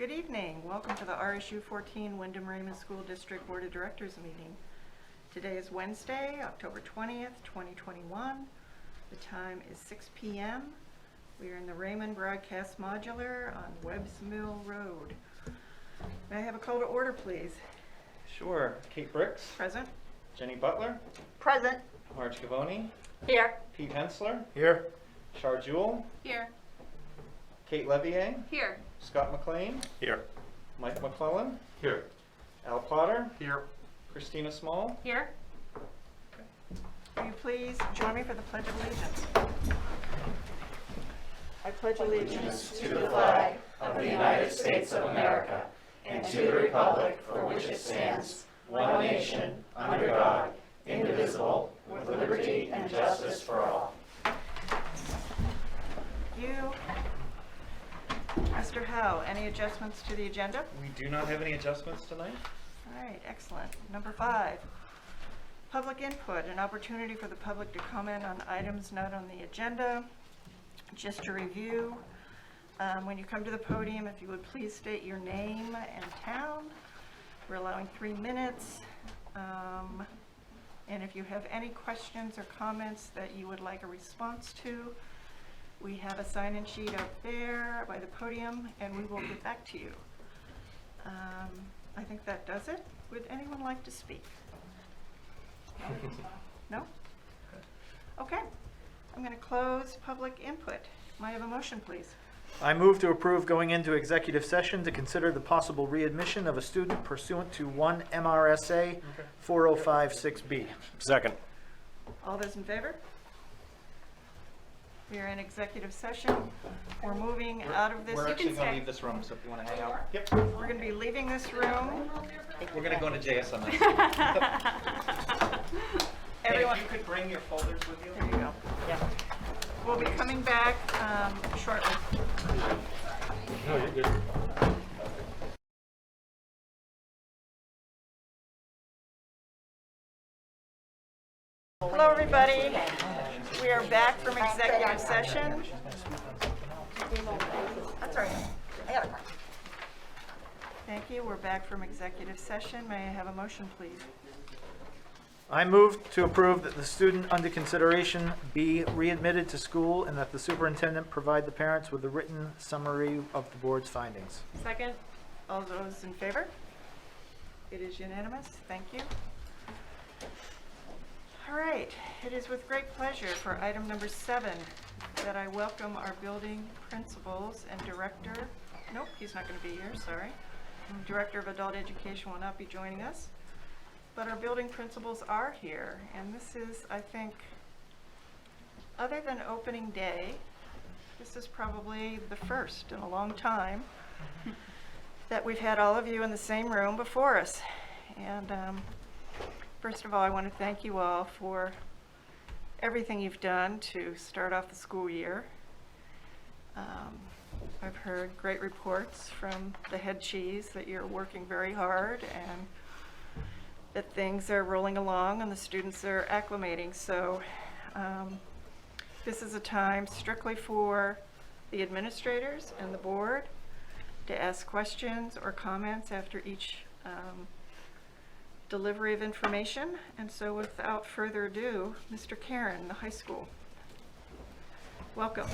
Good evening. Welcome to the RSU 14 Wyndham Raymond School District Board of Directors meeting. Today is Wednesday, October 20th, 2021. The time is 6 p.m. We are in the Raymond Broadcast Modular on Webbs Mill Road. May I have a call to order, please? Sure. Kate Bricks. Present. Jenny Butler. Present. Marge Gavoni. Here. Pete Hensler. Here. Char Jewell. Here. Kate Levier. Here. Scott McLean. Here. Mike McClellan. Here. Al Potter. Here. Christina Small. Here. Will you please join me for the Pledge of Allegiance? I pledge allegiance to the flag of the United States of America and to the republic for which it stands, one nation, under God, indivisible, with liberty and justice for all. You, Mr. Howe, any adjustments to the agenda? We do not have any adjustments tonight. All right, excellent. Number 5, public input, an opportunity for the public to comment on items not on the agenda. Just to review, when you come to the podium, if you would please state your name and town. We're allowing 3 minutes. And if you have any questions or comments that you would like a response to, we have a sign-in sheet out there by the podium, and we will get back to you. I think that does it. Would anyone like to speak? No? Okay. I'm going to close public input. May I have a motion, please? I move to approve going into executive session to consider the possible readmission of a student pursuant to 1 MRSA 4056B. Second. All those in favor? We are in executive session. We're moving out of this. We're actually going to leave this room, so if you want to hang out. Yep. We're going to be leaving this room. We're going to go into JS on this. Everyone, If you could bring your folders with you. there you go. Yeah. We'll be coming back shortly. No, you're good. Hello, everybody. We are back from executive session. That's all right. I got it. Thank you. We're back from executive session. May I have a motion, please? I move to approve that the student under consideration be readmitted to school and that the superintendent provide the parents with a written summary of the board's findings. Second. All those in favor? It is unanimous. Thank you. All right. It is with great pleasure for item number 7 that I welcome our building principals and director. Nope, he's not going to be here. Sorry. Director of Adult Education will not be joining us. But our building principals are here, and this is, I think, other than opening day, this is probably the first in a long time that we've had all of you in the same room before us. And first of all, I want to thank you all for everything you've done to start off the school year. I've heard great reports from the head cheese that you're working very hard and that things are rolling along and the students are acclimating. So this is a time strictly for the administrators and the board to ask questions or comments after each delivery of information. And so without further ado, Mr. Karen, the high school. Welcome.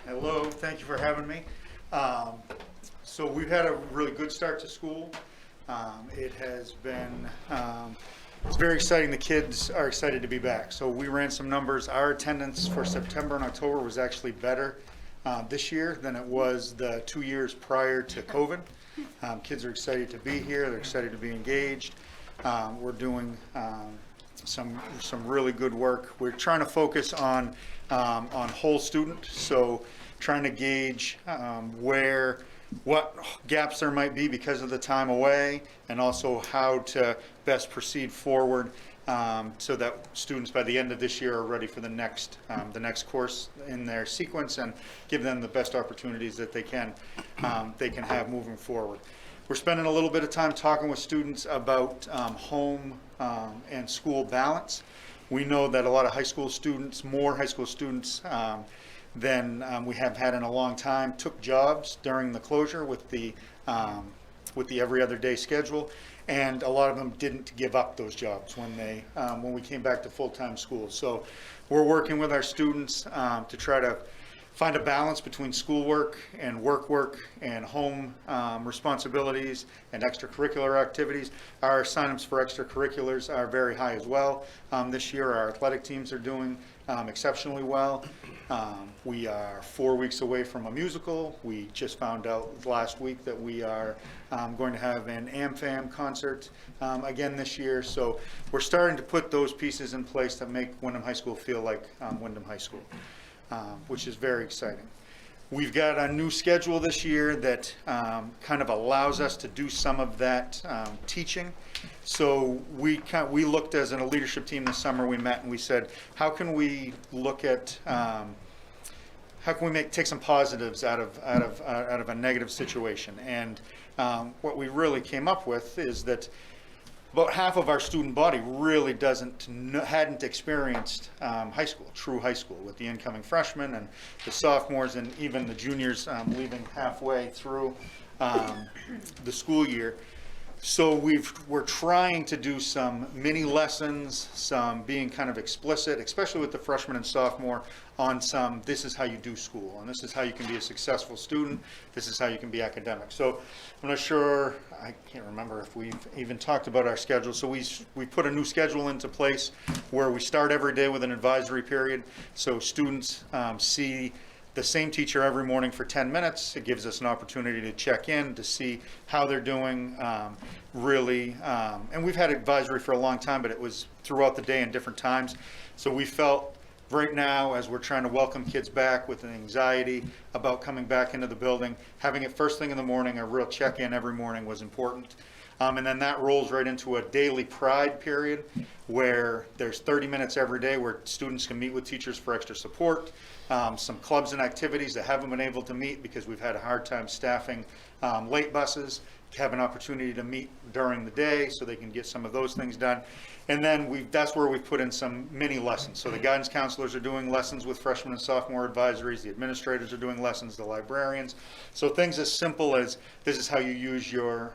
Hello, thank you for having me. So we've had a really good start to school. It has been, it's very exciting. The kids are excited to be back. So we ran some numbers. Our attendance for September and October was actually better this year than it was the 2 years prior to COVID. Kids are excited to be here. They're excited to be engaged. We're doing some really good work. We're trying to focus on whole student. So trying to gauge what gaps there might be because of the time away, and also how to best proceed forward so that students by the end of this year are ready for the next course in their sequence, and give them the best opportunities that they can have moving forward. We're spending a little bit of time talking with students about home and school balance. We know that a lot of high school students, more high school students, than we have had in a long time, took jobs during the closure with the every other day schedule, and a lot of them didn't give up those jobs when we came back to full-time school. So we're working with our students to try to find a balance between schoolwork and work and home responsibilities and extracurricular activities. Our signups for extracurriculars are very high as well. This year our athletic teams are doing exceptionally well. We are 4 weeks away from a musical. We just found out last week that we are going to have an AmFam concert again this year. So we're starting to put those pieces in place that make Windham High School feel like Windham High School, which is very exciting. We've got a new schedule this year that kind of allows us to do some of that teaching. So we looked as a leadership team this summer. We met and we said, how can we look at how can we take some positives out of a negative situation? And what we really came up with is that about half of our student body really hadn't experienced true high school, with the incoming freshmen and the sophomores and even the juniors leaving halfway through the school year. So we're trying to do some mini lessons, some being kind of explicit, especially with the freshman and sophomore, on some, this is how you do school, and this is how you can be a successful student, this is how you can be academic. So I'm not sure, I can't remember if we've even talked about our schedule. So we put a new schedule into place where we start every day with an advisory period. So students see the same teacher every morning for 10 minutes. It gives us an opportunity to check in, to see how they're doing, and we've had advisory for a long time, but it was throughout the day and different times. So we felt right now, as we're trying to welcome kids back with an anxiety about coming back into the building, having it first thing in the morning, a real check-in every morning was important. And then that rolls right into a daily pride period where there's 30 minutes every day where students can meet with teachers for extra support, some clubs and activities that haven't been able to meet because we've had a hard time staffing late buses, have an opportunity to meet during the day so they can get some of those things done. And then that's where we've put in some mini lessons. So the guidance counselors are doing lessons with freshman and sophomore advisories, the administrators are doing lessons, the librarians. So things as simple as, this is how you use your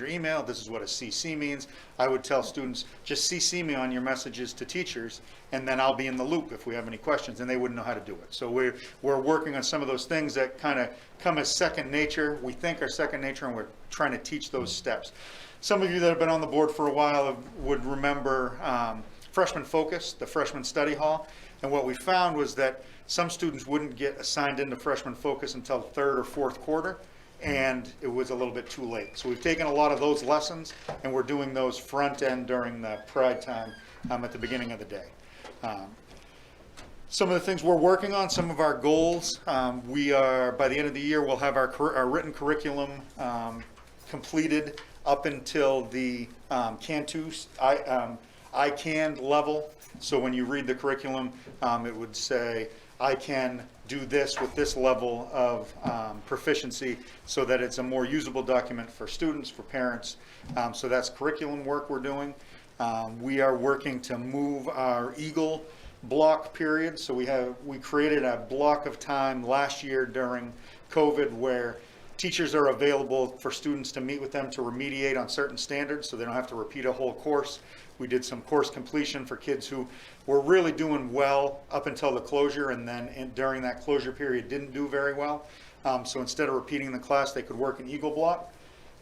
email, this is what a CC means. I would tell students, just CC me on your messages to teachers, and then I'll be in the loop if we have any questions, and they wouldn't know how to do it. So we're working on some of those things that kind of come as second nature, we think are second nature, and we're trying to teach those steps. Some of you that have been on the board for a while would remember Freshman Focus, the Freshman Study Hall. And what we found was that some students wouldn't get assigned into Freshman Focus until third or fourth quarter, and it was a little bit too late. So we've taken a lot of those lessons, and we're doing those front end during the pride time at the beginning of the day. Some of the things we're working on, some of our goals, we are, by the end of the year, we'll have our written curriculum completed up until the ICANN level. So when you read the curriculum, it would say, I can do this with this level of proficiency, so that it's a more usable document for students, for parents. So that's curriculum work we're doing. We are working to move our EAGLE block period. So we created a block of time last year during COVID where teachers are available for students to meet with them to remediate on certain standards so they don't have to repeat a whole course. We did some course completion for kids who were really doing well up until the closure, and then during that closure period didn't do very well. So instead of repeating the class, they could work an EAGLE block,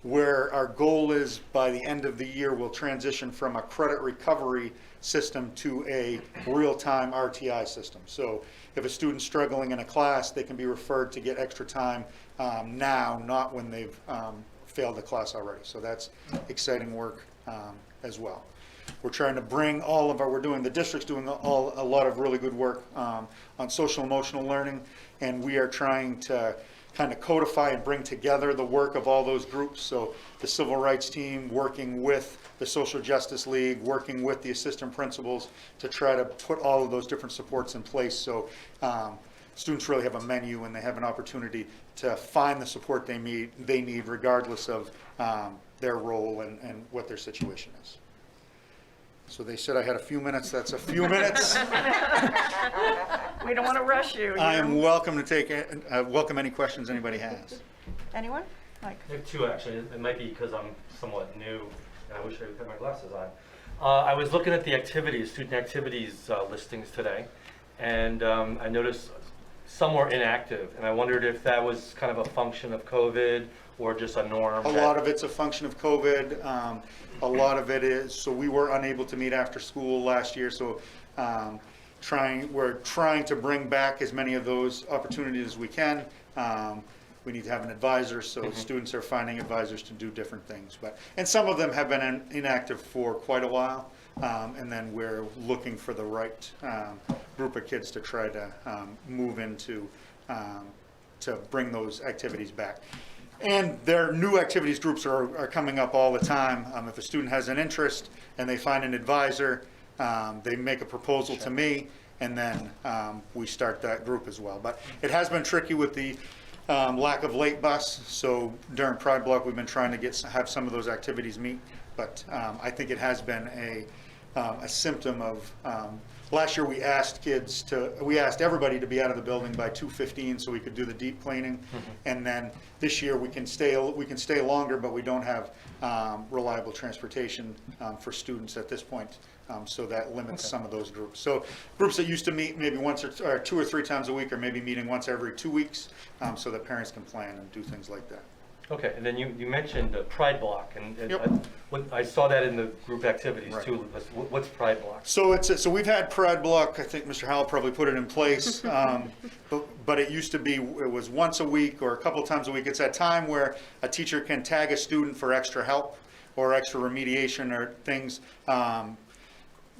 where our goal is by the end of the year we'll transition from a credit recovery system to a real-time RTI system. So if a student's struggling in a class, they can be referred to get extra time now, not when they've failed the class already. So that's exciting work as well. We're trying to bring the district's doing a lot of really good work on social emotional learning, and we are trying to kind of codify and bring together the work of all those groups. So the civil rights team working with the Social Justice League, working with the assistant principals to try to put all of those different supports in place. So students really have a menu and they have an opportunity to find the support they need regardless of their role and what their situation is. So they said I had a few minutes. That's a few minutes. We don't want to rush you. I am welcome to welcome any questions anybody has. Anyone? Mike? I have two, actually. It might be because I'm somewhat new, and I wish I had my glasses on. I was looking at the activities, student activities listings today, and I noticed some were inactive, and I wondered if that was kind of a function of COVID or just a norm. A lot of it's a function of COVID. A lot of it is, so we were unable to meet after school last year, so we're trying to bring back as many of those opportunities as we can. We need to have an advisor, so students are finding advisors to do different things. And some of them have been inactive for quite a while, and then we're looking for the right group of kids to try to move into, to bring those activities back. And their new activities groups are coming up all the time. If a student has an interest and they find an advisor, they make a proposal to me, and then we start that group as well. But it has been tricky with the lack of late bus, so during Pride Block we've been trying to have some of those activities meet, but I think it has been a symptom of, last year we asked everybody to be out of the building by 2:15 so we could do the deep cleaning, and then this year we can stay longer, but we don't have reliable transportation for students at this point. So that limits some of those groups. So groups that used to meet maybe once or 2 or 3 times a week are maybe meeting once every 2 weeks, so that parents can plan and do things like that. Okay, and then you mentioned Pride Block, and Yep. I saw that in the group activities Right. too. What's Pride Block? So so we've had Pride Block. I think Mr. Howell probably put it in place, but it used to be, it was once a week or a couple times a week. It's that time where a teacher can tag a student for extra help or extra remediation or things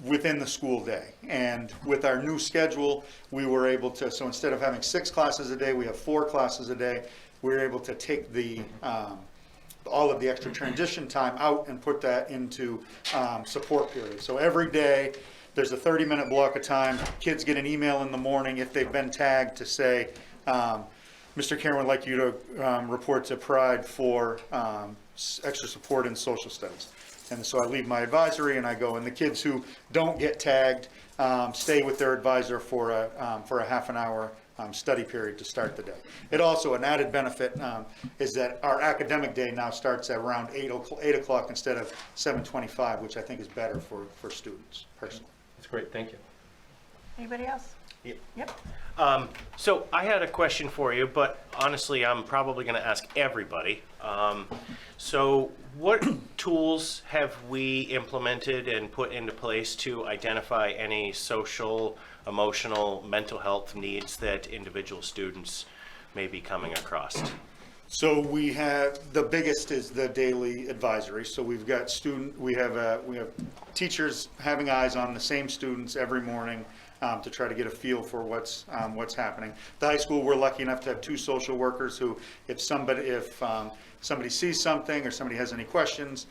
within the school day. And with our new schedule, we were able to, so instead of having 6 classes a day, we have 4 classes a day. We were able to take all of the extra transition time out and put that into support periods. So every day, there's a 30-minute block of time. Kids get an email in the morning if they've been tagged to say, Mr. Karen would like you to report to Pride for extra support in social studies. And so I leave my advisory and I go, and the kids who don't get tagged stay with their advisor for a half an hour study period to start the day. It also, an added benefit is that our academic day now starts at around 8 o'clock instead of 7:25, which I think is better for students personally. That's great, thank you. Anybody else? Yep. Yep. So I had a question for you, but honestly, I'm probably going to ask everybody. So what tools have we implemented and put into place to identify any social, emotional, mental health needs that individual students may be coming across? So we have, the biggest is the daily advisory. So we've got we have teachers having eyes on the same students every morning to try to get a feel for what's happening. The high school, we're lucky enough to have 2 social workers who, if somebody sees something or somebody has any questions,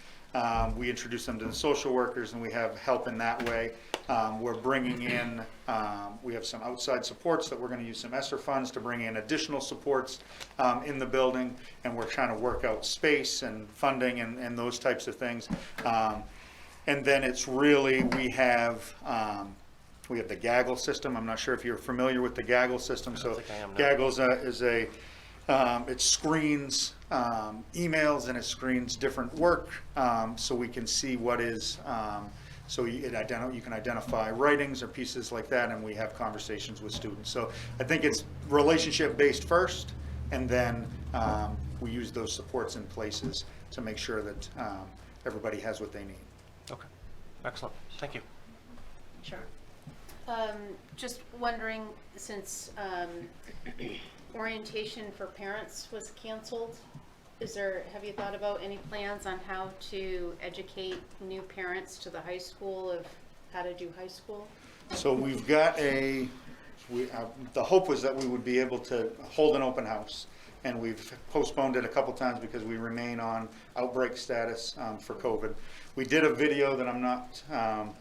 we introduce them to the social workers and we have help in that way. We're bringing in, we have some outside supports that we're going to use some ESSER funds to bring in additional supports in the building, and we're trying to work out space and funding and those types of things. And then it's really, we have the Gaggle system. I'm not sure if you're familiar with the Gaggle system. So Gaggle is it screens emails and it screens different work, so we can see what is, so you can identify writings or pieces like that, and we have conversations with students. So I think it's relationship based first, and then we use those supports in places to make sure that everybody has what they need. Okay, excellent, thank you. Sure. Just wondering, since orientation for parents was canceled, have you thought about any plans on how to educate new parents to the high school of how to do high school? So we've got the hope was that we would be able to hold an open house, and we've postponed it a couple times because we remain on outbreak status for COVID. We did a video that I'm not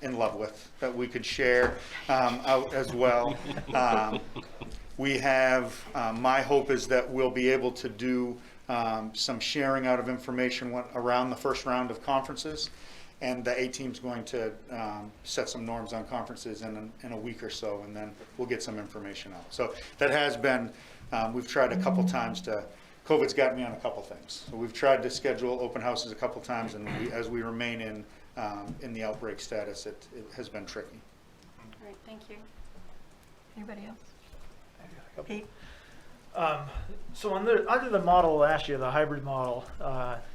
in love with that we could share out as well. We have, my hope is that we'll be able to do some sharing out of information around the first round of conferences. and the A-team's going to set some norms on conferences in a week or so, and then we'll get some information out. So that has been, we've tried a couple times COVID's got me on a couple things. So we've tried to schedule open houses a couple times, and as we remain in the outbreak status, it has been tricky. All right, thank you. Anybody else? Pete? So under the model last year, the hybrid model,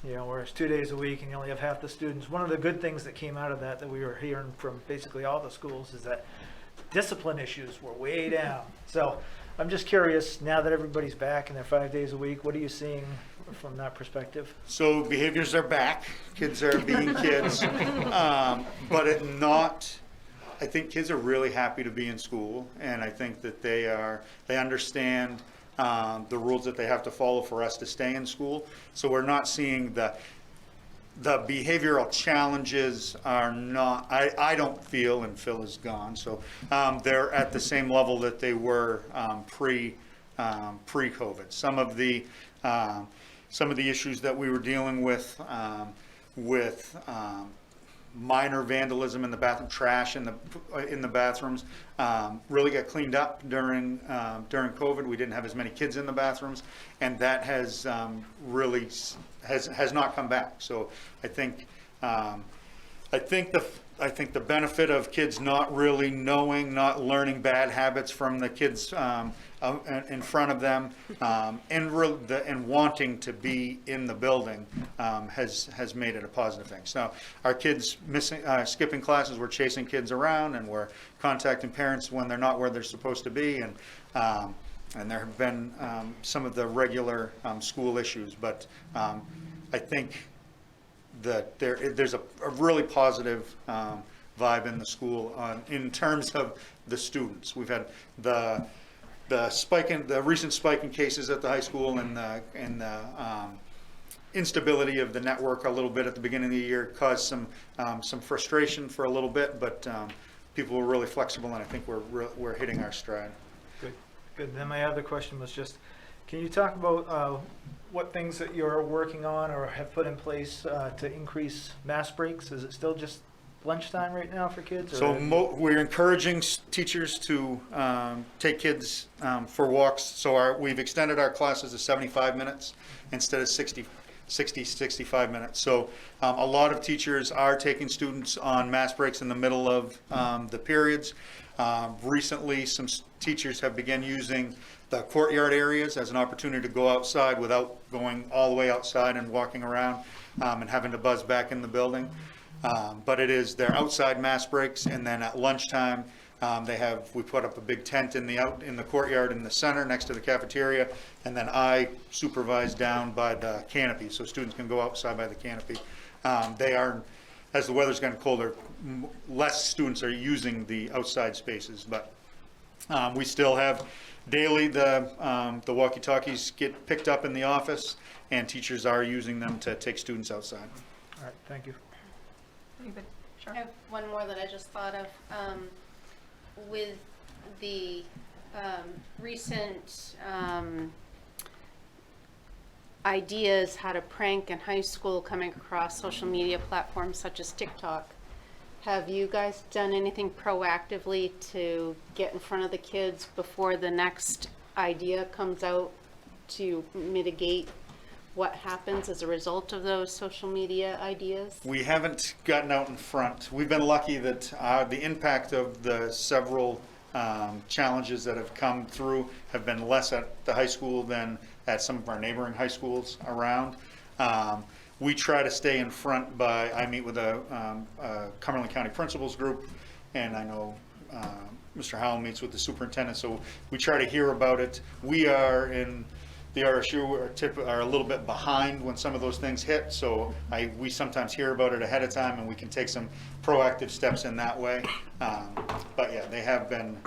where it's 2 days a week and you only have half the students, one of the good things that came out of that we were hearing from basically all the schools is that discipline issues were way down. So I'm just curious, now that everybody's back and they're 5 days a week, what are you seeing from that perspective? So behaviors are back. Kids are being kids, but I think kids are really happy to be in school, and I think that they understand the rules that they have to follow for us to stay in school. So we're not seeing the behavioral challenges are not, I don't feel, and Phil is gone, so they're at the same level that they were pre-COVID. Some of the issues that we were dealing with minor vandalism in the bathroom, trash in the bathrooms, really got cleaned up during COVID. We didn't have as many kids in the bathrooms, and that has really has not come back. So I think the benefit of kids not really knowing, not learning bad habits from the kids in front of them, and wanting to be in the building has made it a positive thing. So our kids skipping classes, we're chasing kids around, and we're contacting parents when they're not where they're supposed to be, and there have been some of the regular school issues, but I think that there's a really positive vibe in the school in terms of the students. We've had the recent spike in cases at the high school, and the instability of the network a little bit at the beginning of the year caused some frustration for a little bit, but people were really flexible, and I think we're hitting our stride. Good. Then my other question was just, can you talk about what things that you're working on or have put in place to increase mass breaks? Is it still just lunchtime right now for kids? Or So we're encouraging teachers to take kids for walks. So we've extended our classes to 75 minutes instead of 65 minutes. So a lot of teachers are taking students on mass breaks in the middle of the periods. Recently, some teachers have begun using the courtyard areas as an opportunity to go outside without going all the way outside and walking around and having to buzz back in the building. But they're outside mass breaks, and then at lunchtime, we put up a big tent in the courtyard in the center next to the cafeteria, and then I supervise down by the canopy, so students can go outside by the canopy. As the weather's gotten colder, less students are using the outside spaces, but we still have daily the walkie-talkies get picked up in the office, and teachers are using them to take students outside. All right, thank you. Anybody? Sure. I have one more that I just thought of. With the recent ideas how to prank in high school coming across social media platforms such as TikTok, have you guys done anything proactively to get in front of the kids before the next idea comes out to mitigate what happens as a result of those social media ideas? We haven't gotten out in front. We've been lucky that the impact of the several challenges that have come through have been less at the high school than at some of our neighboring high schools around. We try to stay in front I meet with a Cumberland County Principals group, and I know Mr. Howell meets with the superintendent, so we try to hear about it. We are in the RSU are a little bit behind when some of those things hit, so we sometimes hear about it ahead of time, and we can take some proactive steps in that way. But yeah, they have been.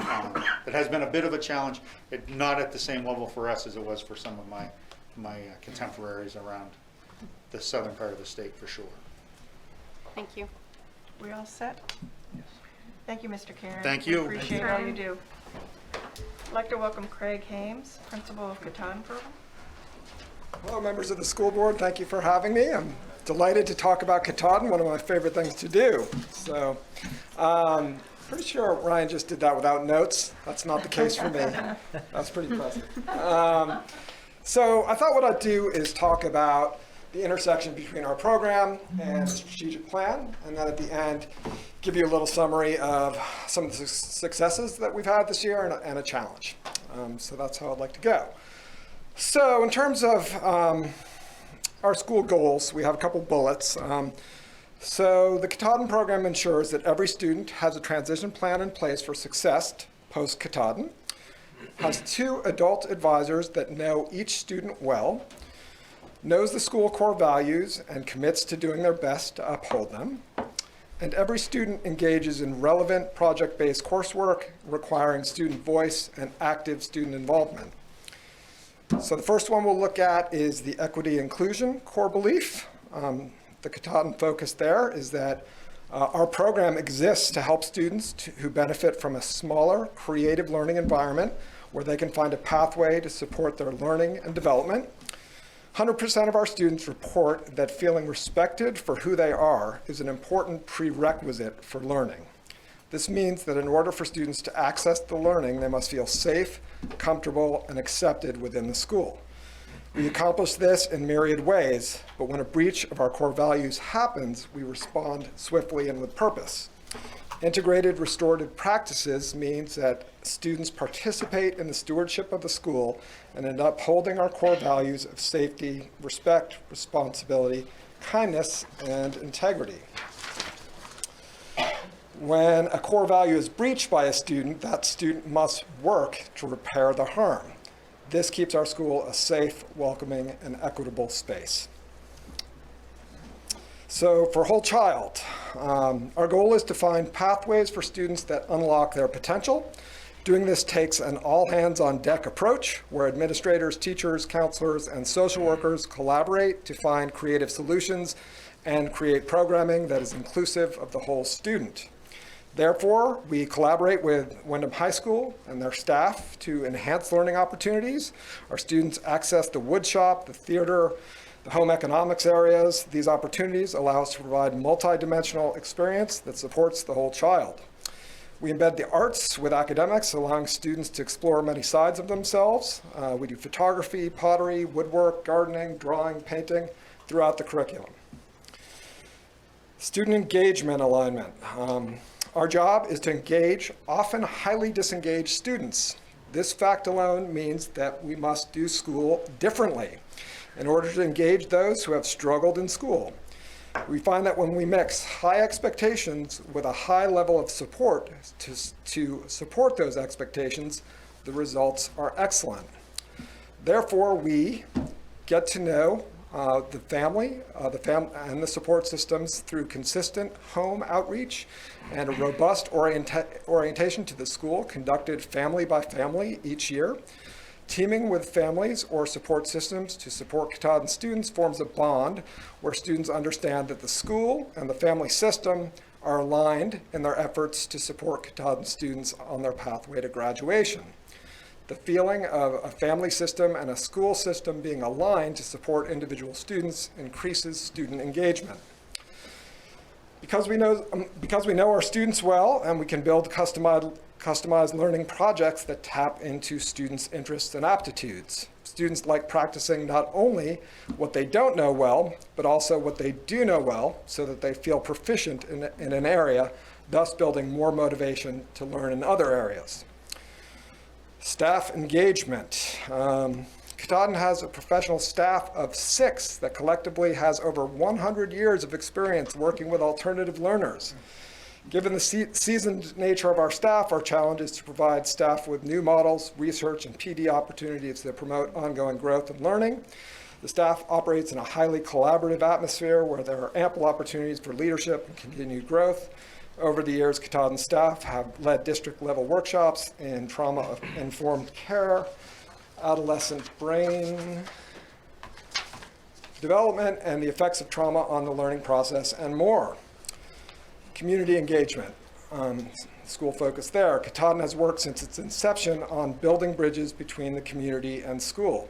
It has been a bit of a challenge, not at the same level for us as it was for some of my contemporaries around the southern part of the state, for sure. Thank you. We all set? Yes. Thank you, Mr. Karen. Thank you. We appreciate all you do. I'd like to welcome Craig Hames, principal of Cottonville. Hello, members of the school board. Thank you for having me. I'm Delighted to talk about Katahdin, one of my favorite things to do. So, pretty sure Ryan just did that without notes. That's not the case for me. That's pretty impressive. So I thought what I'd do is talk about the intersection between our program and the strategic plan, and then at the end, give you a little summary of some of the successes that we've had this year and a challenge. So that's how I'd like to go. So in terms of our school goals, we have a couple bullets. So the Katahdin program ensures that every student has a transition plan in place for success post-Katahdin, has 2 adult advisors that know each student well, knows the school core values and commits to doing their best to uphold them, and every student engages in relevant project-based coursework requiring student voice and active student involvement. So the first one we'll look at is the equity inclusion core belief. The Katahdin focus there is that our program exists to help students who benefit from a smaller, creative learning environment where they can find a pathway to support their learning and development. 100% of our students report that feeling respected for who they are is an important prerequisite for learning. This means that in order for students to access the learning, they must feel safe, comfortable, and accepted within the school. We accomplish this in myriad ways, but when a breach of our core values happens, we respond swiftly and with purpose. Integrated restorative practices means that students participate in the stewardship of the school and in upholding our core values of safety, respect, responsibility, kindness, and integrity. When a core value is breached by a student, that student must work to repair the harm. This keeps our school a safe, welcoming, and equitable space. So for whole child, our goal is to find pathways for students that unlock their potential. Doing this takes an all-hands-on-deck approach where administrators, teachers, counselors, and social workers collaborate to find creative solutions and create programming that is inclusive of the whole student. Therefore, we collaborate with Wyndham High School and their staff to enhance learning opportunities. Our students access the wood shop, the theater, the home economics areas. These opportunities allow us to provide multidimensional experience that supports the whole child. We embed the arts with academics, allowing students to explore many sides of themselves. We do photography, pottery, woodwork, gardening, drawing, painting throughout the curriculum. Student engagement alignment. Our job is to engage often highly disengaged students. This fact alone means that we must do school differently in order to engage those who have struggled in school. We find that when we mix high expectations with a high level of support to support those expectations, the results are excellent. Therefore, we get to know the family and the support systems through consistent home outreach and a robust orientation to the school conducted family by family each year. Teaming with families or support systems to support Katahdin students forms a bond where students understand that the school and the family system are aligned in their efforts to support Katahdin students on their pathway to graduation. The feeling of a family system and a school system being aligned to support individual students increases student engagement. Because we know our students well and we can build customized learning projects that tap into students' interests and aptitudes. Students like practicing not only what they don't know well, but also what they do know well so that they feel proficient in an area, thus building more motivation to learn in other areas. Staff engagement. Katahdin has a professional staff of 6 that collectively has over 100 years of experience working with alternative learners. Given the seasoned nature of our staff, our challenge is to provide staff with new models, research, and PD opportunities that promote ongoing growth and learning. The staff operates in a highly collaborative atmosphere where there are ample opportunities for leadership and continued growth. Over the years, Katahdin staff have led district-level workshops in trauma-informed care, adolescent brain development, and the effects of trauma on the learning process, and more. Community engagement, school focus there. Katahdin has worked since its inception on building bridges between the community and school.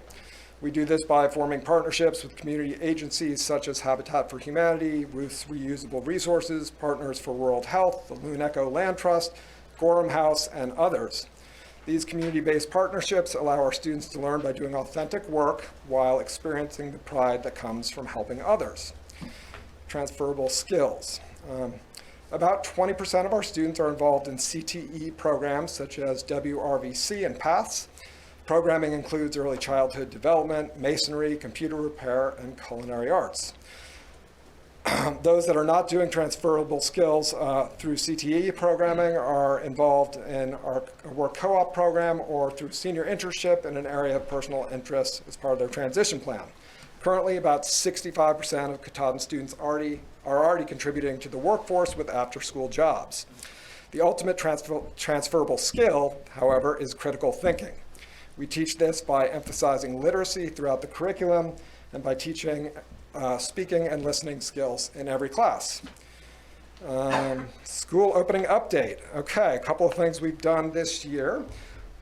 We do this by forming partnerships with community agencies such as Habitat for Humanity, Ruth's Reusable Resources, Partners for World Health, the Loon Echo Land Trust, Gorham House, and others. These community-based partnerships allow our students to learn by doing authentic work while experiencing the pride that comes from helping others. Transferable skills. About 20% of our students are involved in CTE programs such as WRVC and PATHS. Programming includes early childhood development, masonry, computer repair, and culinary arts. Those that are not doing transferable skills through CTE programming are involved in our work co-op program or through senior internship in an area of personal interest as part of their transition plan. Currently, about 65% of Katahdin students are already contributing to the workforce with after-school jobs. The ultimate transferable skill, however, is critical thinking. We teach this by emphasizing literacy throughout the curriculum and by teaching speaking and listening skills in every class. School opening update. Okay, a couple of things we've done this year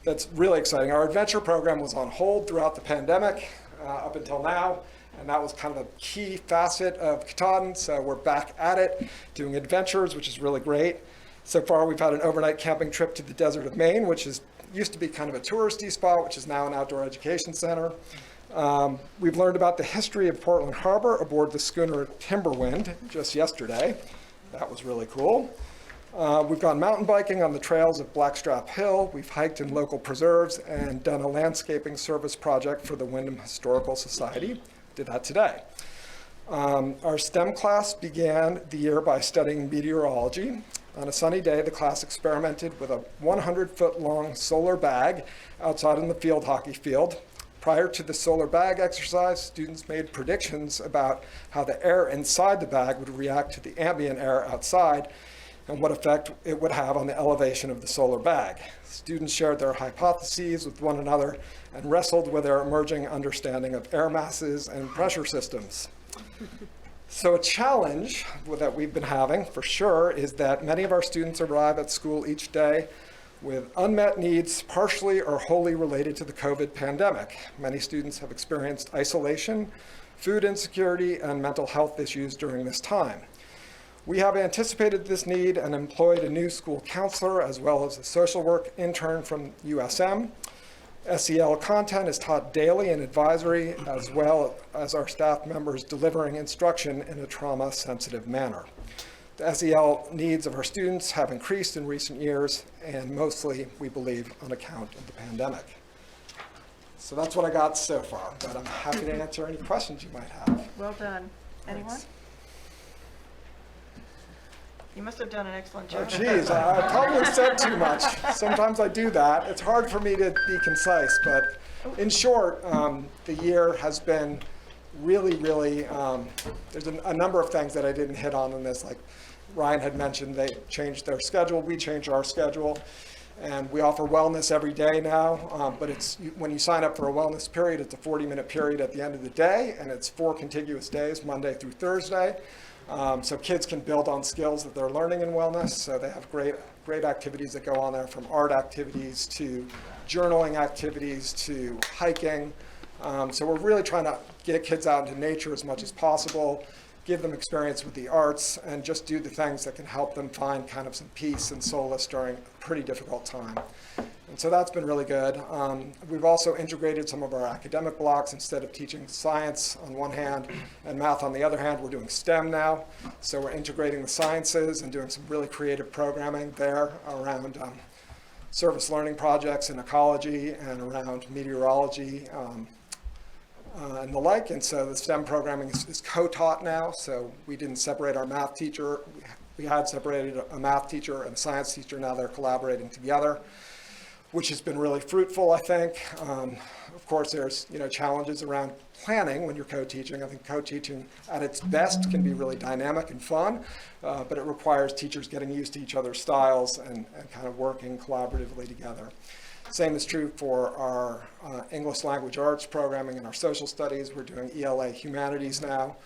that's really exciting. Our adventure program was on hold throughout the pandemic up until now, and that was kind of a key facet of Katahdin, so we're back at it, doing adventures, which is really great. So far, we've had an overnight camping trip to the desert of Maine, which used to be kind of a touristy spot, which is now an outdoor education center. We've learned about the history of Portland Harbor aboard the schooner Timberwind just yesterday. That was really cool. We've gone mountain biking on the trails of Blackstrap Hill. We've hiked in local preserves and done a landscaping service project for the Wyndham Historical Society. Did that today. Our STEM class began the year by studying meteorology. On a sunny day, the class experimented with a 100-foot-long solar bag outside in the field hockey field. Prior to the solar bag exercise, students made predictions about how the air inside the bag would react to the ambient air outside and what effect it would have on the elevation of the solar bag. Students shared their hypotheses with one another and wrestled with their emerging understanding of air masses and pressure systems. So a challenge that we've been having, for sure, is that many of our students arrive at school each day with unmet needs partially or wholly related to the COVID pandemic. Many students have experienced isolation, food insecurity, and mental health issues during this time. We have anticipated this need and employed a new school counselor as well as a social work intern from USM. SEL content is taught daily in advisory, as well as our staff members delivering instruction in a trauma-sensitive manner. The SEL needs of our students have increased in recent years, and mostly, we believe, on account of the pandemic. So that's what I got so far, but I'm happy to answer any questions you might have. Well done. Anyone? Thanks. You must have done an excellent Oh, job. geez, I probably said too much. Sometimes I do that. It's hard for me to be concise, but in short, the year has been really, there's a number of things that I didn't hit on in this, like Ryan had mentioned, they changed their schedule, we changed our schedule, and we offer wellness every day now, but when you sign up for a wellness period, it's a 40-minute period at the end of the day, and it's 4 contiguous days, Monday through Thursday. So kids can build on skills that they're learning in wellness. So they have great activities that go on there, from art activities to journaling activities to hiking. So we're really trying to get kids out into nature as much as possible, give them experience with the arts, and just do the things that can help them find kind of some peace and solace during a pretty difficult time. And so that's been really good. We've also integrated some of our academic blocks. Instead of teaching science on one hand and math on the other hand, we're doing STEM now. So we're integrating the sciences and doing some really creative programming there around service learning projects in ecology and around meteorology and the like. And so the STEM programming is co-taught now. So we didn't separate our math teacher. We had separated a math teacher and a science teacher. Now they're collaborating together, which has been really fruitful, I think. Of course, there's challenges around planning when you're co-teaching. I think co-teaching at its best can be really dynamic and fun, but it requires teachers getting used to each other's styles and kind of working collaboratively together. Same is true for our English language arts programming and our social studies. We're doing ELA humanities now.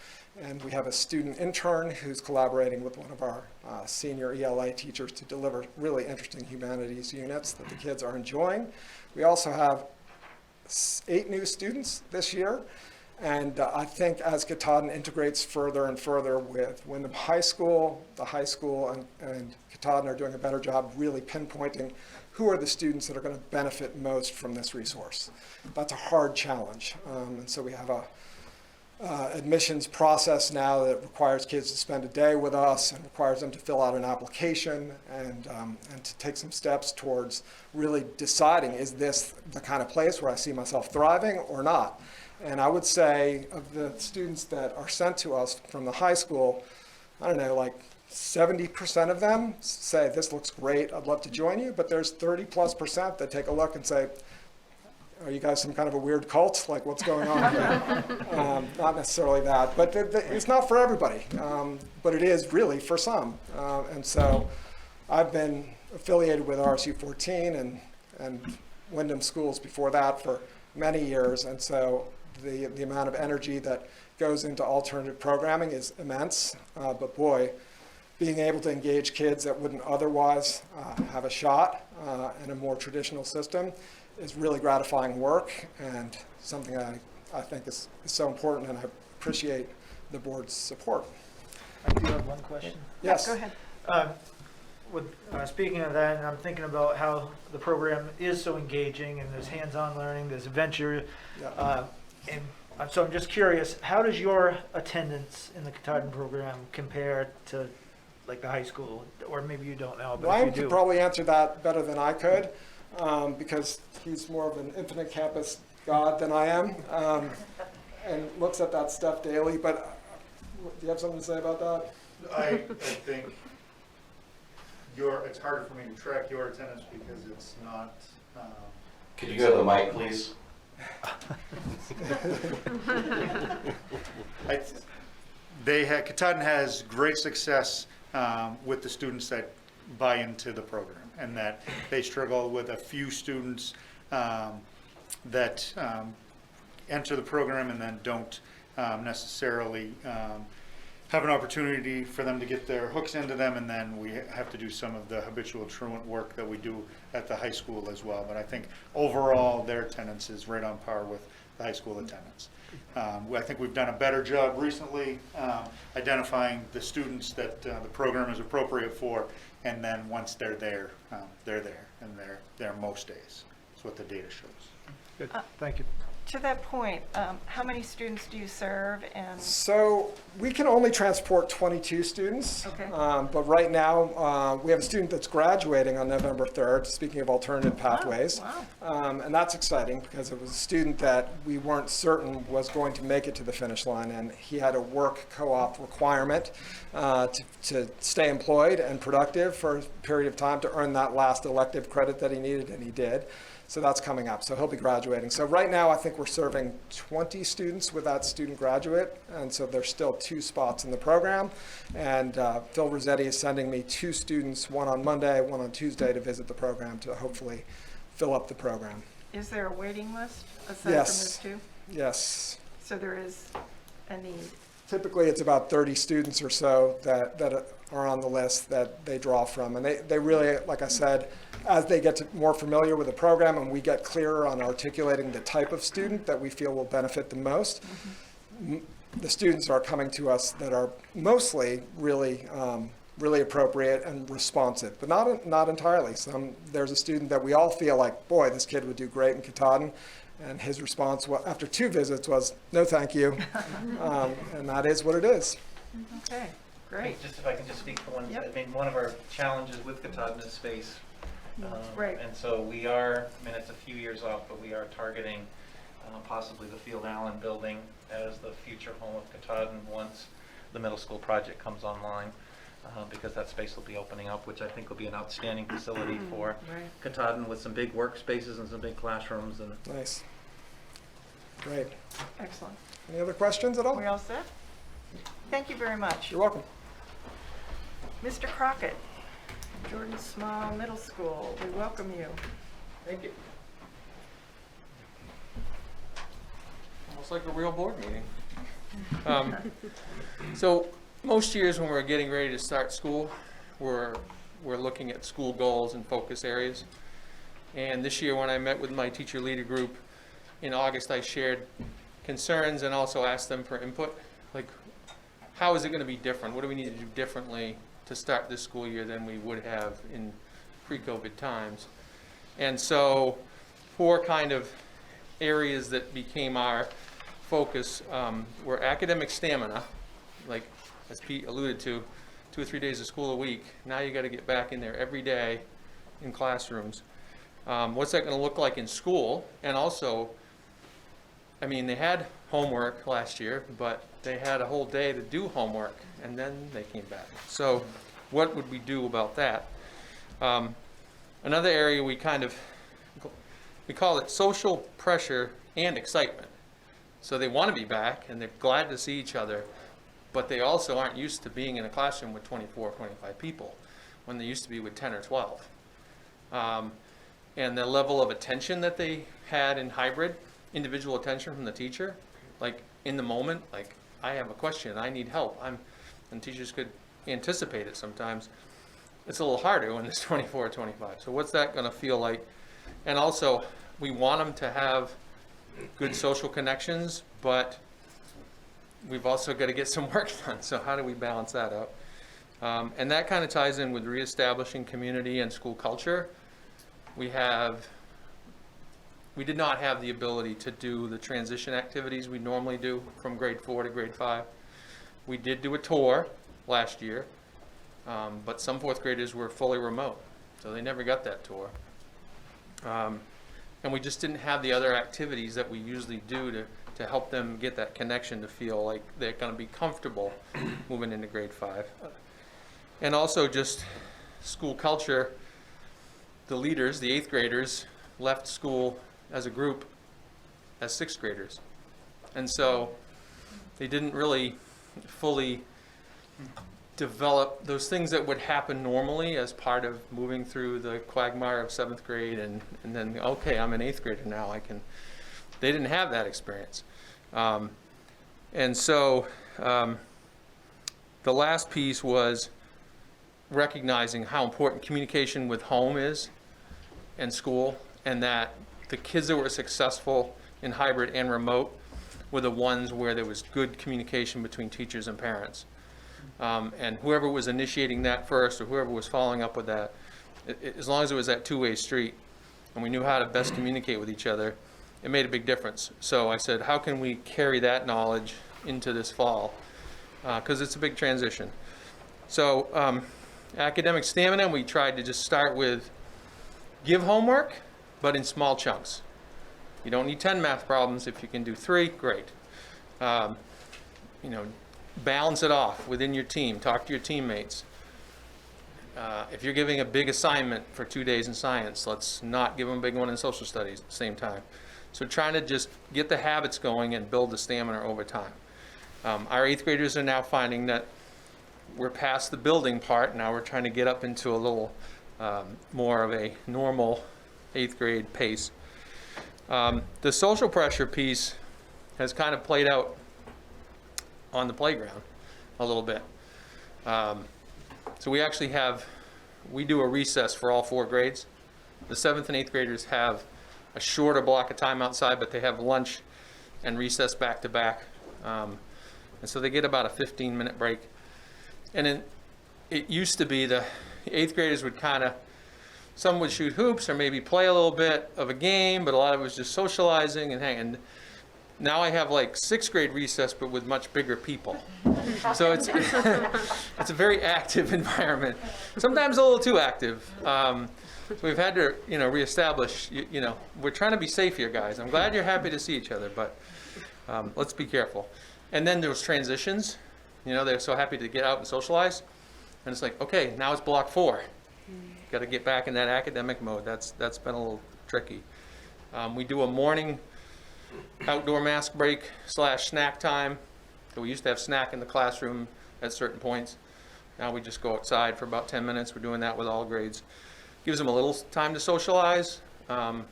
And we have a student intern who's collaborating with one of our senior ELA teachers to deliver really interesting humanities units that the kids are enjoying. We also have 8 new students this year. And I think as Katahdin integrates further and further with Wyndham High School, the high school and Katahdin are doing a better job really pinpointing who are the students that are going to benefit most from this resource. That's a hard challenge. And so we have a admissions process now that requires kids to spend a day with us and requires them to fill out an application and to take some steps towards really deciding, is this the kind of place where I see myself thriving or not? And I would say of the students that are sent to us from the high school, I don't know, like 70% of them say, this looks great, I'd love to join you, but there's 30+% that take a look and say, are you guys some kind of a weird cult? Like, what's going on here? Not necessarily that, but it's not for everybody, but it is really for some. And so I've been affiliated with RSU 14 and Wyndham Schools before that for many years, and so the amount of energy that goes into alternative programming is immense, but boy, being able to engage kids that wouldn't otherwise have a shot in a more traditional system is really gratifying work and something I think is so important, and I appreciate the board's support. I do have one question. Yes. Go ahead. Speaking of that, and I'm thinking about how the program is so engaging, and there's hands-on learning, there's adventure, Yeah. so I'm just curious, how does your attendance in the Katahdin program compare to like the high school? Or maybe you don't know, but Ryan if you could do. probably answer that better than I could, because he's more of an infinite campus god than I am, and looks at that stuff daily. But do you have something to say about that? I think it's harder for me to track your attendance because it's not. Could you go to the mic, please? Katahdin has great success with the students that buy into the program, and that they struggle with a few students that enter the program and then don't necessarily have an opportunity for them to get their hooks into them, and then we have to do some of the habitual truant work that we do at the high school as well. But I think overall their attendance is right on par with the high school attendance. I think we've done a better job recently identifying the students that the program is appropriate for, and then once they're there, and they're there most days. That's what the data shows. Good, thank you. To that point, how many students do you serve? And So we can only transport 22 students. Okay. But right now, we have a student that's graduating on November 3rd, speaking of alternative pathways. wow. And that's exciting because it was a student that we weren't certain was going to make it to the finish line, and he had a work co-op requirement to stay employed and productive for a period of time to earn that last elective credit that he needed, and he did. So that's coming up. So he'll be graduating. So right now, I think we're serving 20 students with that student graduate. And so there's still 2 spots in the program. And Phil Rossetti is sending me 2 students, one on Monday, one on Tuesday, to visit the program to hopefully fill up the program. Is there a waiting list aside Yes. from those 2? Yes. So there is a need. Typically, it's about 30 students or so that are on the list that they draw from. And they really, like I said, as they get more familiar with the program and we get clearer on articulating the type of student that we feel will benefit the most, the students are coming to us that are mostly really appropriate and responsive, but not entirely. There's a student that we all feel like, boy, this kid would do great in Katahdin. And his response after 2 visits was, no, thank you. And that is what it is. Okay, great. Just if I can just speak for one, Yep. I mean, one of our challenges with Katahdin is space. Right. And so we are, I mean, it's a few years off, but we are targeting possibly the Field Allen building as the future home of Katahdin once the middle school project comes online, because that space will be opening up, which I think will be an outstanding facility for Right. Katahdin, with some big workspaces and some big classrooms. And Nice. Great. Excellent. Any other questions at all? We all set? Thank you very much. You're welcome. Mr. Crockett, Jordan Small Middle School, we welcome you. Thank you. Almost like a real board meeting. So most years when we're getting ready to start school, we're looking at school goals and focus areas. And this year when I met with my teacher leader group, in August, I shared concerns and also asked them for input. Like, how is it going to be different? What do we need to do differently to start this school year than we would have in pre-COVID times? And so 4 kind of areas that became our focus were academic stamina, like as Pete alluded to, 2 or 3 days of school a week. Now you got to get back in there every day in classrooms. What's that going to look like in school? And also, I mean, they had homework last year, but they had a whole day to do homework, and then they came back. So what would we do about that? Another area we call it social pressure and excitement. So they want to be back, and they're glad to see each other, but they also aren't used to being in a classroom with 24 or 25 people when they used to be with 10 or 12. And the level of attention that they had in hybrid, individual attention from the teacher, like in the moment, like I have a question, I need help, and teachers could anticipate it sometimes. It's a little harder when there's 24 or 25. So what's that going to feel like? And also, we want them to have good social connections, but we've also got to get some work done. So how do we balance that out? And that kind of ties in with reestablishing community and school culture. We did not have the ability to do the transition activities we normally do from grade 4 to grade 5. We did do a tour last year, but some 4th graders were fully remote, so they never got that tour. And we just didn't have the other activities that we usually do to help them get that connection, to feel like they're going to be comfortable moving into grade 5. And also just school culture. The leaders, the 8th graders, left school as a group as 6th graders. And so they didn't really fully develop those things that would happen normally as part of moving through the quagmire of 7th grade and then, okay, I'm an 8th grader now, they didn't have that experience. And so the last piece was recognizing how important communication with home is and school, and that the kids that were successful in hybrid and remote were the ones where there was good communication between teachers and parents. And whoever was initiating that first, or whoever was following up with that, as long as it was that two-way street and we knew how to best communicate with each other, it made a big difference. So I said, how can we carry that knowledge into this fall? Because it's a big transition. So academic stamina, we tried to just start with give homework, but in small chunks. You don't need 10 math problems. If you can do 3, great. Balance it off within your team. Talk to your teammates. If you're giving a big assignment for 2 days in science, let's not give them a big one in social studies at the same time. So trying to just get the habits going and build the stamina over time. Our 8th graders are now finding that we're past the building part. Now we're trying to get up into a little more of a normal 8th grade pace. The social pressure piece has kind of played out on the playground a little bit. So we actually we do a recess for all 4 grades. The 7th and 8th graders have a shorter block of time outside, but they have lunch and recess back to back. And so they get about a 15-minute break. And then it used to be the 8th graders would some would shoot hoops or maybe play a little bit of a game, but a lot of it was just socializing and hanging. Now I have like 6th grade recess, but with much bigger people. So it's it's a very active environment. Sometimes a little too active. So we've had to, reestablish. We're trying to be safe here, guys. I'm glad you're happy to see each other, but let's be careful. And then there's transitions. They're so happy to get out and socialize, and it's like, okay, now it's block 4. Got to get back in that academic mode. That's been a little tricky. We do a morning outdoor mask break / snack time. So we used to have snack in the classroom at certain points. Now we just go outside for about 10 minutes. We're doing that with all grades. Gives them a little time to socialize, but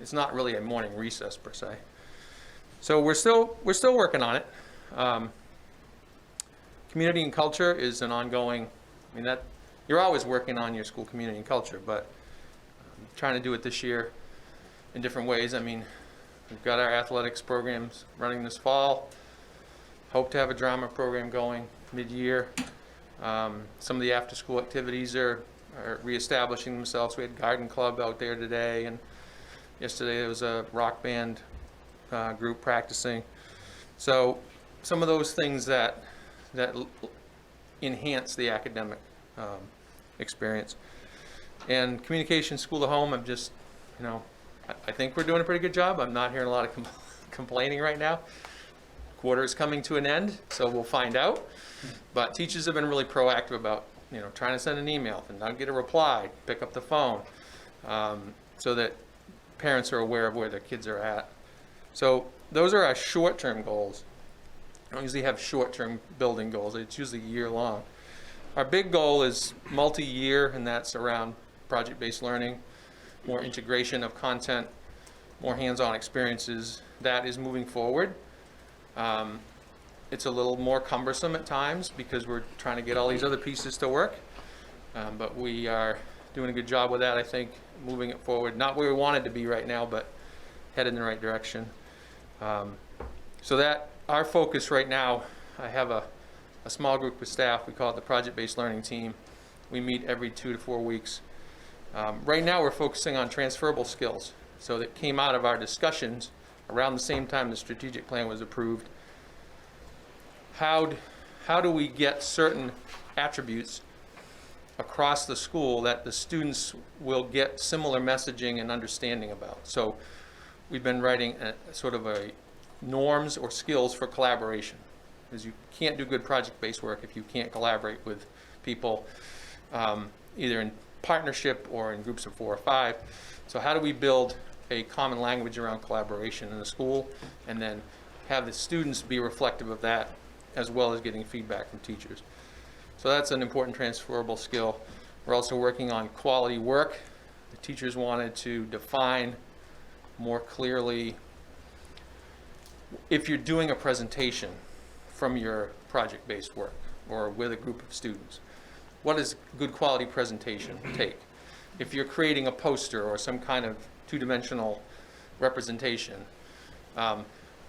it's not really a morning recess per se. So we're still working on it. Community and culture is an ongoing, you're always working on your school community and culture, but trying to do it this year. in different ways. I mean, we've got our athletics programs running this fall. Hope to have a drama program going mid-year. Some of the after-school activities are reestablishing themselves. We had garden club out there today, and yesterday there was a rock band group practicing. So some of those things that enhance the academic experience. And communication school to home, I'm just, I think we're doing a pretty good job. I'm not hearing a lot of complaining right now. Quarter is coming to an end, so we'll find out. But teachers have been really proactive about, trying to send an email and not get a reply, pick up the phone, so that parents are aware of where their kids are at. So those are our short-term goals. I don't usually have short-term building goals. It's usually year-long. Our big goal is multi-year, and that's around project-based learning, more integration of content, more hands-on experiences. That is moving forward. It's a little more cumbersome at times because we're trying to get all these other pieces to work, but we are doing a good job with that, I think, moving it forward. Not where we want it to be right now, but headed in the right direction. So that our focus right now, I have a small group of staff. We call it the project-based learning team. We meet every 2 to 4 weeks. Right now we're focusing on transferable skills. So that came out of our discussions around the same time the strategic plan was approved. How do we get certain attributes across the school that the students will get similar messaging and understanding about? So we've been writing sort of a norms or skills for collaboration, because you can't do good project-based work if you can't collaborate with people, either in partnership or in groups of 4 or 5. So how do we build a common language around collaboration in the school, and then have the students be reflective of that, as well as getting feedback from teachers? So that's an important transferable skill. We're also working on quality work. The teachers wanted to define more clearly, if you're doing a presentation from your project-based work or with a group of students, what does good quality presentation take? If you're creating a poster or some kind of two-dimensional representation,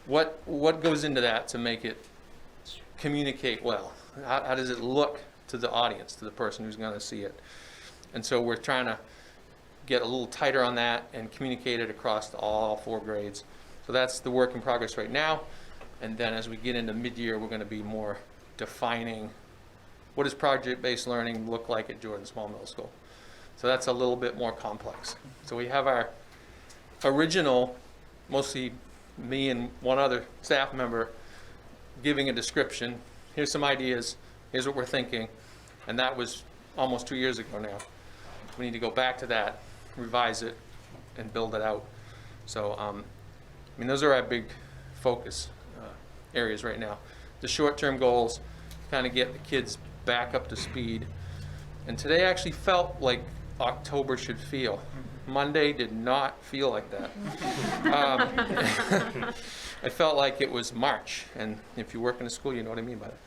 what goes into that to make it communicate well? How does it look to the audience, to the person who's going to see it? And so we're trying to get a little tighter on that and communicate it across all 4 grades. So that's the work in progress right now. And then as we get into mid-year, we're going to be more defining what does project-based learning look like at Jordan Small Middle School. So that's a little bit more complex. So we have our original, mostly me and one other staff member, giving a description. Here's some ideas. Here's what we're thinking. And that was almost 2 years ago now. We need to go back to that, revise it, and build it out. So, those are our big focus areas right now. The short-term goals, kind of get the kids back up to speed. And today actually felt like October should feel. Monday did not feel like that. I felt like it was March, and if you work in a school, you know what I mean by that.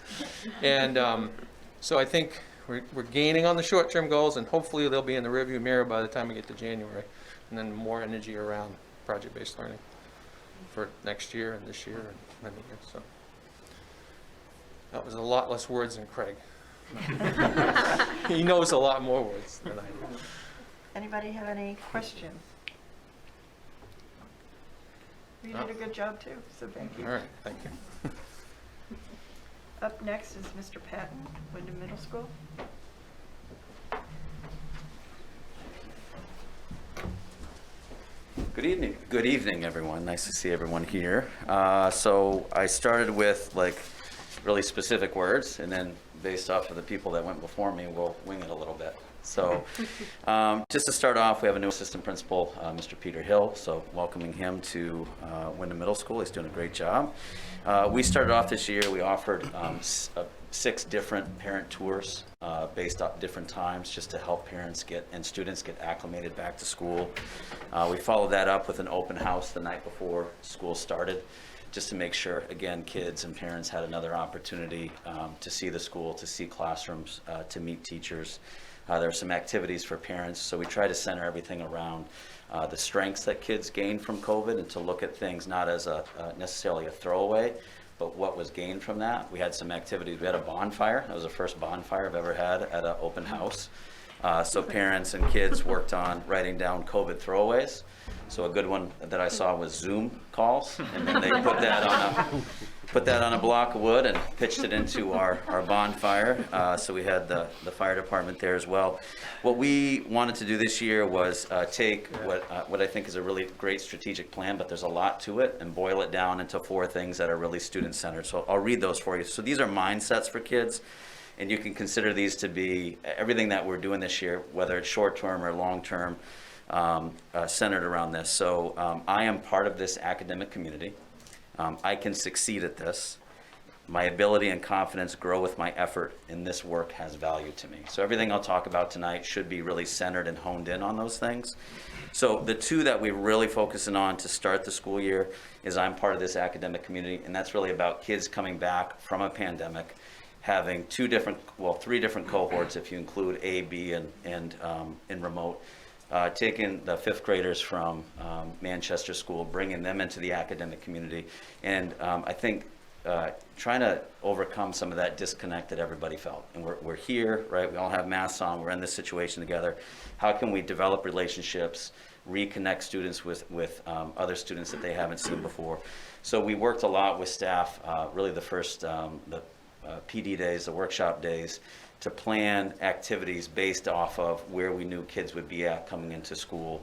And so I think we're gaining on the short-term goals, and hopefully they'll be in the rearview mirror by the time we get to January, and then more energy around project-based learning for next year and this year and many years. So that was a lot less words than Craig. He knows a lot more words than I do. Anybody have any questions? You did a good job too, so thank you. All right, thank you. Up next is Mr. Patton, Wyndham Middle School. Good evening, everyone. Nice to see everyone here. So I started with really specific words, and then based off of the people that went before me, we'll wing it a little bit. So just to start off, we have a new assistant principal, Mr. Peter Hill, so welcoming him to Wyndham Middle School. He's doing a great job. We started off this year, we offered 6 different parent tours based on different times, just to help parents and students get acclimated back to school. We followed that up with an open house the night before school started, just to make sure, again, kids and parents had another opportunity to see the school, to see classrooms, to meet teachers, There are some activities for parents, so we try to center everything around the strengths that kids gained from COVID, and to look at things not as necessarily a throwaway, but what was gained from that. We had some activities. We had a bonfire. That was the first bonfire I've ever had at an open house. So parents and kids worked on writing down COVID throwaways. So a good one that I saw was Zoom calls, and then they put that on a block of wood and pitched it into our bonfire. So we had the fire department there as well. What we wanted to do this year was take what I think is a really great strategic plan, but there's a lot to it, and boil it down into 4 things that are really student-centered. So I'll read those for you. So these are mindsets for kids, and you can consider these to be everything that we're doing this year, whether it's short-term or long-term, centered around this. So I am part of this academic community. I can succeed at this. My ability and confidence grow with my effort, and this work has value to me. So everything I'll talk about tonight should be really centered and honed in on those things. So the 2 that we're really focusing on to start the school year is I'm part of this academic community, and that's really about kids coming back from a pandemic, having 3 different cohorts if you include A, B, and remote. Taking the 5th graders from Manchester School, bringing them into the academic community, and I think trying to overcome some of that disconnect that everybody felt. And we're here, right? We all have masks on. We're in this situation together. How can we develop relationships, reconnect students with other students that they haven't seen before? So we worked a lot with staff, really the first PD days, the workshop days, to plan activities based off of where we knew kids would be at coming into school,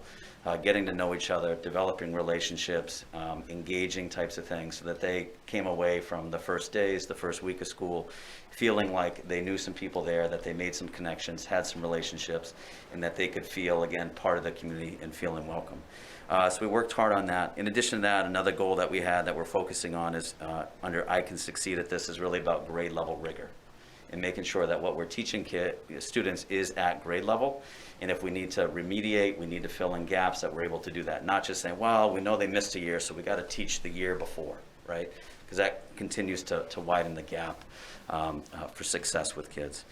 getting to know each other, developing relationships, engaging types of things, so that they came away from the first days, the first week of school, feeling like they knew some people there, that they made some connections, had some relationships, and that they could feel, again, part of the community and feeling welcome. So we worked hard on that. In addition to that, another goal that we had that we're focusing on is, under I Can Succeed at This, is really about grade level rigor, and making sure that what we're teaching students is at grade level. And if we need to remediate, we need to fill in gaps, that we're able to do that. Not just saying, well, we know they missed a year, so we got to teach the year before, right? Because that continues to widen the gap for success with kids.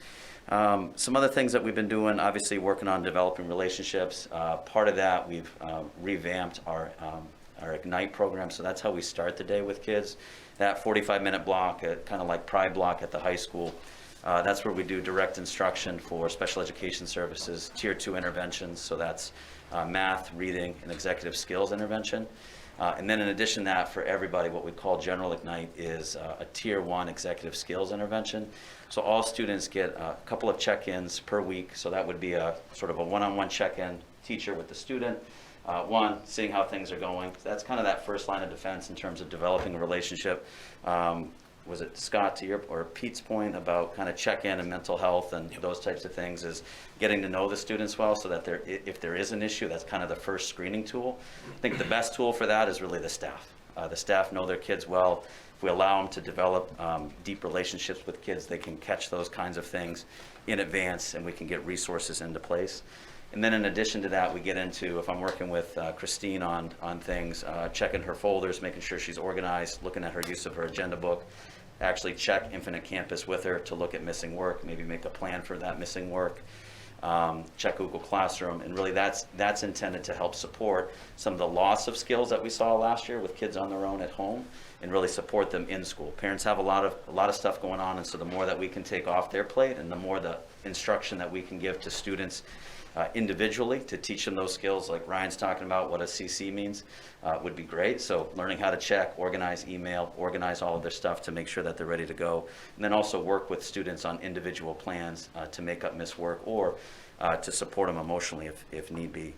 Some other things that we've been doing, obviously working on developing relationships. Part of that, we've revamped our Ignite program, so that's how we start the day with kids. That 45-minute block, kind of like Pride block at the high school, that's where we do direct instruction for special education services, Tier 2 interventions, so that's math, reading, and executive skills intervention. And then in addition to that, for everybody, what we call General Ignite is a Tier 1 executive skills intervention. So all students get a couple of check-ins per week, so that would be a sort of a one-on-one check-in, teacher with the student. Seeing how things are going. That's kind of that first line of defense in terms of developing a relationship. Was it Scott, to your or Pete's point about kind of check-in and mental health and those types of things, is getting to know the students well, so that if there is an issue, that's kind of the first screening tool. I think the best tool for that is really the staff. The staff know their kids well. If we allow them to develop deep relationships with kids, they can catch those kinds of things in advance, and we can get resources into place. And then in addition to that, we get into, if I'm working with Christine on things, checking her folders, making sure she's organized, looking at her use of her agenda book, actually check Infinite Campus with her to look at missing work, maybe make a plan for that missing work, check Google Classroom, and really that's intended to help support some of the loss of skills that we saw last year with kids on their own at home, and really support them in school. Parents have a lot of stuff going on, and so the more that we can take off their plate, and the more the instruction that we can give to students individually to teach them those skills, like Ryan's talking about what a CC means, would be great. So learning how to check, organize email, organize all of their stuff to make sure that they're ready to go, and then also work with students on individual plans to make up missed work, or to support them emotionally if need be.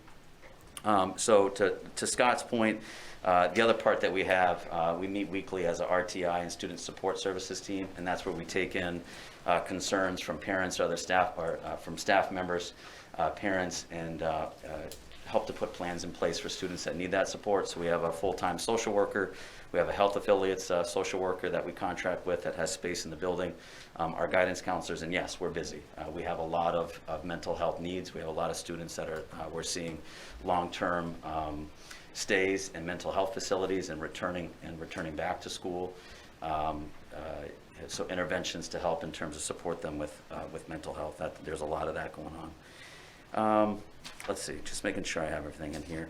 So to Scott's point, the other part that we have, we meet weekly as a RTI and student support services team, and that's where we take in concerns from parents or other staff, or from staff members, parents, and help to put plans in place for students that need that support. So we have a full-time social worker, we have a health affiliates social worker that we contract with that has space in the building, our guidance counselors, and yes, we're busy. We have a lot of mental health needs. We have a lot of students that are we're seeing long-term stays in mental health facilities and returning back to school. So interventions to help in terms of support them with mental health. There's a lot of that going on. Let's see, just making sure I have everything in here.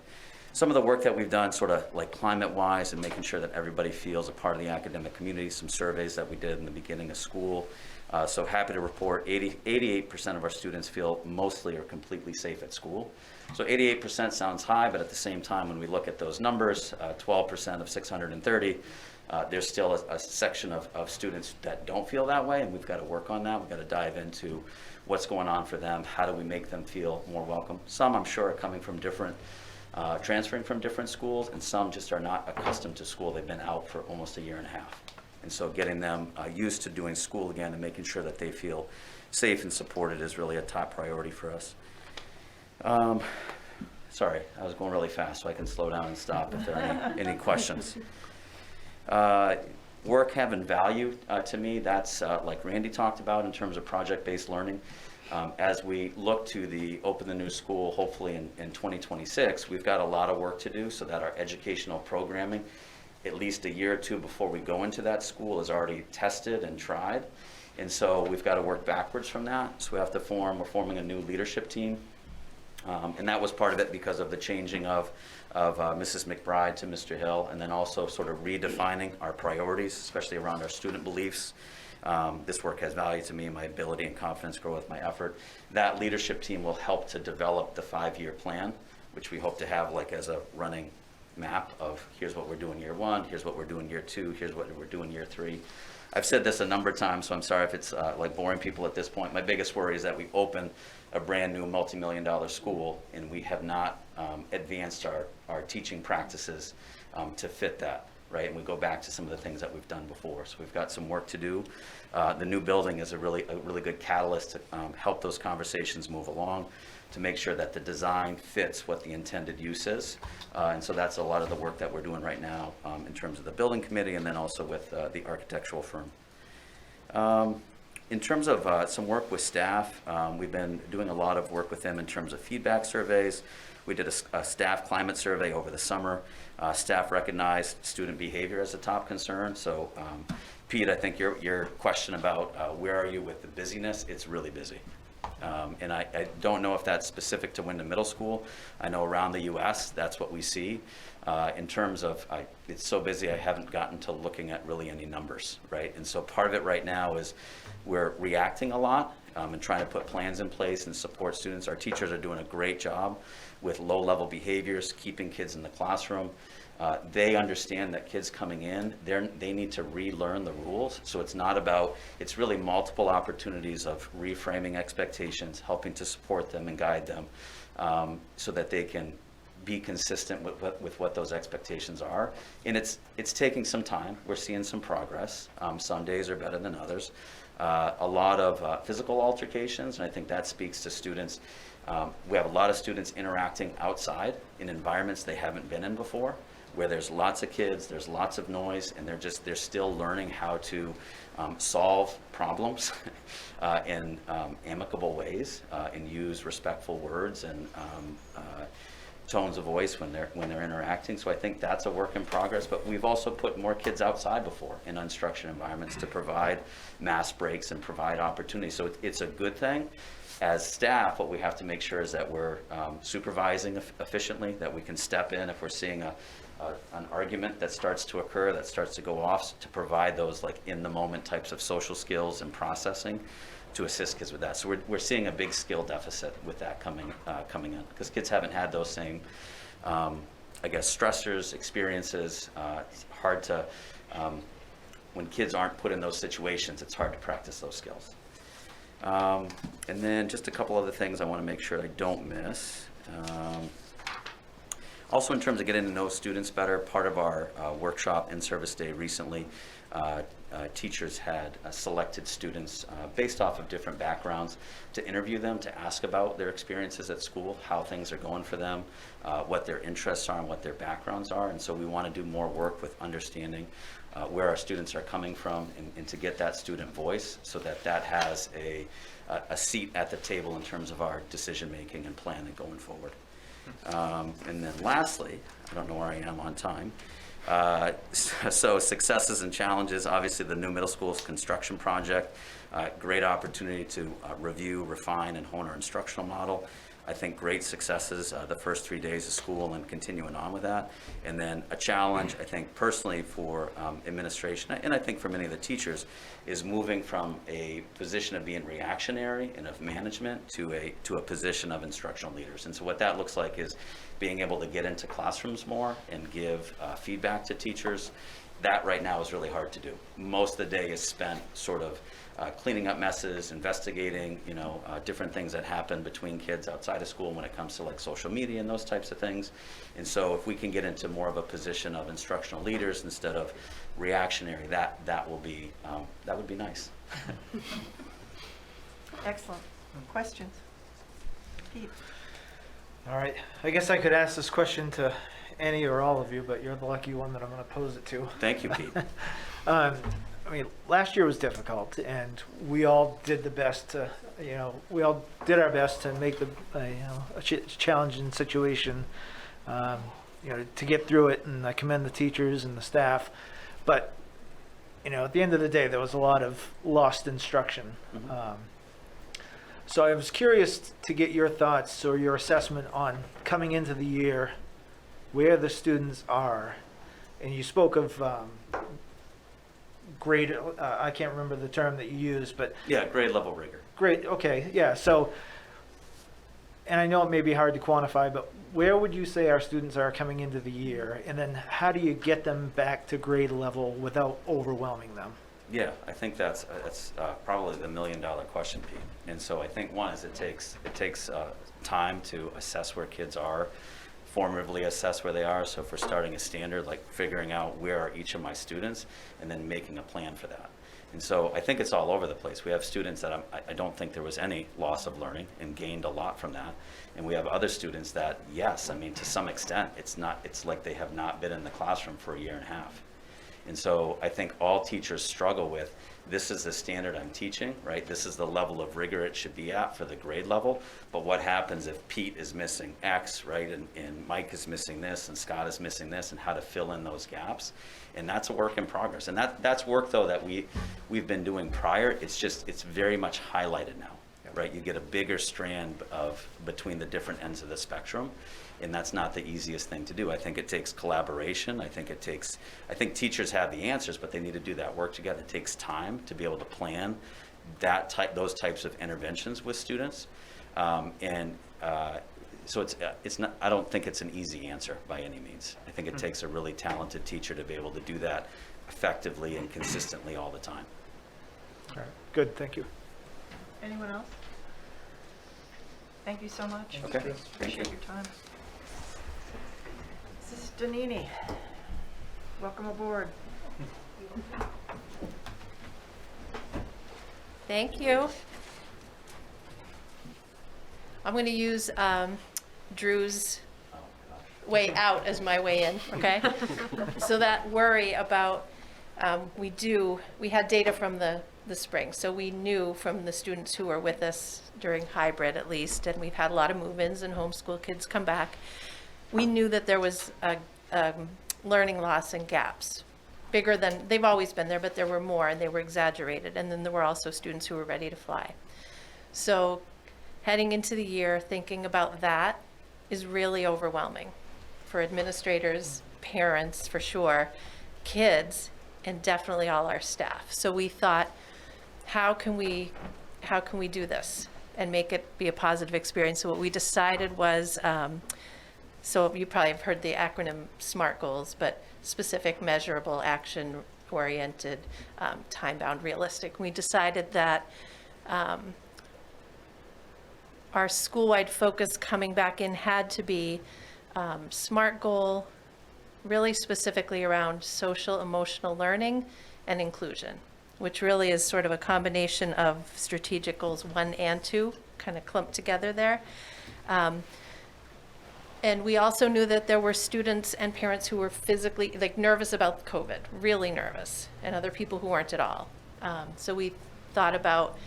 Some of the work that we've done sort of like climate-wise and making sure that everybody feels a part of the academic community, some surveys that we did in the beginning of school. So happy to report 88% of our students feel mostly or completely safe at school. So 88% sounds high, but at the same time, when we look at those numbers, 12% of 630, there's still a section of students that don't feel that way, and we've got to work on that. We've got to dive into what's going on for them. How do we make them feel more welcome? Some, I'm sure, are coming from different, transferring from different schools, and some just are not accustomed to school. They've been out for almost a year and a half. And so getting them used to doing school again and making sure that they feel safe and supported is really a top priority for us. Sorry, I was going really fast, so I can slow down and stop if there are any questions. Work having value to me, that's like Randy talked about in terms of project-based learning. As we look to open the new school, hopefully in 2026, we've got a lot of work to do so that our educational programming, at least a year or two before we go into that school, is already tested and tried. And so we've got to work backwards from that. So we have to we're forming a new leadership team. And that was part of it because of the changing of Mrs. McBride to Mr. Hill, and then also sort of redefining our priorities, especially around our student beliefs. This work has value to me, my ability and confidence grow with my effort. That leadership team will help to develop the 5-year plan, which we hope to have like as a running map of here's what we're doing year 1, here's what we're doing year 2, here's what we're doing year 3. I've said this a number of times, so I'm sorry if it's like boring people at this point. My biggest worry is that we open a brand new multi-million-dollar school and we have not advanced our teaching practices to fit that, right? And we go back to some of the things that we've done before. So we've got some work to do. The new building is a really good catalyst to help those conversations move along, to make sure that the design fits what the intended use is. And so that's a lot of the work that we're doing right now in terms of the building committee and then also with the architectural firm. In terms of some work with staff, we've been doing a lot of work with them in terms of feedback surveys. We did a staff climate survey over the summer. Staff recognized student behavior as a top concern. So Pete, I think your question about where are you with the busyness, it's really busy. And I don't know if that's specific to Wyndham Middle School. I know around the US, that's what we see. In terms of, it's so busy I haven't gotten to looking at really any numbers, right? And so part of it right now is we're reacting a lot and trying to put plans in place and support students. Our teachers are doing a great job with low-level behaviors, keeping kids in the classroom. They understand that kids coming in, they need to relearn the rules. So it's not about, it's really multiple opportunities of reframing expectations, helping to support them and guide them so that they can be consistent with what those expectations are. And it's taking some time. We're seeing some progress. Some days are better than others. A lot of physical altercations, and I think that speaks to students. We have a lot of students interacting outside in environments they haven't been in before, where there's lots of kids, there's lots of noise, and they're still learning how to solve problems in amicable ways and use respectful words and tones of voice when they're interacting. So I think that's a work in progress, but we've also put more kids outside before in unstructured environments to provide mass breaks and provide opportunities. So it's a good thing. As staff, what we have to make sure is that we're supervising efficiently, that we can step in if we're seeing an argument that starts to occur, that starts to go off, to provide those like in the moment types of social skills and processing to assist kids with that. So we're seeing a big skill deficit with that coming in, because kids haven't had those same, I guess, stressors, experiences. It's hard to, when kids aren't put in those situations, it's hard to practice those skills. And then just a couple other things I want to make sure I don't miss. Also, in terms of getting to know students better, part of our workshop in Service Day recently, teachers had selected students based off of different backgrounds to interview them, to ask about their experiences at school, how things are going for them, what their interests are and what their backgrounds are. And so we want to do more work with understanding where our students are coming from and to get that student voice so that that has a seat at the table in terms of our decision making and planning going forward. And then lastly, I don't know where I am on time. So successes and challenges, obviously the new middle school's construction project, great opportunity to review, refine, and hone our instructional model. I think great successes the first 3 days of school and continuing on with that. And then a challenge, I think personally for administration, and I think for many of the teachers, is moving from a position of being reactionary and of management to a position of instructional leaders. And so what that looks like is being able to get into classrooms more and give feedback to teachers. That right now is really hard to do. Most of the day is spent sort of cleaning up messes, investigating, different things that happen between kids outside of school when it comes to like social media and those types of things. And so if we can get into more of a position of instructional leaders instead of reactionary, that would be nice. Excellent. Questions? Pete? All right, I guess I could ask this question to any or all of you, but you're the lucky one that I'm going to pose it to. Thank you, Pete. I mean, last year was difficult, and we all did the best to, we all did our best to make a challenging situation, to get through it, and I commend the teachers and the staff. But, at the end of the day, there was a lot of lost instruction. Mhm. So I was curious to get your thoughts or your assessment on coming into the year, where the students are. And you spoke of grade, I can't remember the term that you used, but Yeah, grade level rigor. great, okay, yeah, so, and I know it may be hard to quantify, but where would you say our students are coming into the year? And then how do you get them back to grade level without overwhelming them? Yeah, I think that's probably the $1 million question, Pete. And so I think one is it takes time to assess where kids are, formatively assess where they are. So if we're starting a standard, like figuring out where are each of my students and then making a plan for that. And so I think it's all over the place. We have students that I don't think there was any loss of learning and gained a lot from that. And we have other students that, yes, I mean, to some extent, it's like they have not been in the classroom for a year and a half. And so I think all teachers struggle with, this is the standard I'm teaching, right? This is the level of rigor it should be at for the grade level. But what happens if Pete is missing X, right? And Mike is missing this, and Scott is missing this, and how to fill in those gaps. And that's a work in progress. And that's work, though, that we've been doing prior. It's very much highlighted now, right? You get a bigger strand between the different ends of the spectrum. And that's not the easiest thing to do. I think it takes collaboration. I think teachers have the answers, but they need to do that work together. It takes time to be able to plan those types of interventions with students. So it's not. I don't think it's an easy answer by any means. I think it takes a really talented teacher to be able to do that effectively and consistently all the time. All right, good, thank you. Anyone else? Thank you so much. Okay. Appreciate your time. Mrs. Donini, welcome aboard. Thank you. I'm going to use Drew's way out as my way in, okay? So that worry about, we had data from the spring, so we knew from the students who were with us during hybrid at least, and we've had a lot of move-ins and homeschool kids come back. We knew that there was a learning loss and gaps, bigger than, they've always been there, but there were more and they were exaggerated. And then there were also students who were ready to fly. So heading into the year, thinking about that is really overwhelming for administrators, parents for sure, kids, and definitely all our staff. So we thought, how can we do this and make it be a positive experience? So what we decided was, so you probably have heard the acronym SMART goals, but specific, measurable, action-oriented, time-bound, realistic. We decided that our school-wide focus coming back in had to be SMART goal, really specifically around social emotional learning and inclusion, which really is sort of a combination of strategic goals 1 and 2, kind of clumped together there. And we also knew that there were students and parents who were physically, nervous about COVID, really nervous, and other people who weren't at all. So we thought about,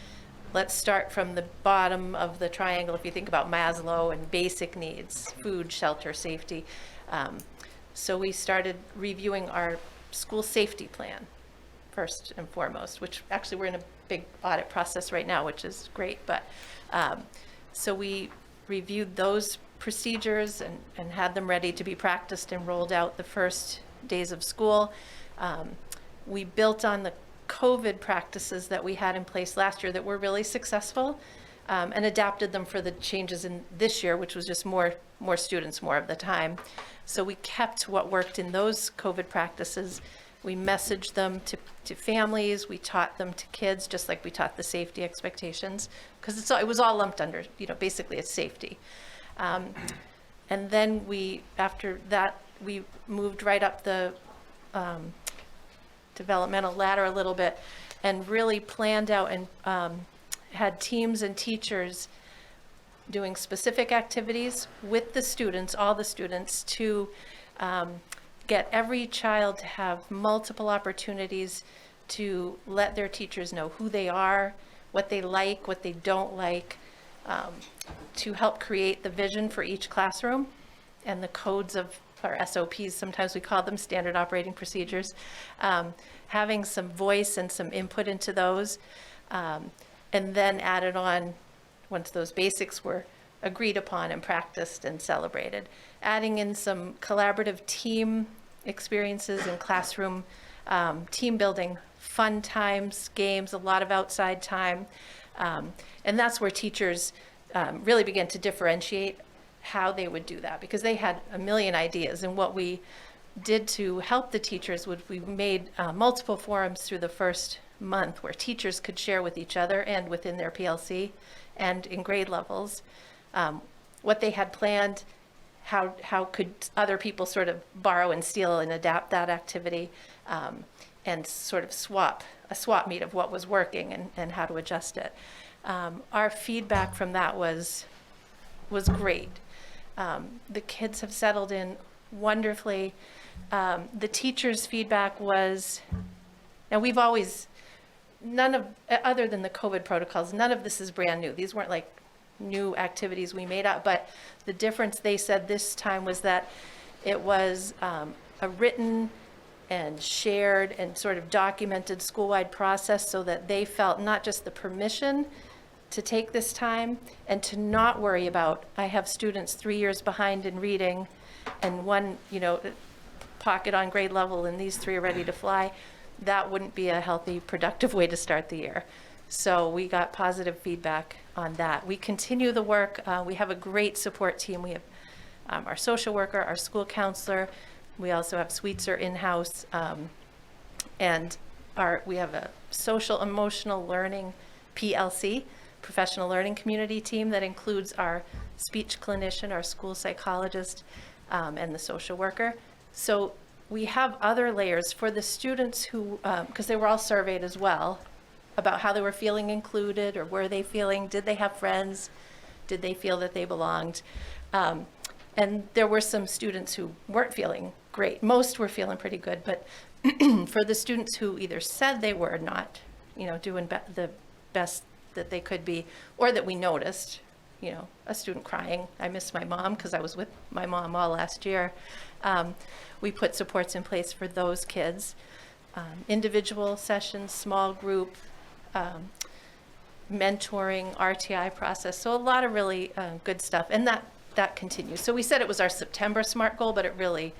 let's start from the bottom of the triangle. If you think about Maslow and basic needs, food, shelter, safety. So we started reviewing our school safety plan first and foremost, which actually we're in a big audit process right now, which is great. But so we reviewed those procedures and had them ready to be practiced and rolled out the first days of school. We built on the COVID practices that we had in place last year that were really successful, and adapted them for the changes in this year, which was just more students more of the time. So we kept what worked in those COVID practices. We messaged them to families. We taught them to kids, just like we taught the safety expectations, because it was all lumped under, basically it's safety. And then after that, we moved right up the developmental ladder a little bit and really planned out and had teams and teachers doing specific activities with the students, all the students, to get every child to have multiple opportunities to let their teachers know who they are, what they like, what they don't like, to help create the vision for each classroom and the codes of, or SOPs, sometimes we call them standard operating procedures, having some voice and some input into those, and then added on, once those basics were agreed upon and practiced and celebrated, adding in some collaborative team experiences in classroom, team building, fun times, games, a lot of outside time. And that's where teachers really began to differentiate how they would do that, because they had a million ideas. And what we did to help the teachers was we made multiple forums through the first month where teachers could share with each other and within their PLC and in grade levels what they had planned, how could other people sort of borrow and steal and adapt that activity, and sort of a swap meet of what was working and how to adjust it. Our feedback from that was great. The kids have settled in wonderfully. The teachers' feedback was, now we've always, other than the COVID protocols, none of this is brand new. These weren't like new activities we made up, but the difference they said this time was that it was a written and shared and sort of documented school-wide process, so that they felt not just the permission to take this time and to not worry about, I have students 3 years behind in reading and one, pocket on grade level and these 3 are ready to fly. That wouldn't be a healthy, productive way to start the year. So we got positive feedback on that. We continue the work. We have a great support team. We have our social worker, our school counselor. We also have Sweetser in-house. And we have a social emotional learning PLC, professional learning community team, that includes our speech clinician, our school psychologist, and the social worker. So we have other layers for the students who, because they were all surveyed as well, about how they were feeling included, or were they feeling, did they have friends, did they feel that they belonged? And there were some students who weren't feeling great. Most were feeling pretty good, but for the students who either said they were not, doing the best that they could be, or that we noticed, a student crying, I miss my mom because I was with my mom all last year. We put supports in place for those kids, individual sessions, small group, mentoring, RTI process. So a lot of really good stuff, and that continues. So we said it was our September SMART goal, but it really,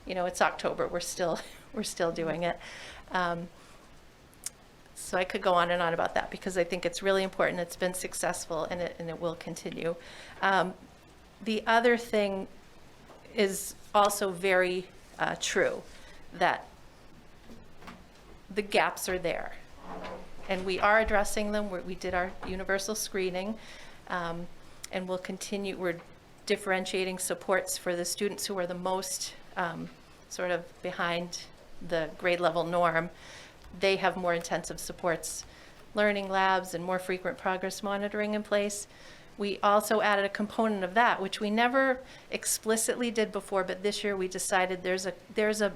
it's October. We're still doing it. So I could go on and on about that because I think it's really important. It's been successful, and it will continue. The other thing is also very true, that the gaps are there, and we are addressing them. We did our universal screening, and we'll continue. We're differentiating supports for the students who are the most sort of behind the grade level norm. They have more intensive supports, learning labs, and more frequent progress monitoring in place. We also added a component of that, which we never explicitly did before, but this year we decided there's a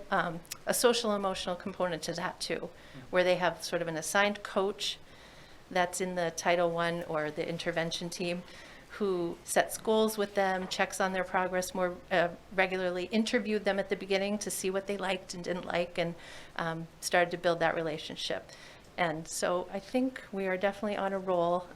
social emotional component to that too, where they have sort of an assigned coach that's in the Title I or the intervention team, who sets goals with them, checks on their progress more regularly, interviewed them at the beginning to see what they liked and didn't like, and started to build that relationship. And so I think we are definitely on a roll.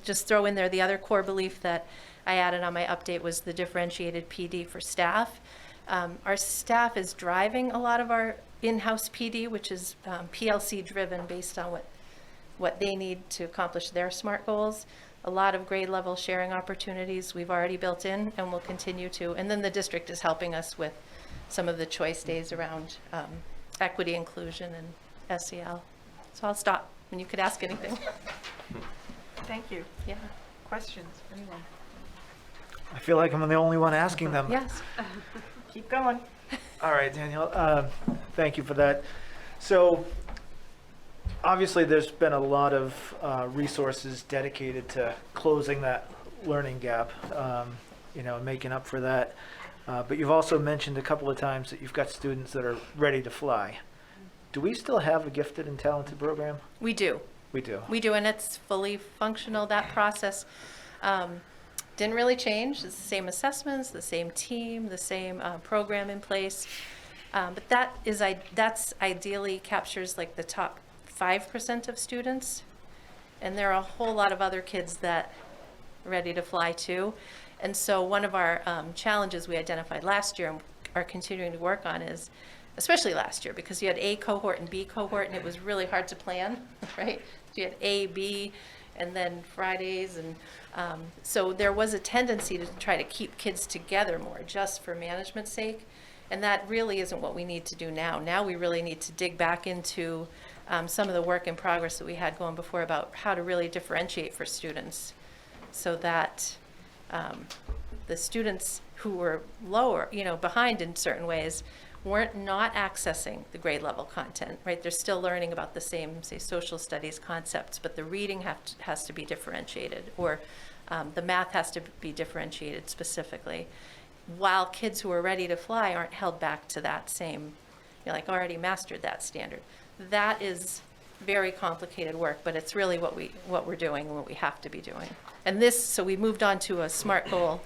Just throw in there the other core belief that I added on my update was the differentiated PD for staff. Our staff is driving a lot of our in-house PD, which is PLC driven based on what they need to accomplish their SMART goals. A lot of grade level sharing opportunities we've already built in and will continue to. And then the district is helping us with some of the choice days around equity, inclusion, and SEL. So I'll stop and you could ask anything. Thank you. Yeah. Questions, anyone? I feel like I'm the only one asking them. Yes. Keep going. All right, Danielle, thank you for that. So obviously there's been a lot of resources dedicated to closing that learning gap, and making up for that. But you've also mentioned a couple of times that you've got students that are ready to fly. Do we still have a gifted and talented program? We do. We do. We do, and it's fully functional. That process didn't really change. It's the same assessments, the same team, the same program in place. But that's ideally captures like the top 5% of students. And there are a whole lot of other kids that are ready to fly too. And so one of our challenges we identified last year and are continuing to work on is, especially last year, because you had A cohort and B cohort, and it was really hard to plan, right? You had A, B, and then Fridays, and so there was a tendency to try to keep kids together more, just for management's sake, and that really isn't what we need to do now. Now we really need to dig back into some of the work in progress that we had going before about how to really differentiate for students, so that the students who were lower, behind in certain ways, weren't not accessing the grade level content, right? They're still learning about the same, say, social studies concepts, but the reading has to be differentiated, or the math has to be differentiated specifically, while kids who are ready to fly aren't held back to that same, already mastered that standard. That is very complicated work, but it's really what we're doing and what we have to be doing. And so we moved on to a SMART goal.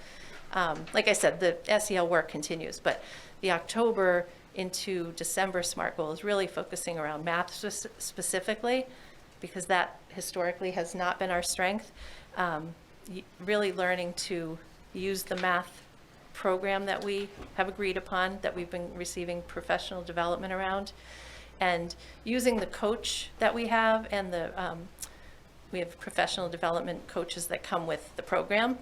Like I said, the SEL work continues, but the October into December SMART goal is really focusing around math specifically, because that historically has not been our strength. Really learning to use the math program that we have agreed upon, that we've been receiving professional development around, and using the coach that we have, and we have professional development coaches that come with the program,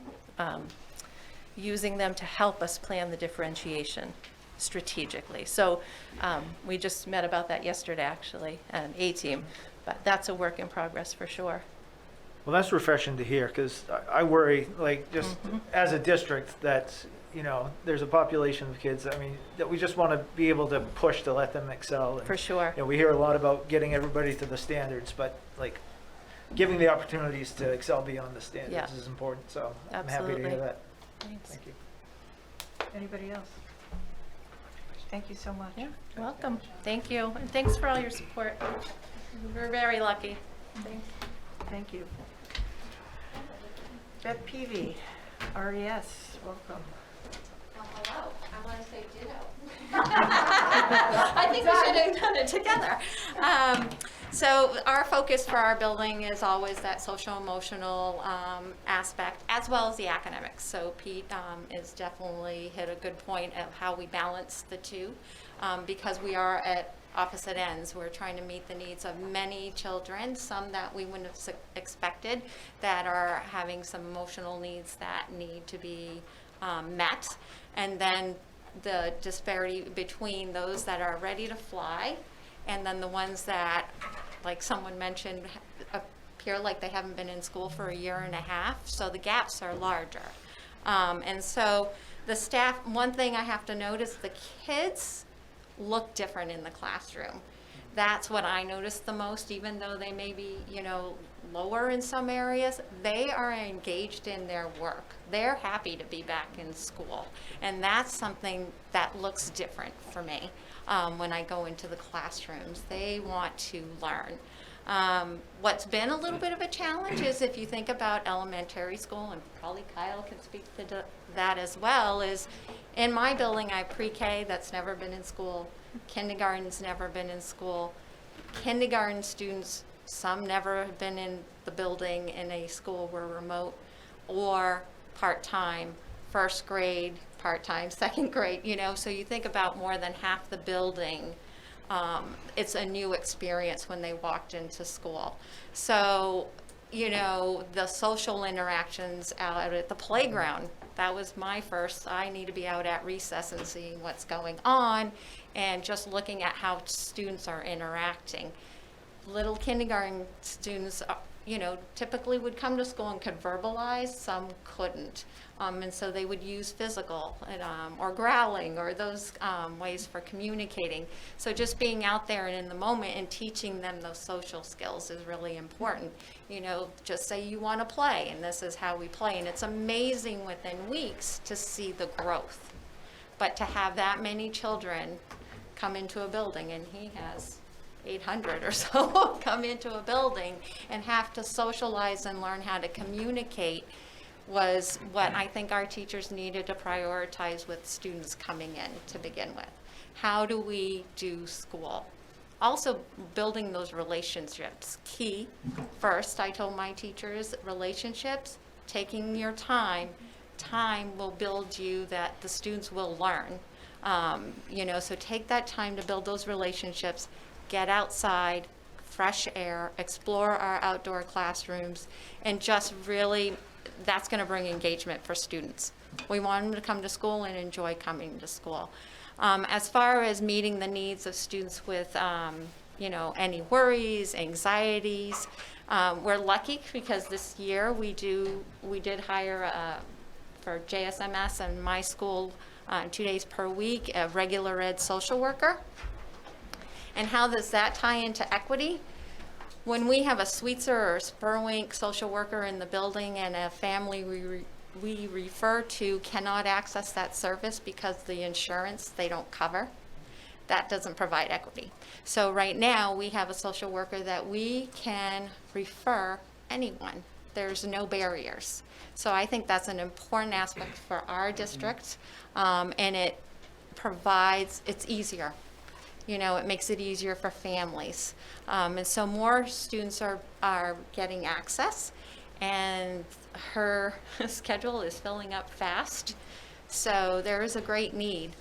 using them to help us plan the differentiation strategically. So we just met about that yesterday, actually, an A-team, but that's a work in progress for sure. Well, that's refreshing to hear, because I worry, as a district, that, there's a population of kids, that we just want to be able to push to let them excel. And, For sure. we hear a lot about getting everybody to the standards, but giving the opportunities to excel beyond the standards is important. So I'm happy to hear that. Thanks. Thank you. Anybody else? Thank you so much. Yeah, welcome. Thank you. And thanks for all your support. We're very lucky. Thanks. Thank you. Beth Peavy, RES, welcome. Well, hello. I want to say ditto. I think we should have done it together. So our focus for our building is always that social emotional aspect, as well as the academics. So Pete is definitely hit a good point of how we balance the two, because we are at opposite ends. We're trying to meet the needs of many children, some that we wouldn't have expected, that are having some emotional needs that need to be met, and then the disparity between those that are ready to fly and then the ones that, like someone mentioned, appear like they haven't been in school for a year and a half, so the gaps are larger. And so the staff, one thing I have to notice, the kids look different in the classroom. That's what I noticed the most, even though they may be, lower in some areas, they are engaged in their work. They're happy to be back in school. And that's something that looks different for me when I go into the classrooms. They want to learn. What's been a little bit of a challenge is, if you think about elementary school, and probably Kyle can speak to that as well, is in my building I have pre-K that's never been in school, kindergarten's never been in school, kindergarten students, some never have been in the building in a school where remote, or part-time, first grade, part-time, second grade, you know, so you think about more than half the building. It's a new experience when they walked into school. So, you know, the social interactions out at the playground, that was my first. I need to be out at recess and seeing what's going on and just looking at how students are interacting. Little kindergarten students, you know, typically would come to school and could verbalize, some couldn't. And so they would use physical and, or growling or those ways for communicating. So just being out there and in the moment and teaching them those social skills is really important. You know, just say you want to play and this is how we play. And it's amazing within weeks to see the growth. But to have that many children come into a building, and he has 800 or so come into a building and have to socialize and learn how to communicate, was what I think our teachers needed to prioritize with students coming in to begin with. How do we do school? Also building those relationships, key. First, I told my teachers, relationships, taking your time will build you that the students will learn. You know, so take that time to build those relationships, get outside, fresh air, explore our outdoor classrooms, and just really, that's going to bring engagement for students. We want them to come to school and enjoy coming to school. As far as meeting the needs of students with, you know, any worries, anxieties, we're lucky because this year we did hire for JSMS and my school 2 days per week, a regular ed social worker. And how does that tie into equity? When we have a Sweetser or Spurwink social worker in the building and a family we refer to cannot access that service because the insurance they don't cover, that doesn't provide equity. So right now we have a social worker that we can refer anyone. There's no barriers. So I think that's an important aspect for our district, and it provides, it's easier. You know, it makes it easier for families. And so more students are getting access, and her schedule is filling up fast. So there is a great need.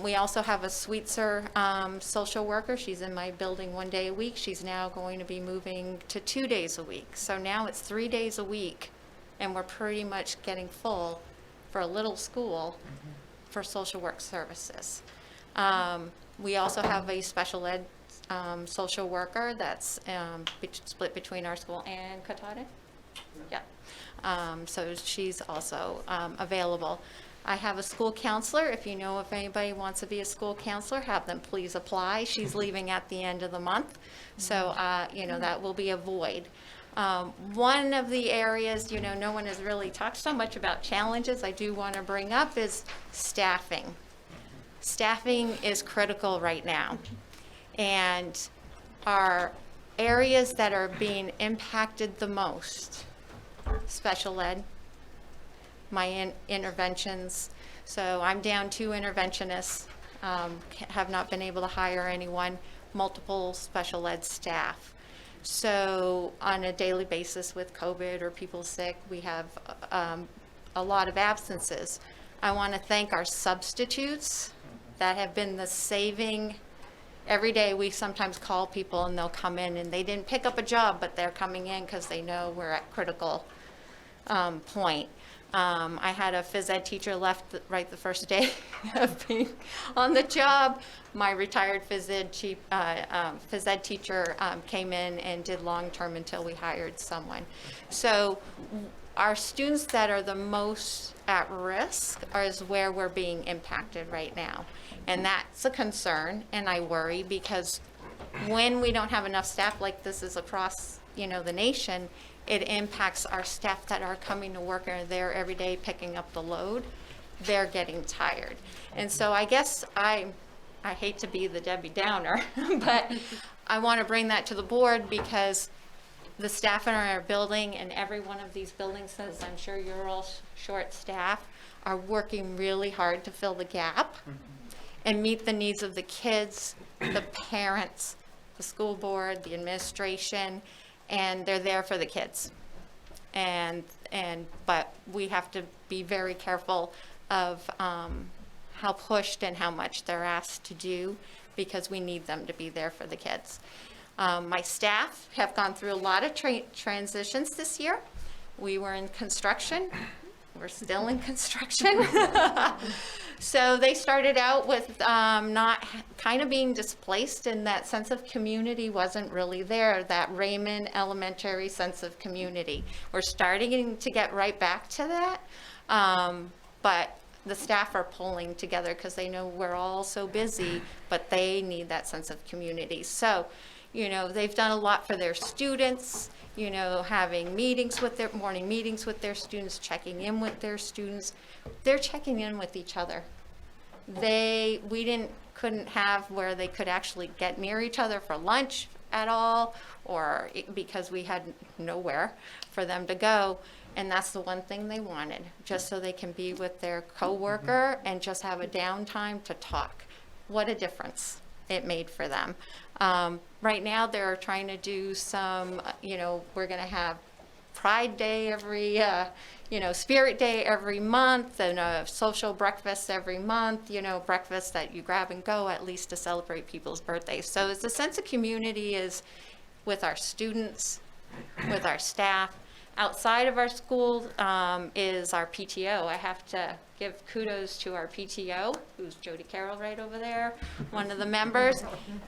We also have a Sweetser social worker. She's in my building 1 day a week. She's now going to be moving to 2 days a week. So now it's 3 days a week, and we're pretty much getting full for a little school for social work services. We also have a special ed social worker that's split between our school and Katahdin. Yeah. So she's also available. I have a school counselor. If you know if anybody wants to be a school counselor, have them please apply. She's leaving at the end of the month. So, you know, that will be a void. One of the areas, you know, no one has really talked so much about challenges I do want to bring up is staffing. Staffing is critical right now. And our areas that are being impacted the most, special ed, my interventions. So I'm down 2 interventionists, have not been able to hire anyone, multiple special ed staff. So on a daily basis with COVID or people sick, we have a lot of absences. I want to thank our substitutes that have been the saving. Every day we sometimes call people and they'll come in and they didn't pick up a job, but they're coming in because they know we're at critical point. I had a phys ed teacher left right the first day of being on the job. My retired phys ed teacher came in and did long-term until we hired someone. So our students that are the most at risk is where we're being impacted right now. And that's a concern, and I worry because when we don't have enough staff, like this is across, you know, the nation, it impacts our staff that are coming to work and are there every day picking up the load. They're getting tired. And so I guess I hate to be the Debbie Downer, but I want to bring that to the board because the staff in our building and every one of these buildings, as I'm sure you're all short staff, are working really hard to fill the gap and meet the needs of the kids, the parents, the school board, the administration, and they're there for the kids. But we have to be very careful of how pushed and how much they're asked to do, because we need them to be there for the kids. My staff have gone through a lot of transitions this year. We were in construction. We're still in construction. So they started out with not kind of being displaced, and that sense of community wasn't really there, that Raymond Elementary sense of community. We're starting to get right back to that, but the staff are pulling together because they know we're all so busy, but they need that sense of community. So, you know, they've done a lot for their students, you know, having meetings with their, morning meetings with their students, checking in with their students. They're checking in with each other. We couldn't have where they could actually get near each other for lunch at all, or because we had nowhere for them to go. And that's the one thing they wanted, just so they can be with their coworker and just have a downtime to talk. What a difference it made for them. Right now, they're trying to do some, you know, we're going to have Pride Day every, Spirit Day every month, and a social breakfast every month, you know, breakfast that you grab and go at least to celebrate people's birthdays. So it's the sense of community is with our students, with our staff. Outside of our school is our PTO. I have to give kudos to our PTO, who's Jody Carroll right over there, one of the members.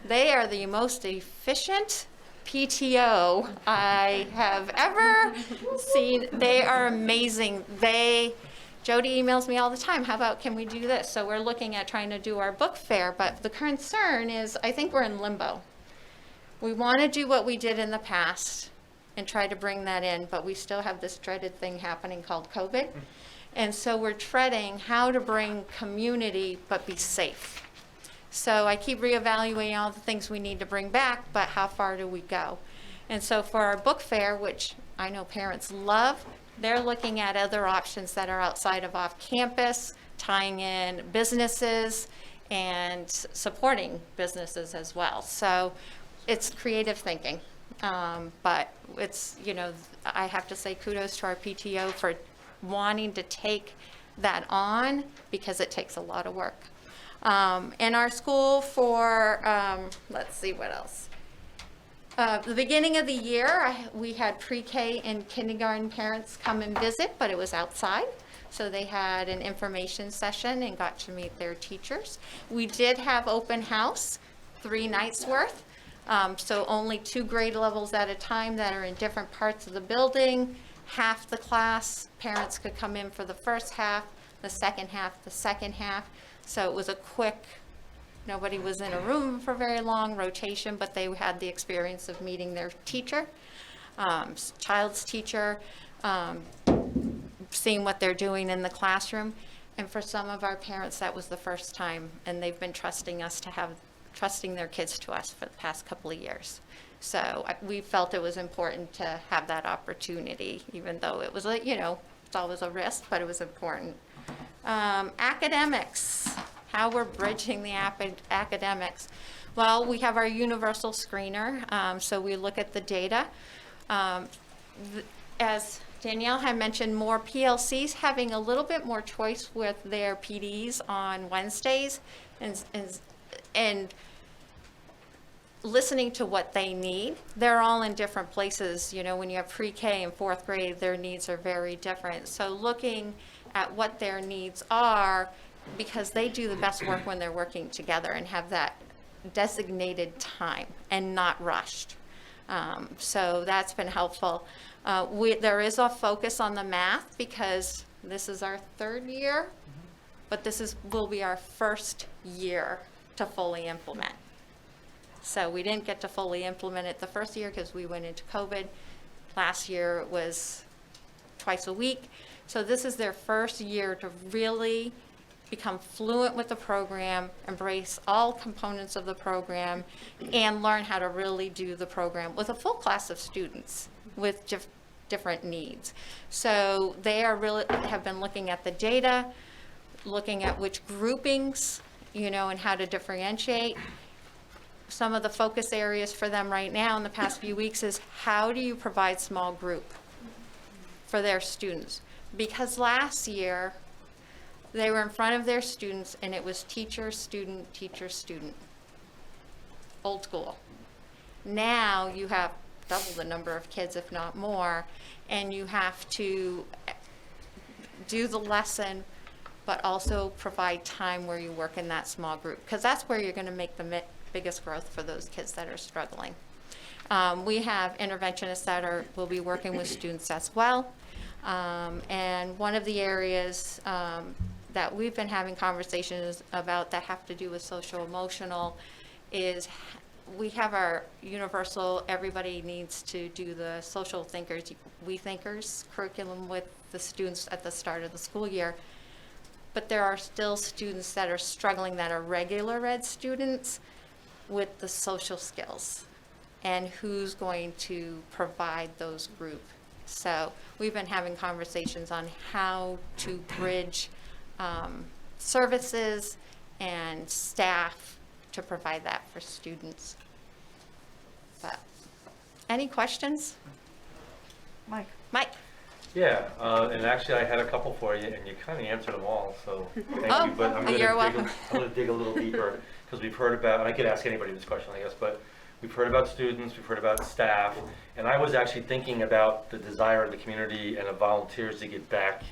They are the most efficient PTO I have ever seen. They are amazing. Jody emails me all the time, how about can we do this? So we're looking at trying to do our book fair, but the concern is I think we're in limbo. We want to do what we did in the past and try to bring that in, but we still have this dreaded thing happening called COVID. And so we're treading how to bring community but be safe. So I keep reevaluating all the things we need to bring back, but how far do we go? And so for our book fair, which I know parents love, they're looking at other options that are outside of off campus, tying in businesses and supporting businesses as well. So it's creative thinking. But it's, you know, I have to say kudos to our PTO for wanting to take that on, because it takes a lot of work. In our school for, let's see what else. The beginning of the year, we had pre-K and kindergarten parents come and visit, but it was outside. So they had an information session and got to meet their teachers. We did have open house, 3 nights worth. So only 2 grade levels at a time that are in different parts of the building. Half the class, parents could come in for the first half, the second half, the second half. So it was a quick, nobody was in a room for very long, rotation, but they had the experience of meeting their teacher, child's teacher, seeing what they're doing in the classroom. And for some of our parents, that was the first time, and they've been trusting their kids to us for the past couple of years. So we felt it was important to have that opportunity, even though it was it's always a risk, but it was important. Academics, how we're bridging the academics. Well, we have our universal screener, so we look at the data. As Danielle had mentioned, more PLCs having a little bit more choice with their PDs on Wednesdays, and listening to what they need. They're all in different places. You know, when you have pre-K and 4th grade, their needs are very different. So looking at what their needs are, because they do the best work when they're working together and have that designated time and not rushed. So that's been helpful. There is a focus on the math because this is our 3rd year, but will be our 1st year to fully implement. So we didn't get to fully implement it the first year because we went into COVID. Last year it was twice a week. So this is their 1st year to really become fluent with the program, embrace all components of the program, and learn how to really do the program with a full class of students with different needs. So they have been looking at the data, looking at which groupings, and how to differentiate. Some of the focus areas for them right now in the past few weeks is how do you provide small group? for their students. Because last year, they were in front of their students and it was teacher, student, teacher, student. Old school. Now you have double the number of kids, if not more, and you have to do the lesson, but also provide time where you work in that small group, because that's where you're going to make the biggest growth for those kids that are struggling. We have interventionists that will be working with students as well. And one of the areas that we've been having conversations about that have to do with social emotional is we have our universal, everybody needs to do the social thinkers, we thinkers curriculum with the students at the start of the school year. But there are still students that are struggling that are regular ed students with the social skills. And who's going to provide those groups? So we've been having conversations on how to bridge services and staff to provide that for students. But any questions? Mike? Mike? Yeah, and actually I had a couple for you, and you kind of answered them all, so thank Oh, you. But you're welcome. I'm going to dig a little deeper, because we've heard about, and I could ask anybody this question, I guess, but we've heard about students, we've heard about staff, and I was actually thinking about the desire of the community and of volunteers to get back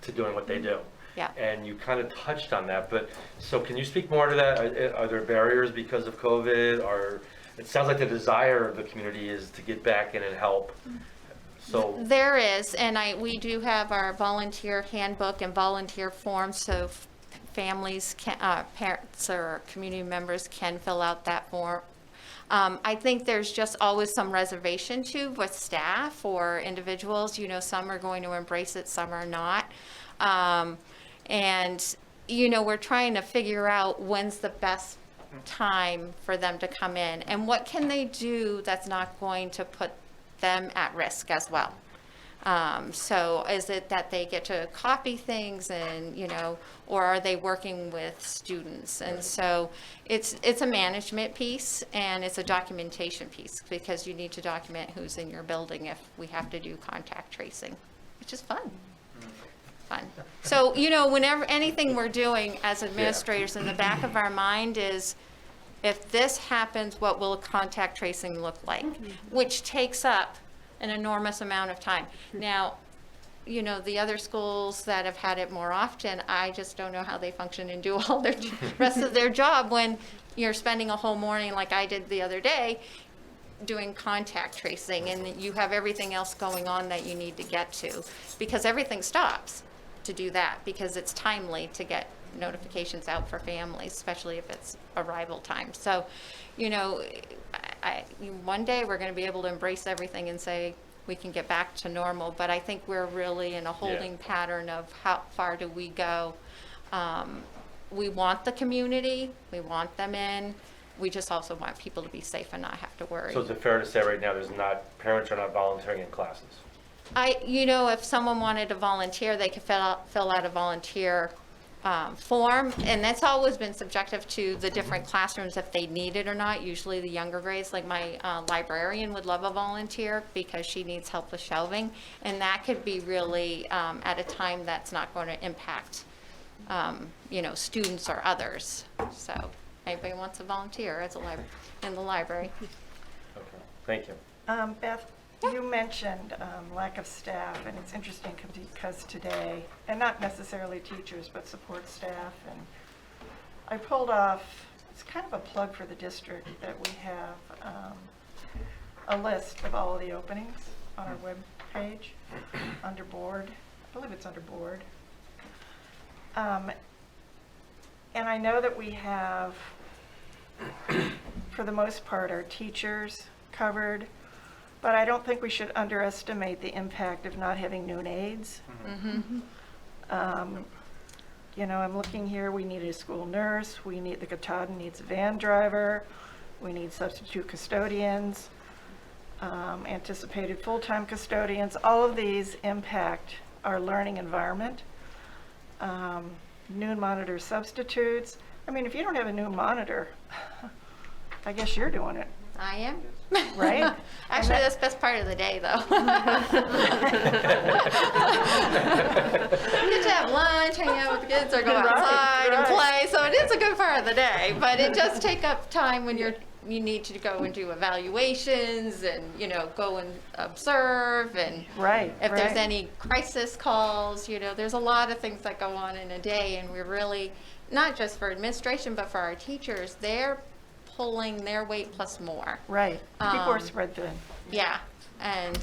to doing what they do. Yeah. And you kind of touched on that, but so can you speak more to that? Are there barriers because of COVID? Or it sounds like the desire of the community is to get back in and help. So There is, and we do have our volunteer handbook and volunteer forms, so families can, parents or community members can fill out that form. I think there's just always some reservation too with staff or individuals. You know, some are going to embrace it, some are not. And, you know, we're trying to figure out when's the best time for them to come in and what can they do that's not going to put them at risk as well. So is it that they get to copy things and, you know, or are they working with students? And so it's a management piece and it's a documentation piece, because you need to document who's in your building if we have to do contact tracing, which is fun. So, you know, whenever anything we're doing as administrators, in the back of our mind is, if this happens, what will contact tracing look like? Which takes up an enormous amount of time. Now, you know, the other schools that have had it more often, I just don't know how they function and do all their rest of their job when you're spending a whole morning like I did the other day doing contact tracing, and you have everything else going on that you need to get to, because everything stops to do that, because it's timely to get notifications out for families, especially if it's arrival time. So, you know, one day we're going to be able to embrace everything and say we can get back to normal, but I think we're really in a holding pattern of how far do we go. We want the community, we want them in, we just also want people to be safe and not have to worry. is it fair to say right now parents are not volunteering in classes? You know, if someone wanted to volunteer, they could fill out a volunteer form, and that's always been subjective to the different classrooms if they need it or not. Usually the younger grades, like my librarian would love a volunteer because she needs help with shelving, and that could be really at a time that's not going to impact you know, students or others. So anybody wants to volunteer as in the library? Okay, thank you. Beth, you mentioned lack of staff, and it's interesting because today, and not necessarily teachers, but support staff, and I pulled off, it's kind of a plug for the district, that we have a list of all of the openings on our web page under board. I believe it's under board. And I know that we have, for the most part, our teachers covered, but I don't think we should underestimate the impact of not having noon aides. You know, I'm looking here, we need a school nurse, the Katahdin needs a van driver, we need substitute custodians, anticipated full-time custodians. All of these impact our learning environment. Noon monitor substitutes. I mean, if you don't have a noon monitor, I guess you're doing it. I am. Right? Actually, that's the best part of the day, though. You get to have lunch, hang out with the kids, or go outside and play. So it is a good part of the day, but it does take up time when you need to go and do evaluations and, you know, go and observe, and if there's any crisis calls, you know, there's a lot of things that go on in a day, and we're really, not just for administration, but for our teachers, they're pulling their weight plus more. Right. People are spread thin. Yeah, and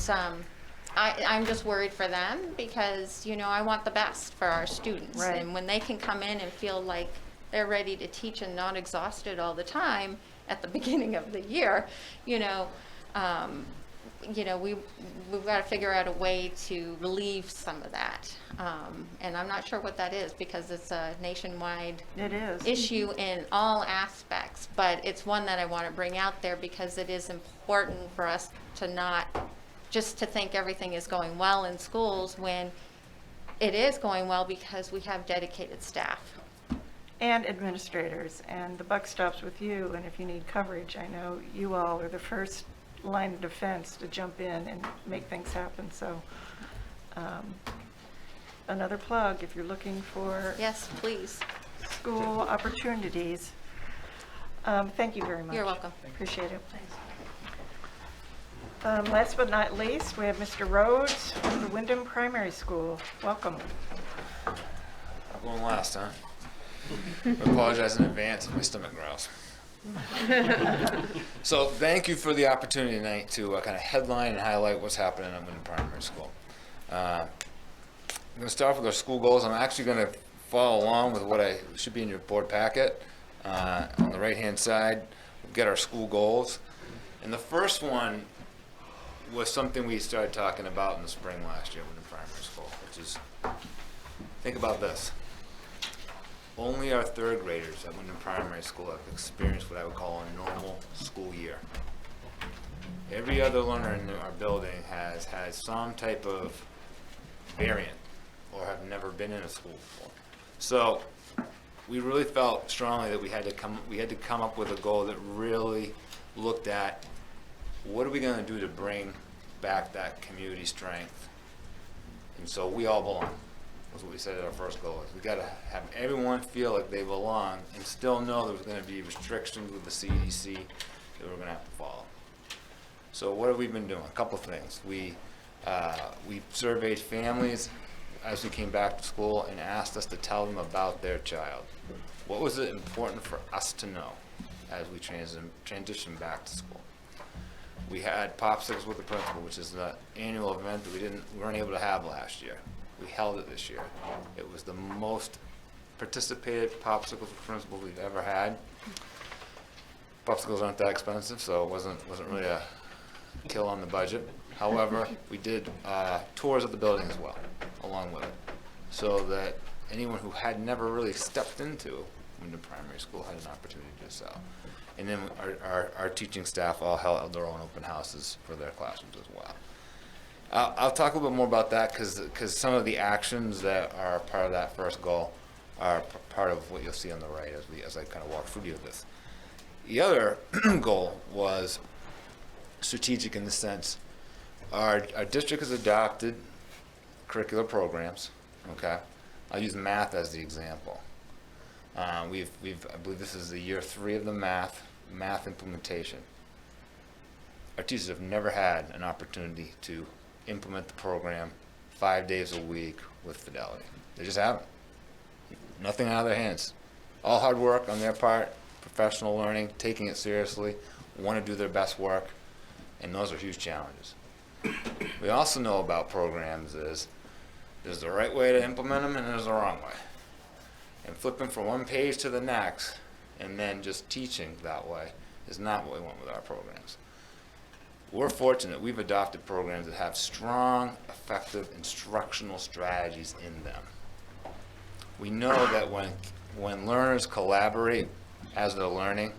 I'm just worried for them because, you know, I want the best for our students. Right. And when they can come in and feel like they're ready to teach and not exhausted all the time at the beginning of the year, you know, we've got to figure out a way to relieve some of that. And I'm not sure what that is because it's a nationwide issue in all aspects, but it's one that I want to bring out there because it is important for us to not just to think everything is going well in schools when it is going well because we have dedicated staff. And administrators, and the buck stops with you, and if you need coverage, I know you all are the first line of defense to jump in and make things happen. So another plug if you're looking for yes, please, school opportunities. Thank you very much. You're welcome. Appreciate it. Last but not least, we have Mr. Rhodes from the Wyndham Primary School. Welcome. I'm going last, huh? I apologize in advance if my stomach growls. So thank you for the opportunity tonight to kind of headline and highlight what's happening at Wyndham Primary School. I'm going to start with our school goals. I'm actually going to follow along with what should be in your board packet. On the right-hand side, we've got our school goals. And the first one was something we started talking about in the spring last year at Wyndham Primary School, which is, think about this. Only our third graders at Wyndham Primary School have experienced what I would call a normal school year. Every other learner in our building has had some type of variant or have never been in a school before. So we really felt strongly that we had to come up with a goal that really looked at what are we going to do to bring back that community strength. And so we all belong. Was what we said at our first goal. We got to have everyone feel like they belong and still know there's going to be restrictions with the CDC that we're going to have to follow. So what have we been doing? A couple things. We surveyed families as we came back to school and asked us to tell them about their child. What was it important for us to know as we transition back to school? We had popsicles with the principal, which is the annual event that we weren't able to have last year. We held it this year. It was the most participated popsicles with principal we've ever had. Popsicles aren't that expensive, so it wasn't really a kill on the budget. However, we did tours of the building as well, along with it, so that anyone who had never really stepped into Wyndham Primary School had an opportunity to do so. And then our teaching staff all held their own open houses for their classrooms as well. I'll talk a little bit more about that because some of the actions that are part of that first goal are part of what you'll see on the right as I kind of walk through this. The other goal was strategic in the sense our district has adopted curricular programs. Okay, I'll use math as the example. I believe this is the year 3 of the math implementation. Our teachers have never had an opportunity to implement the program 5 days a week with fidelity. They just haven't. Nothing out of their hands. All hard work on their part, professional learning, taking it seriously, want to do their best work, and those are huge challenges. We also know about programs is there's the right way to implement them and there's the wrong way. And flipping from one page to the next and then just teaching that way is not what we want with our programs. We're fortunate we've adopted programs that have strong, effective instructional strategies in them. We know that when learners collaborate as they're learning,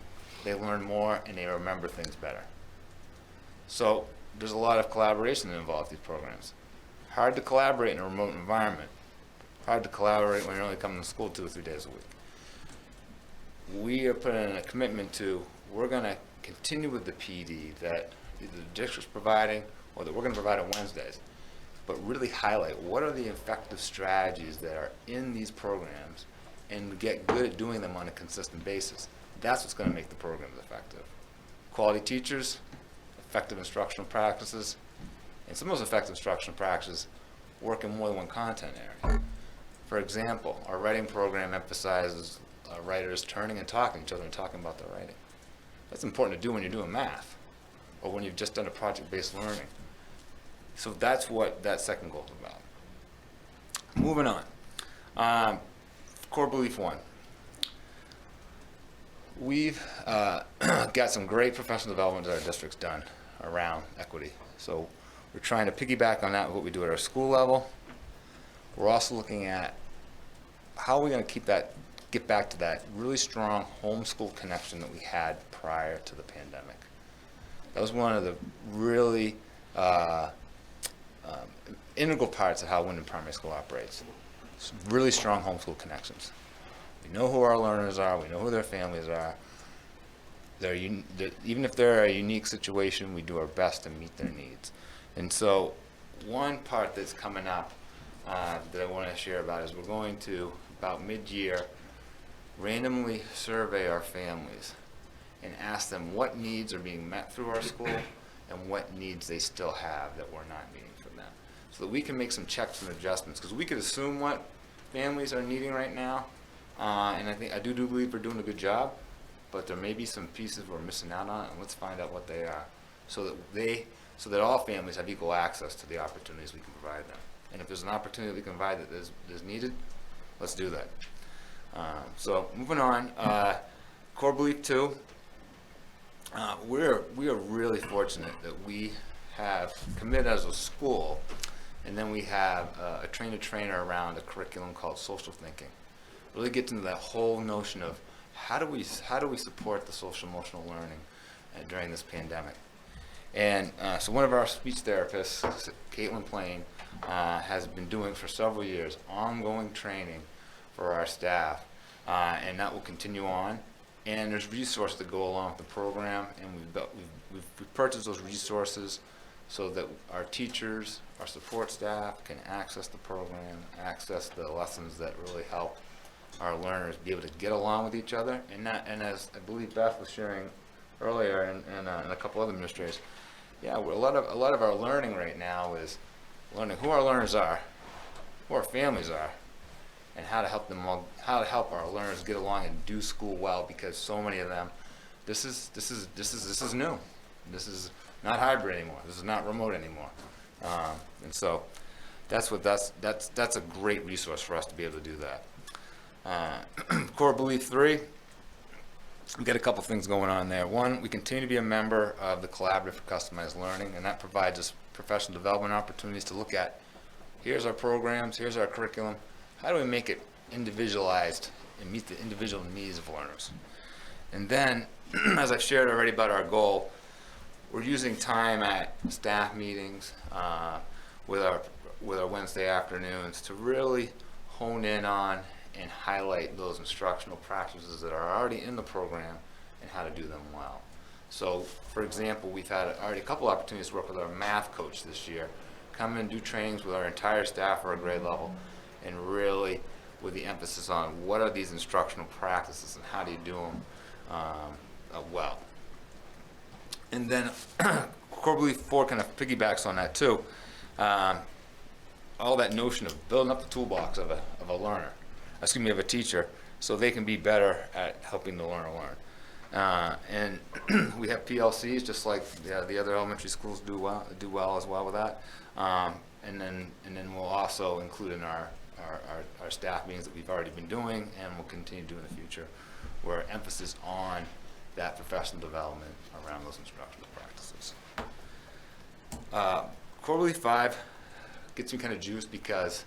they learn more and they remember things better. So there's a lot of collaboration that involves these programs. Hard to collaborate in a remote environment. Hard to collaborate when you're only coming to school 2 or 3 days a week. We are putting in a commitment to, we're going to continue with the PD that either the district's providing or that we're going to provide on Wednesdays, but really highlight what are the effective strategies that are in these programs and get good at doing them on a consistent basis. That's what's going to make the programs effective. Quality teachers, effective instructional practices, and some of those effective instructional practices work in more than one content area. For example, our writing program emphasizes writers turning and talking to each other and talking about their writing. That's important to do when you're doing math or when you've just done a project-based learning. So that's what that second goal is about. Moving on. Core belief 1. We've got some great professional development that our district's done around equity. So we're trying to piggyback on that with what we do at our school level. We're also looking at how are we going to get back to that really strong homeschool connection that we had prior to the pandemic. That was one of the really integral parts of how Wyndham Primary School operates. It's really strong homeschool connections. We know who our learners are, we know who their families are. Even if they're a unique situation, we do our best to meet their needs. And so one part that's coming up that I want to share about is we're going to, about mid-year, randomly survey our families and ask them what needs are being met through our school and what needs they still have that we're not meeting for them, so that we can make some checks and adjustments, because we could assume what families are needing right now, and I do believe we're doing a good job, but there may be some pieces we're missing out on, and let's find out what they are, so that all families have equal access to the opportunities we can provide them. And if there's an opportunity that we can provide that is needed, let's do that. So moving on, core belief 2. We are really fortunate that we have committed as a school, and then we have a trainer around a curriculum called social thinking. Really gets into that whole notion of how do we support the social emotional learning during this pandemic. And so one of our speech therapists, Caitlin Plain, has been doing for several years ongoing training for our staff, and that will continue on. And there's resources that go along with the program, and we've purchased those resources so that our teachers, our support staff can access the program, access the lessons that really help our learners be able to get along with each other. And as I believe Beth was sharing earlier, and a couple other administrators, yeah, a lot of our learning right now is learning who our learners are, who our families are, and how to help our learners get along and do school well, because so many of them, this is new. This is not hybrid anymore. This is not remote anymore. And so that's a great resource for us to be able to do that. Core belief 3, we've got a couple things going on there. One, we continue to be a member of the Collaborative for Customized Learning, and that provides us professional development opportunities to look at, here's our programs, here's our curriculum, how do we make it individualized and meet the individual needs of learners? And then, as I've shared already about our goal, we're using time at staff meetings with our Wednesday afternoons to really hone in on and highlight those instructional practices that are already in the program and how to do them well. So, for example, we've had already a couple opportunities to work with our math coach this year, come in and do trainings with our entire staff for a grade level, and really with the emphasis on what are these instructional practices and how do you do them well. And then core belief 4 kind of piggybacks on that too. All that notion of building up the toolbox of a teacher, so they can be better at helping the learner learn. And we have PLCs just like the other elementary schools do well as well with that. And then we'll also include in our staff meetings that we've already been doing and will continue to do in the future, where emphasis on that professional development around those instructional practices. Core belief 5 gets me kind of juiced, because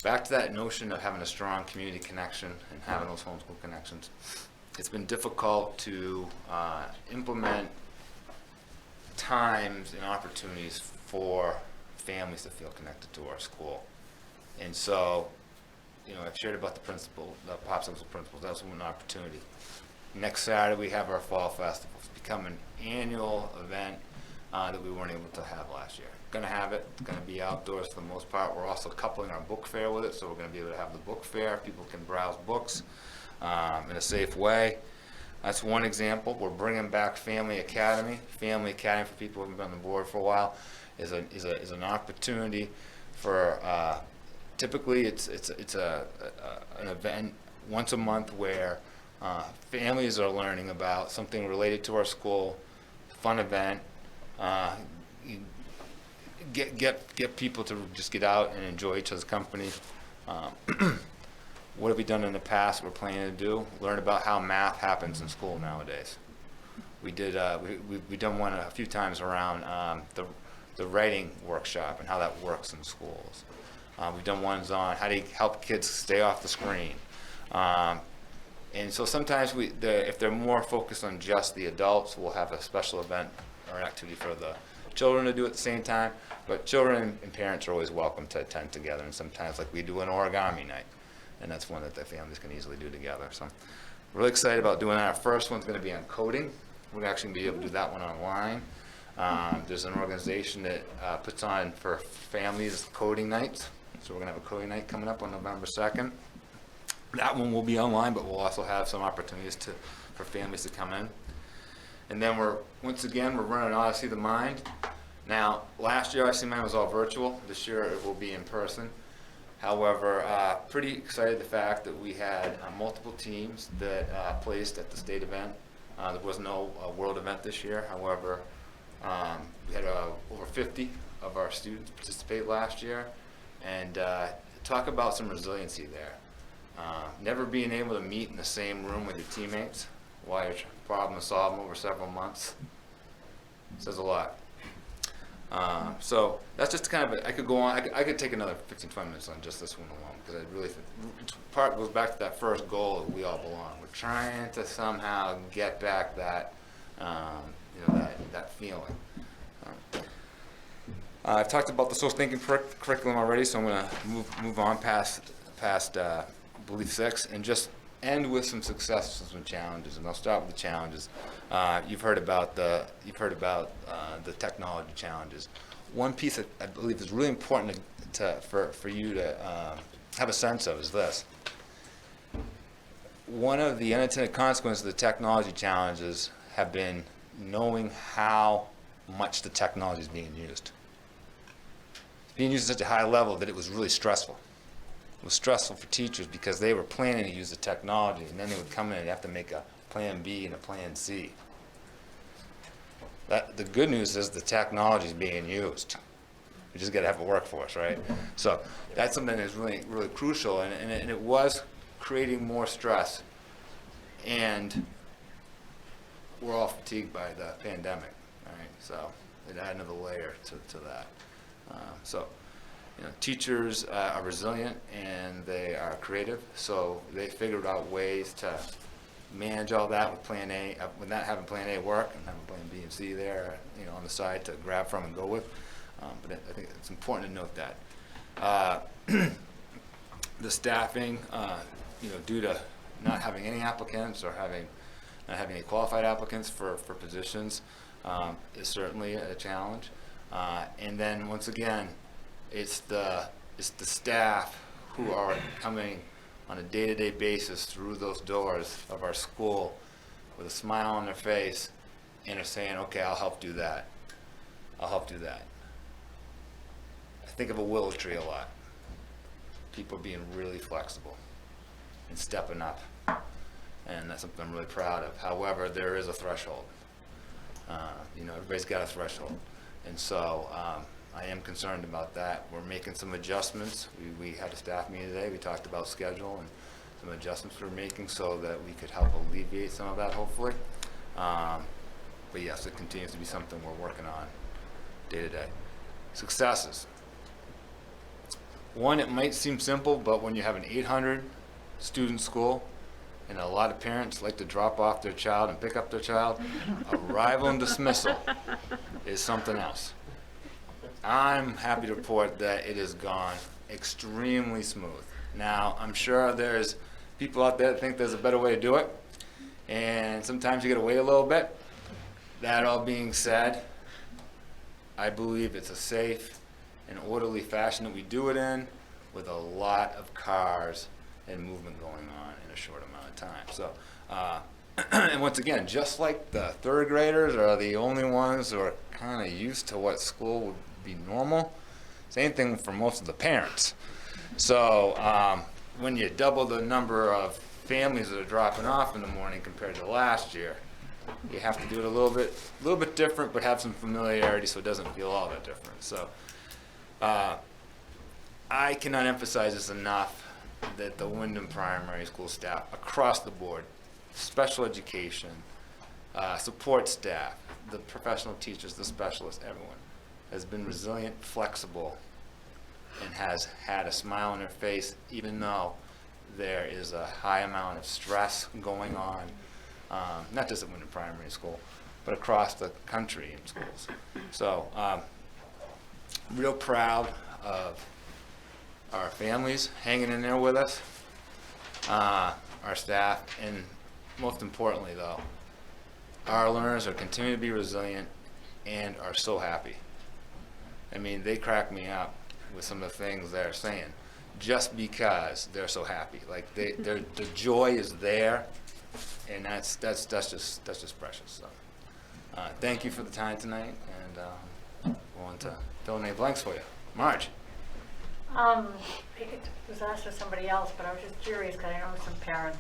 back to that notion of having a strong community connection and having those homeschool connections, it's been difficult to implement times and opportunities for families to feel connected to our school. And so, I've shared about the popsicle principles. That's one opportunity. Next Saturday, we have our Fall Festival. It's become an annual event that we weren't able to have last year. Gonna have it, it's gonna be outdoors for the most part. We're also coupling our book fair with it, so we're gonna be able to have the book fair. People can browse books in a safe way. That's one example. We're bringing back Family Academy. Family Academy, for people who haven't been on the board for a while, is an opportunity for, typically it's an event once a month where families are learning about something related to our school, fun event. Get people to just get out and enjoy each other's company. What have we done in the past? We're planning to do learn about how math happens in school nowadays. We did we've done one a few times around the writing workshop and how that works in schools. We've done ones on how to help kids stay off the screen. And so sometimes if they're more focused on just the adults, we'll have a special event or an activity for the children to do at the same time. But children and parents are always welcome to attend together. And sometimes, like, we do an origami night, and that's one that the families can easily do together. So really excited about doing that. Our first one's going to be on coding. We're actually going to be able to do that one online. There's an organization that puts on for families coding nights. So we're going to have a coding night coming up on November 2nd. That one will be online, but we'll also have some opportunities for families to come in. And then once again, we're running Odyssey of the Mind. Now, last year Odyssey of the Mind was all virtual. This year it will be in person. However, pretty excited the fact that we had multiple teams that placed at the state event. There was no world event this year. However, we had over 50 of our students participate last year. And talk about some resiliency there. Never being able to meet in the same room with your teammates while you're problem solving over several months says a lot. So that's just kind of I could go on. I could take another 15-20 minutes on just this one alone, because I really think part goes back to that first goal of we all belong. We're trying to somehow get back that that feeling. I've talked about the social thinking curriculum already, so I'm going to move on past I believe 6 and just end with some successes and challenges. And I'll start with the challenges. You've heard about the technology challenges. One piece that I believe is really important for you to have a sense of is this. One of the unintended consequences of the technology challenges have been knowing how much the technology is being used. It's being used at such a high level that it was really stressful. It was stressful for teachers because they were planning to use the technology, and then they would come in and have to make a plan B and a plan C. The good news is the technology is being used. We just got to have a workforce, right? So that's something that's really, really crucial, and it was creating more stress. And we're all fatigued by the pandemic, right? So it added another layer to that. Teachers are resilient and they are creative, so they figured out ways to manage all that with Plan A, with not having Plan A work and having Plan B and C there, on the side to grab from and go with. But I think it's important to note that the staffing, due to not having any applicants or not having any qualified applicants for positions, is certainly a challenge. And then once again, it's the staff who are coming on a day-to-day basis through those doors of our school with a smile on their face and are saying, okay, I'll help do that. I'll help do that. I think of a willow tree a lot. People being really flexible and stepping up. And that's something I'm really proud of. However, there is a threshold. Everybody's got a threshold. And so I am concerned about that. We're making some adjustments. We had a staff meeting today. We talked about schedule and some adjustments we're making so that we could help alleviate some of that, hopefully. But yes, it continues to be something we're working on day to day. Successes. One, it might seem simple, but when you have an 800-student school and a lot of parents like to drop off their child and pick up their child, arrival and dismissal is something else. I'm happy to report that it has gone extremely smooth. Now, I'm sure there's people out there that think there's a better way to do it, and sometimes you gotta wait a little bit. That all being said, I believe it's a safe and orderly fashion that we do it in, with a lot of cars and movement going on in a short amount of time. So, and once again, just like the third graders are the only ones who are kind of used to what school would be normal, same thing for most of the parents. So when you double the number of families that are dropping off in the morning compared to last year, you have to do it a little bit different, but have some familiarity so it doesn't feel all that different. So I cannot emphasize this enough, that the Wyndham Primary School staff across the board, special education, support staff, the professional teachers, the specialists, everyone has been resilient, flexible, and has had a smile on their face, even though there is a high amount of stress going on, not just at Wyndham Primary School, but across the country in schools. So, real proud of our families hanging in there with us, our staff, and most importantly though, our learners are continuing to be resilient and are so happy. I mean, they crack me up with some of the things they're saying, just because they're so happy. Like the joy is there, and that's just precious. So, thank you for the time tonight, and I want to fill in any blanks for you. Marge. It was asked of somebody else, but I was just curious because I know some parents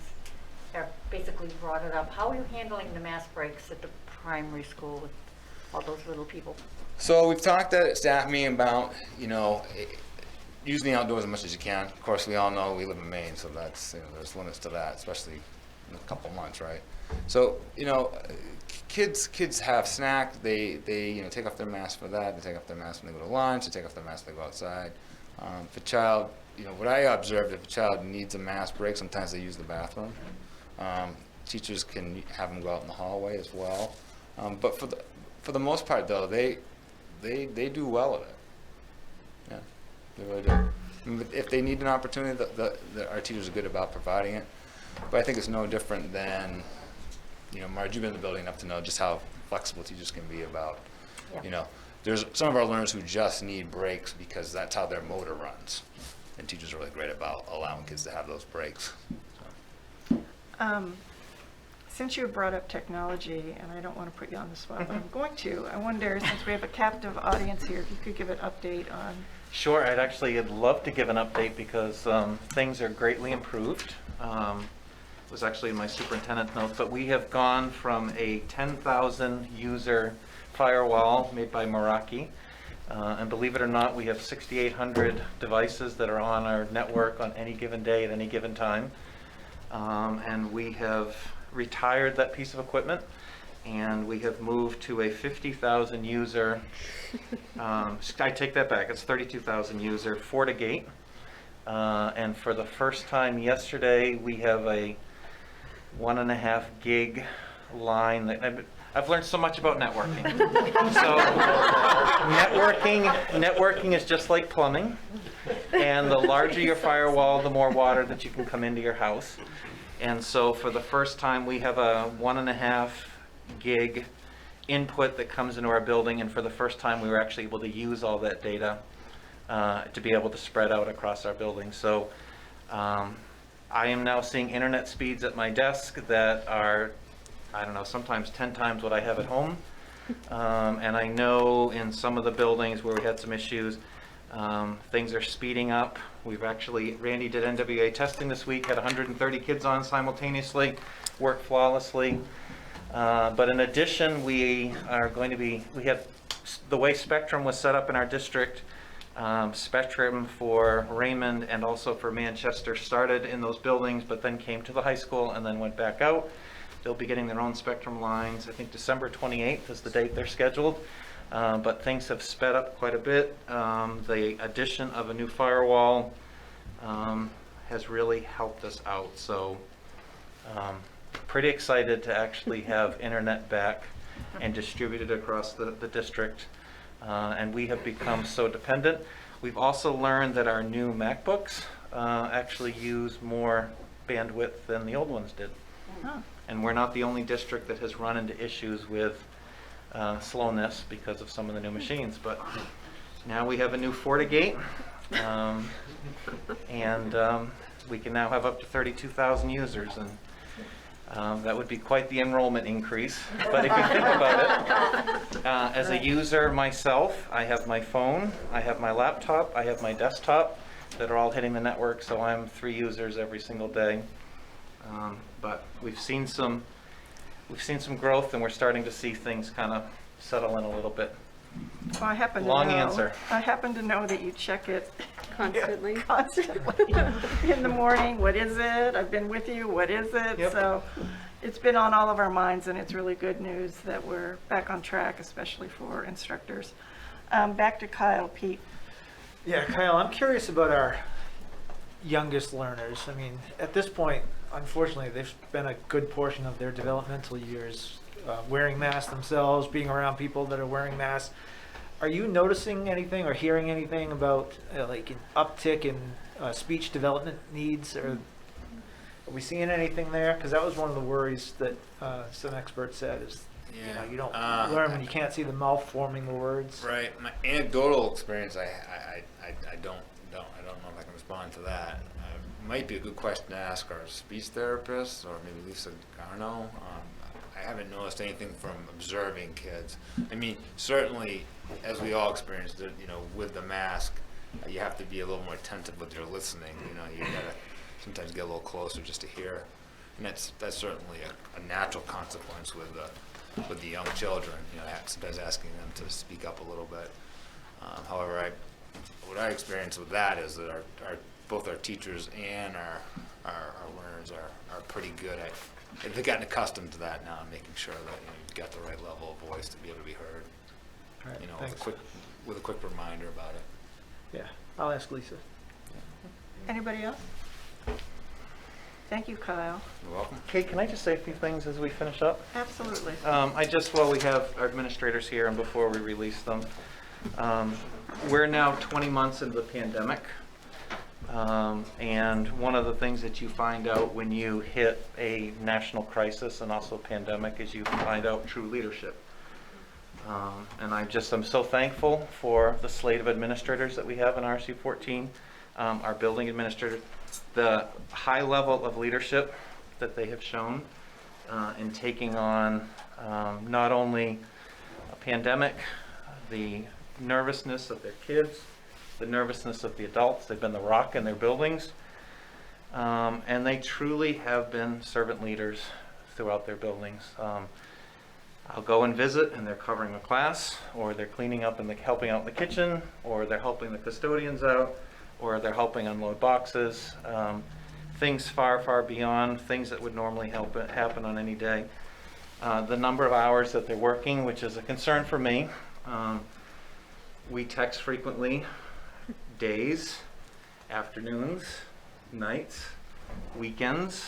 have basically brought it up. How are you handling the mass breaks at the primary school with all those little people? So we've talked at staff meeting about, using the outdoors as much as you can. Of course, we all know we live in Maine, so that's, there's limits to that, especially in a couple months, right? So, kids have snacks. They take off their mask for that. They take off their mask when they go to lunch. They take off their mask when they go outside. If a child, what I observed, if a child needs a mask break, sometimes they use the bathroom. Teachers can have them go out in the hallway as well. But for the most part, though, they do well at it. Yeah, they really do. I mean, if they need an opportunity, our teachers are good about providing it. But I think it's no different than, Marge, you've been in the building enough to know just how flexible teachers can be about, there's some of our learners who just need breaks because that's how their motor runs. And teachers are really great about allowing kids to have those breaks. So. Since you brought up technology, and I don't want to put you on the spot, but I'm going to, I wonder, since we have a captive audience here, if you could give an update on... Sure, I'd love to give an update because things are greatly improved. It was actually in my superintendent's notes, but we have gone from a 10,000 user firewall made by Meraki, and believe it or not, we have 6,800 devices that are on our network on any given day at any given time, and we have retired that piece of equipment, and we have moved to a 50,000 user, I take that back, it's 32,000 user FortiGate, and for the first time yesterday, we have a 1.5 gig line that I've learned so much about networking. So networking is just like plumbing, and the larger your firewall, the more water that you can come into your house. And so for the first time, we have a 1.5 gig input that comes into our building, and for the first time, we were actually able to use all that data to be able to spread out across our building. So I am now seeing internet speeds at my desk that are, I don't know, sometimes 10 times what I have at home. And I know in some of the buildings where we had some issues, things are speeding up. Randy did NWA testing this week, had 130 kids on simultaneously, worked flawlessly. But in addition, we have the way Spectrum was set up in our district. Spectrum for Raymond and also for Manchester started in those buildings, but then came to the high school and then went back out. They'll be getting their own Spectrum lines. I think December 28th is the date they're scheduled. But things have sped up quite a bit. The addition of a new firewall has really helped us out. So pretty excited to actually have internet back and distributed across the district. And we have become so dependent. We've also learned that our new MacBooks actually use more bandwidth than the old ones did. And we're not the only district that has run into issues with slowness because of some of the new machines. But now we have a new FortiGate, and we can now have up to 32,000 users. And that would be quite the enrollment increase. But if you think about it, as a user myself, I have my phone, I have my laptop, I have my desktop that are all hitting the network, so I'm 3 users every single day. But we've seen some growth, and we're starting to see things kind of settle in a little bit. Well, I happen to Long know, answer. I happen to know that you check it Constantly. constantly in the morning. What is it? I've been with you. What is it? Yep. So it's been on all of our minds, and it's really good news that we're back on track, especially for instructors. Back to Kyle, Pete. Yeah, Kyle, I'm curious about our youngest learners. I mean, at this point, unfortunately, they've spent a good portion of their developmental years wearing masks themselves, being around people that are wearing masks. Are you noticing anything or hearing anything about like an uptick in speech development needs, or are we seeing anything there? Because that was one of the worries that some experts said is, you know, you don't learn when you can't see the mouth forming the words. Right. My anecdotal experience, I don't know if I can respond to that. Might be a good question to ask our speech therapist, or maybe Lisa Garno. I haven't noticed anything from observing kids. I mean, certainly, as we all experienced it, you know, with the mask, you have to be a little more attentive with your listening. You know, you gotta sometimes get a little closer just to hear, and that's certainly a natural consequence with the young children. You know, sometimes asking them to speak up a little bit. However, what I experience with that is that both our teachers and our learners are pretty good at. They've gotten accustomed to that now, and making sure that, you know, you've got the right level of voice to be able to be heard. Right, You know, thanks. with a quick reminder about it. Yeah, I'll ask Lisa. Anybody else? Thank you, Kyle. You're welcome. Kate, can I just say a few things as we finish up? Absolutely. While we have our administrators here and before we release them, we're now 20 months into the pandemic. And one of the things that you find out when you hit a national crisis and also pandemic is you find out true leadership. And I'm so thankful for the slate of administrators that we have in RC 14, our building administrators, the high level of leadership that they have shown in taking on not only a pandemic, the nervousness of their kids, the nervousness of the adults. They've been the rock in their buildings, and they truly have been servant leaders throughout their buildings. I'll go and visit, and they're covering a class, or they're cleaning up and helping out in the kitchen, or they're helping the custodians out, or they're helping unload boxes. Things far, far beyond things that would normally happen on any day. The number of hours that they're working, which is a concern for me. We text frequently, days, afternoons, nights, weekends.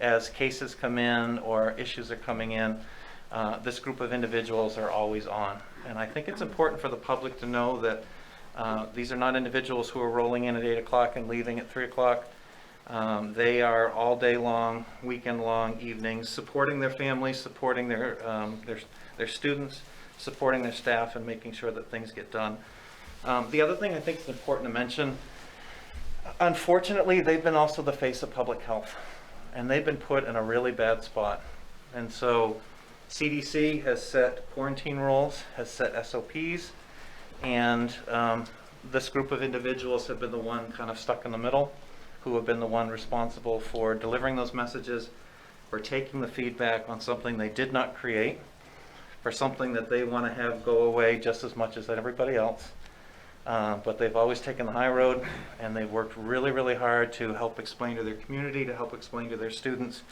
As cases come in or issues are coming in, this group of individuals are always on. And I think it's important for the public to know that these are not individuals who are rolling in at 8 o'clock and leaving at 3 o'clock. They are all day long, weekend long, evenings, supporting their families, supporting their students, supporting their staff, and making sure that things get done. The other thing I think is important to mention, unfortunately, they've been also the face of public health, and they've been put in a really bad spot. And so CDC has set quarantine rules, has set SOPs, and this group of individuals have been the one kind of stuck in the middle, who have been the one responsible for delivering those messages, for taking the feedback on something they did not create, for something that they want to have go away just as much as everybody else. But they've always taken the high road, and they've worked really, really hard to help explain to their community, to help explain to their students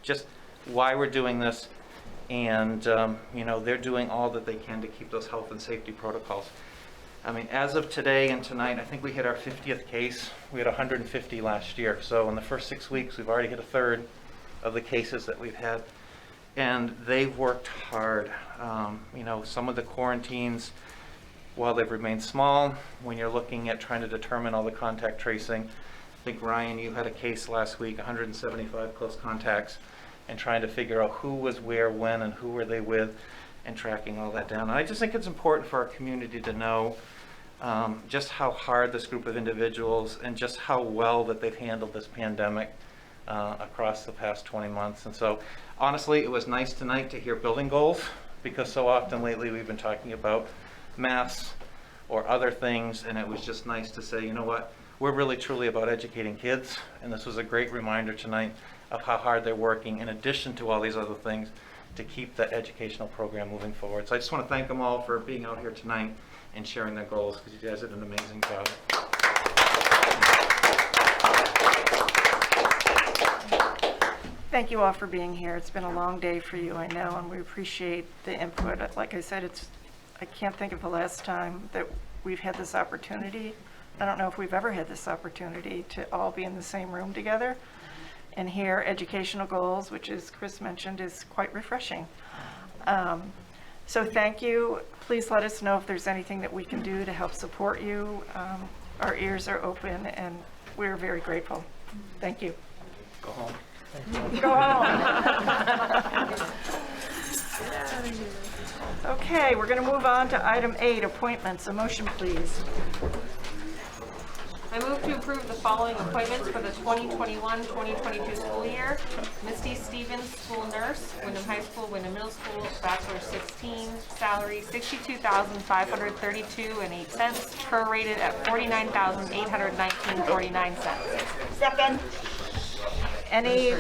just why we're doing this. And you know, they're doing all that they can to keep those health and safety protocols. I mean, as of today and tonight, I think we hit our 50th case. We had 150 last year. So in the first 6 weeks, we've already hit a third of the cases that we've had. And they've worked hard. You know, some of the quarantines, while they've remained small, when you're looking at trying to determine all the contact tracing, think, Ryan, you had a case last week, 175 close contacts, and trying to figure out who was where, when, and who were they with, and tracking all that down. And I just think it's important for our community to know just how hard this group of individuals and just how well that they've handled this pandemic across the past 20 months. And so, honestly, it was nice tonight to hear building goals, because so often lately we've been talking about masks or other things, and it was just nice to say, you know what, we're really truly about educating kids, and this was a great reminder tonight of how hard they're working, in addition to all these other things, to keep the educational program moving forward. So I just want to thank them all for being out here tonight and sharing their goals, because you guys did an amazing job. Thank you all for being here. It's been a long day for you, I know, and we appreciate the input. Like I said, I can't think of the last time that we've had this opportunity. I don't know if we've ever had this opportunity to all be in the same room together and hear educational goals, which, as Chris mentioned, is quite refreshing. So thank you. Please let us know if there's anything that we can do to help support you. Our ears are open, and we're very grateful. Thank you. Go home. Go home. Okay, we're going to move on to item 8, appointments. A motion, please. I move to approve the following appointments for the 2021-2022 school year. Misty Stevens, school nurse, Wyndham High School, Wyndham Middle School, bachelor 16, salary $62,532.08, prorated at $49,819.49. Second. Any,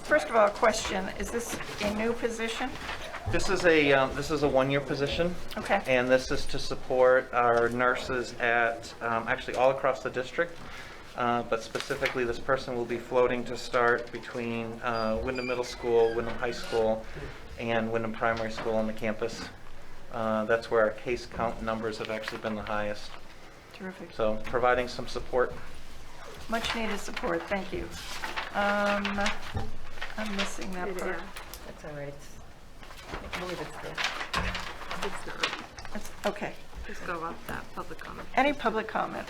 first of all, a question. Is this a new position? This is a one-year position. Okay. And this is to support our nurses at, actually all across the district. But specifically, this person will be floating to start between Wyndham Middle School, Wyndham High School, and Wyndham Primary School on the campus. That's where our case count numbers have actually been the highest. Terrific. So providing some support. Much needed support. Thank you. I'm missing that part. That's all right. I believe it's there. It's not. Okay. Just go off that public comment. Any public comment?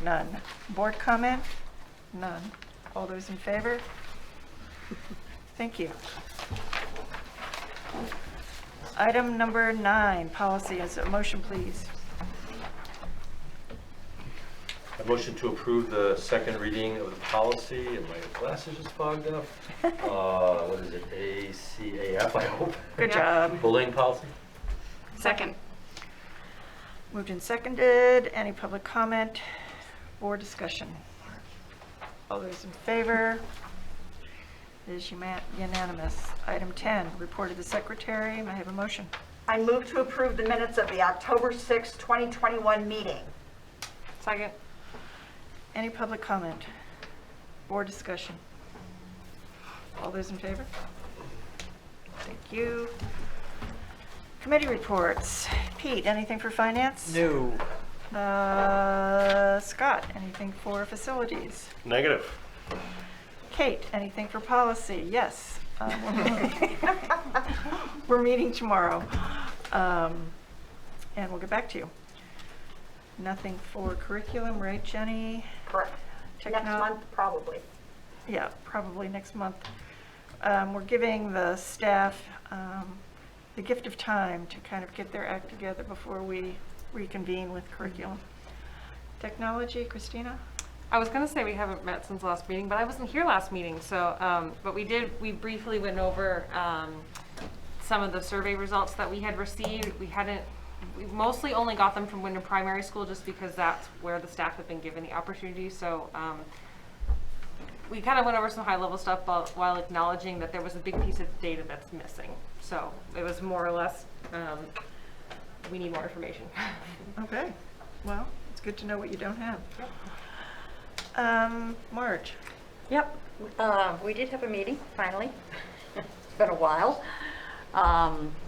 None. Board comment? None. All those in favor? Thank you. Item number 9, policy. Is a motion, please? A motion to approve the second reading of the policy, and my glasses just fogged up. What is it, ACAF, I hope? Good job. Bullying policy? Second. Moved and seconded. Any public comment? Board discussion? All those in favor? It is unanimous. Item 10, report of the secretary. May I have a motion? I move to approve the minutes of the October 6, 2021 meeting. Second. Any public comment? Board discussion? All those in favor? Thank you. Committee reports. Pete, anything for finance? No. Scott, anything for facilities? Negative. Kate, anything for policy? Yes. We're meeting tomorrow. And we'll get back to you. Nothing for curriculum, right, Jenny? Correct. Next month, probably. Yeah, probably next month. We're giving the staff the gift of time to kind of get their act together before we reconvene with curriculum. Technology, Christina? I was going to say we haven't met since last meeting, but I wasn't here last meeting. So, but we briefly went over some of the survey results that we had received. We mostly only got them from Wyndham Primary School just because that's where the staff have been given the opportunity. So we kind of went over some high level stuff while acknowledging that there was a big piece of data that's missing. So it was more or less, we need more information. Okay. Well, it's good to know what you don't have. Marge? Yep. We did have a meeting, finally. It's been a while.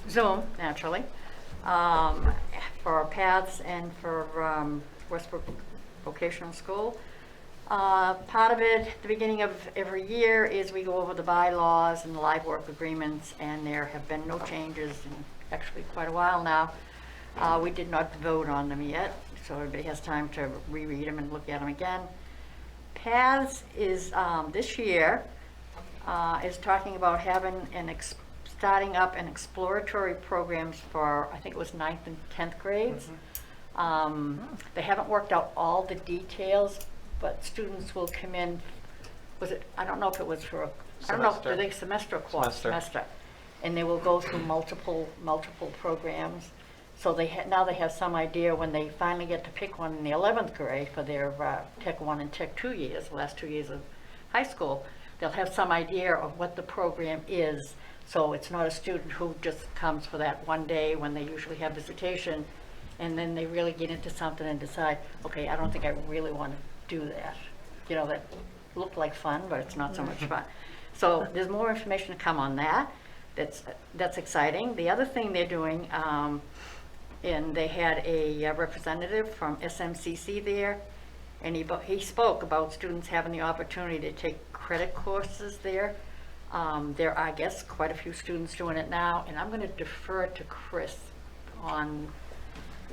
Zoom, naturally. For our paths and for Westbrook Vocational School. Part of it, the beginning of every year, is we go over the bylaws and the live work agreements, and there have been no changes in actually quite a while now. We did not vote on them yet, so everybody has time to reread them and look at them again. Paths is, this year, is talking about having starting up an exploratory programs for, I think it was 9th and 10th grades. They haven't worked out all the details, but students will come in, I don't know if it was for I don't know, do they semester or course? Semester. And they will go through multiple programs. So now they have some idea when they finally get to pick one in the 11th grade for their Tech 1 and Tech 2 years, the last 2 years of high school, they'll have some idea of what the program is. So it's not a student who just comes for that one day when they usually have visitation, and then they really get into something and decide, okay, I don't think I really want to do that. You know, that looked like fun, but it's not so much fun. So there's more information to come on that. That's exciting. The other thing they're doing, and they had a representative from SMCC there, and he spoke about students having the opportunity to take credit courses there. There are, I guess, quite a few students doing it now, and I'm going to defer to Chris on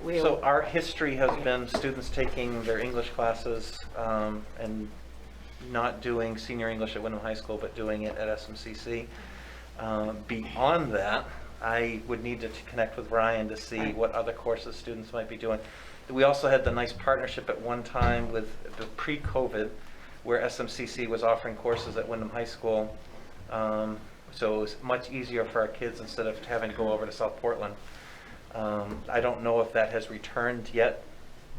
where. So our history has been students taking their English classes and not doing senior English at Wyndham High School, but doing it at SMCC. Beyond that, I would need to connect with Ryan to see what other courses students might be doing. We also had the nice partnership at one time with the pre-COVID, where SMCC was offering courses at Wyndham High School. So it was much easier for our kids instead of having to go over to South Portland. I don't know if that has returned yet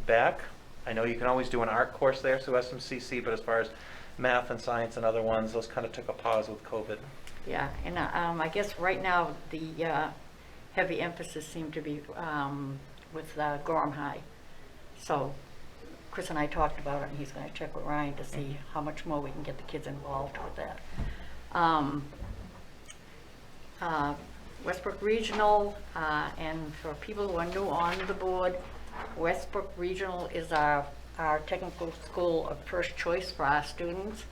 back. I know you can always do an art course there through SMCC, but as far as math and science and other ones, those kind of took a pause with COVID. Yeah, and I guess right now the heavy emphasis seemed to be with Gorham High. So Chris and I talked about it, and he's going to check with Ryan to see how much more we can get the kids involved with that. Westbrook Regional, and for people who are new on the board, Westbrook Regional is our technical school of first choice for our students.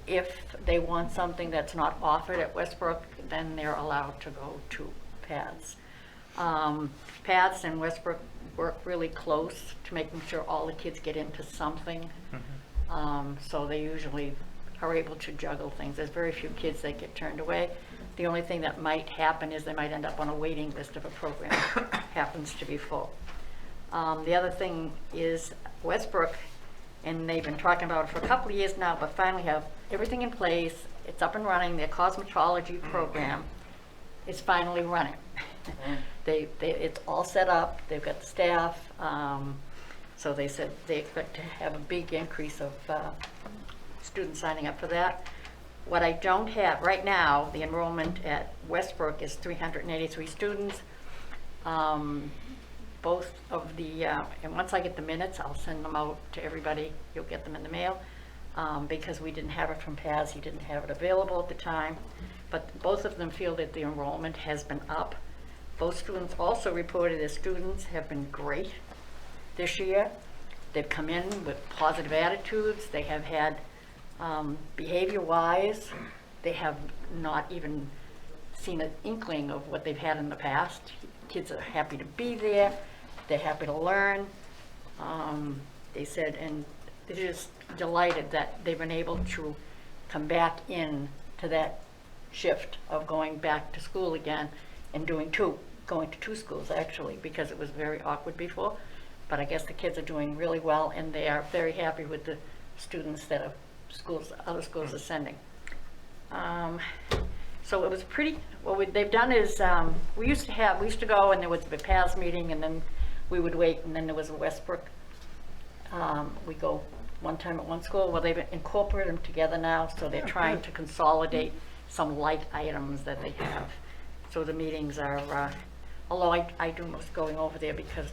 If they want something that's not offered at Westbrook, then they're allowed to go to PATHS. PATHS and Westbrook work really close to making sure all the kids get into something. So they usually are able to juggle things. There's very few kids that get turned away. The only thing that might happen is they might end up on a waiting list if a program happens to be full. The other thing is Westbrook, and they've been talking about it for a couple of years now, but finally have everything in place. It's up and running. Their cosmetology program is finally running. It's all set up. They've got the staff. So they said they expect to have a big increase of students signing up for that. What I don't have right now, the enrollment at Westbrook is 383 students. Both of the, and once I get the minutes, I'll send them out to everybody. You'll get them in the mail. Because we didn't have it from PATHS, he didn't have it available at the time. But both of them feel that the enrollment has been up. Both students also reported that students have been great this year. They've come in with positive attitudes. They have had, behavior-wise, they have not even seen an inkling of what they've had in the past. Kids are happy to be there. They're happy to learn. They said, and they're just delighted that they've been able to come back in to that shift of going back to school again and going to two schools actually, because it was very awkward before. But I guess the kids are doing really well, and they are very happy with the students that other schools are sending. So it was pretty, what they've done is, we used to go and there was the PATHS meeting, and then we would wait, and then there was a Westbrook. We go one time at one school. Well, they've incorporated them together now, so they're trying to consolidate some light items that they have. So the meetings are, although I do most going over there because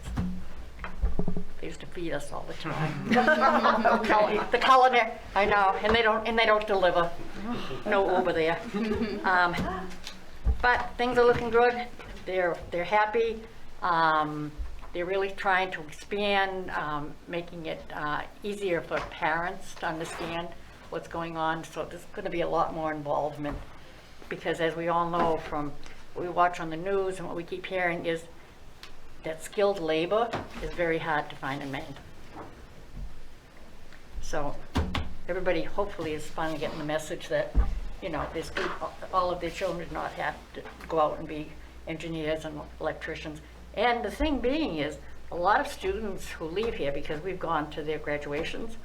they used to feed us all the time. The culinary, I know, and they don't deliver. No Uber there. But things are looking good. They're happy. They're really trying to expand, making it easier for parents to understand what's going on. So there's going to be a lot more involvement, because as we all know from what we watch on the news and what we keep hearing is that skilled labor is very hard to find in Maine. So everybody hopefully is finally getting the message that, there's good, all of their children do not have to go out and be engineers and electricians. And the thing being is, a lot of students who leave here, because we've gone to their graduations,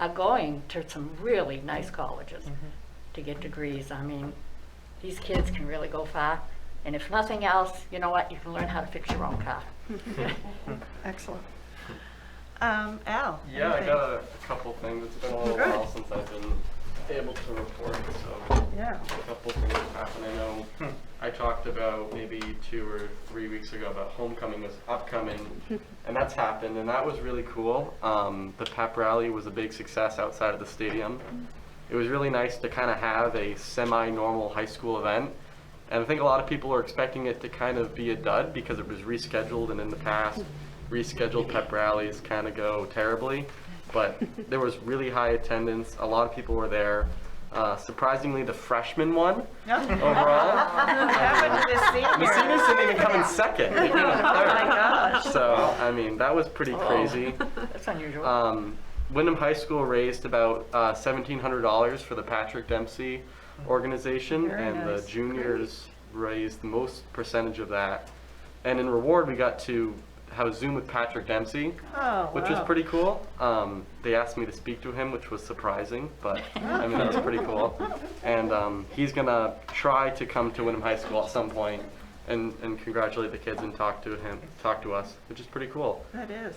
are going to some really nice colleges to get degrees. I mean, these kids can really go far. And if nothing else, you know what, you can learn how to fix your own car. Excellent. Al? Yeah, I anything? got a couple things. It's been a little Good. while since I've been able to report, so Yeah. a couple things happened. I know I talked about maybe 2 or 3 weeks ago about homecoming was upcoming, and that's happened, and that was really cool. The pep rally was a big success outside of the stadium. It was really nice to kind of have a semi-normal high school event, and I think a lot of people were expecting it to kind of be a dud because it was rescheduled, and in the past, rescheduled pep rallies kind of go terribly. But there was really high attendance. A lot of people were there. Surprisingly, the freshmen won overall. Happened to the The seniors didn't even come in second. They came in Oh third. my gosh. So, I mean, that was pretty crazy. That's unusual. Wyndham High School raised about $1,700 for the Patrick Dempsey organization, Very and nice. the juniors raised the most percentage of that. And in reward, we got to have a Zoom with Patrick Dempsey, Oh, which was wow. pretty cool. They asked me to speak to him, which was surprising, but I mean, that was pretty cool. And he's gonna try to come to Wyndham High School at some point and congratulate the kids and talk to us, which is pretty cool. That is.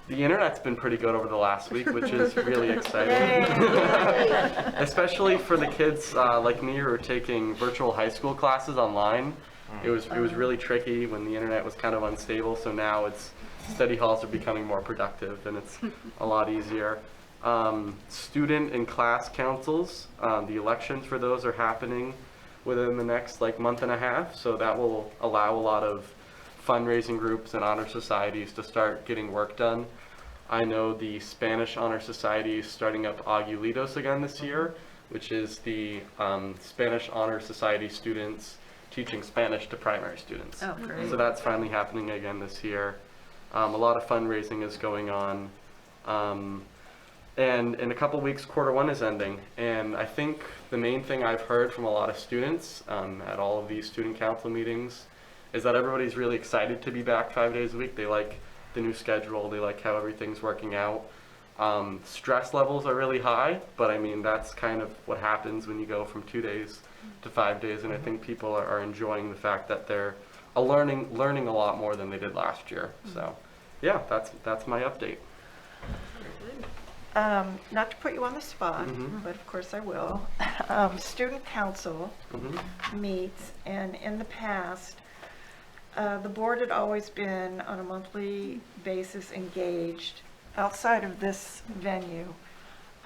The internet's been pretty good over the last week, which is really exciting. Especially for the kids like me who are taking virtual high school classes online. It was really tricky when the internet was kind of unstable, so now study halls are becoming more productive and it's a lot easier. Student and class councils, the elections for those are happening within the next month and a half, so that will allow a lot of fundraising groups and honor societies to start getting work done. I know the Spanish Honor Society is starting up Aguilitos again this year, which is the Spanish Honor Society students teaching Spanish to primary students. Oh, great. So that's finally happening again this year. A lot of fundraising is going on. And in a couple weeks, Q1 is ending. And I think the main thing I've heard from a lot of students at all of these student council meetings is that everybody's really excited to be back 5 days a week. They like the new schedule. They like how everything's working out. Stress levels are really high, but I mean, that's kind of what happens when you go from 2 days to 5 days. And I think people are enjoying the fact that they're learning a lot more than they did last year. So yeah, that's my update. Not to put you on the spot, but of course I will. Student council meets, and in the past, the board had always been on a monthly basis engaged outside of this venue,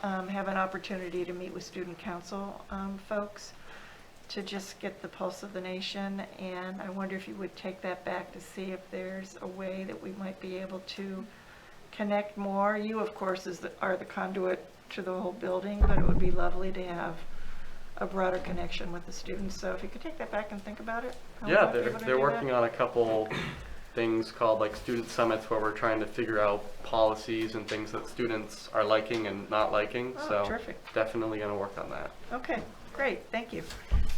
have an opportunity to meet with student council folks to just get the pulse of the nation. And I wonder if you would take that back to see if there's a way that we might be able to connect more. You, of course, are the conduit to the whole building, but it would be lovely to have a broader connection with the students. So if you could take that back and think about it. how we Yeah, might be able to they're do working that. on a couple things called student summits where we're trying to figure out policies and things that students are liking and not liking. Oh, So terrific. definitely going to work on that. Okay, great, thank you.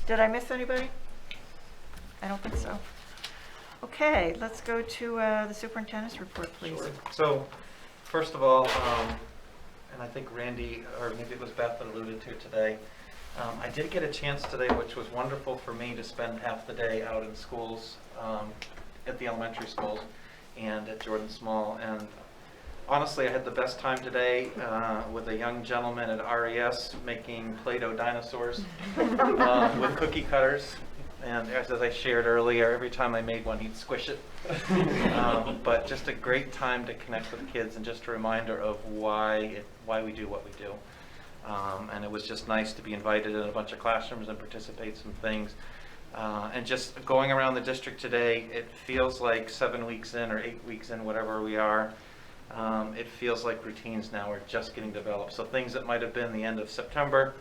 Did I miss anybody? I don't think so. Okay, let's go to the superintendent's report, please. Sure. So, first of all, and I think Randy, or maybe it was Beth that alluded to it today, I did get a chance today, which was wonderful for me, to spend half the day out in schools, at the elementary schools and at Jordan Small. And honestly, I had the best time today with a young gentleman at RES making Play-Doh dinosaurs with cookie cutters. And as I shared earlier, every time I made one, he'd squish it. But just a great time to connect with kids and just a reminder of why we do what we do. And it was just nice to be invited in a bunch of classrooms and participate in some things. And just going around the district today, it feels like 7 weeks in or 8 weeks in, whatever we are, it feels like routines now are just getting developed. So things that might have been the end of September,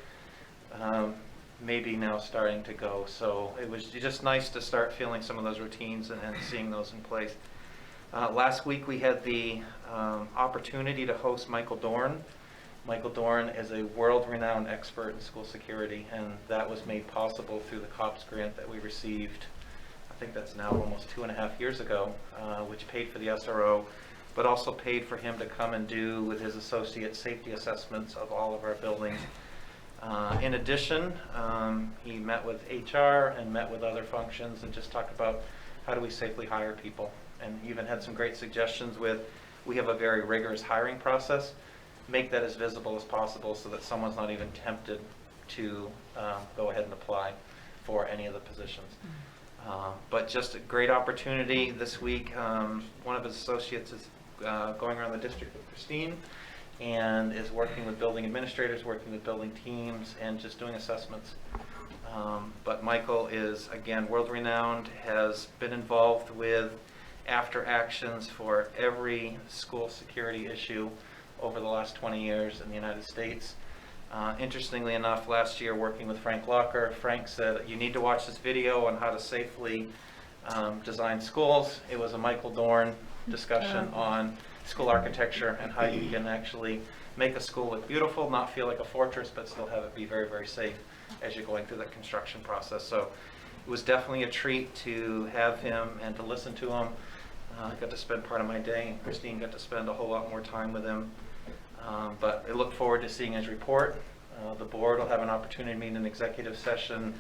maybe now starting to go. So it was just nice to start feeling some of those routines and seeing those in place. Last week we had the opportunity to host Michael Dorn. Michael Dorn is a world-renowned expert in school security, and that was made possible through the COPS grant that we received. I think that's now almost 2.5 years ago, which paid for the SRO, but also paid for him to come and do with his associates safety assessments of all of our buildings. In addition, he met with HR and met with other functions and just talked about how do we safely hire people, and even had some great suggestions with, we have a very rigorous hiring process. Make that as visible as possible so that someone's not even tempted to go ahead and apply for any of the positions. But just a great opportunity this week. One of his associates is going around the district with Christine and is working with building administrators, working with building teams, and just doing assessments. But Michael is, again, world-renowned, has been involved with after actions for every school security issue over the last 20 years in the United States. Interestingly enough, last year working with Frank Locker, Frank said, you need to watch this video on how to safely design schools. It was a Michael Dorn discussion on school architecture and how you can actually make a school look beautiful, not feel like a fortress, but still have it be very, very safe as you're going through the construction process. So it was definitely a treat to have him and to listen to him. I got to spend part of my day, and Christine got to spend a whole lot more time with him. But I look forward to seeing his report. The board will have an opportunity to meet in an executive session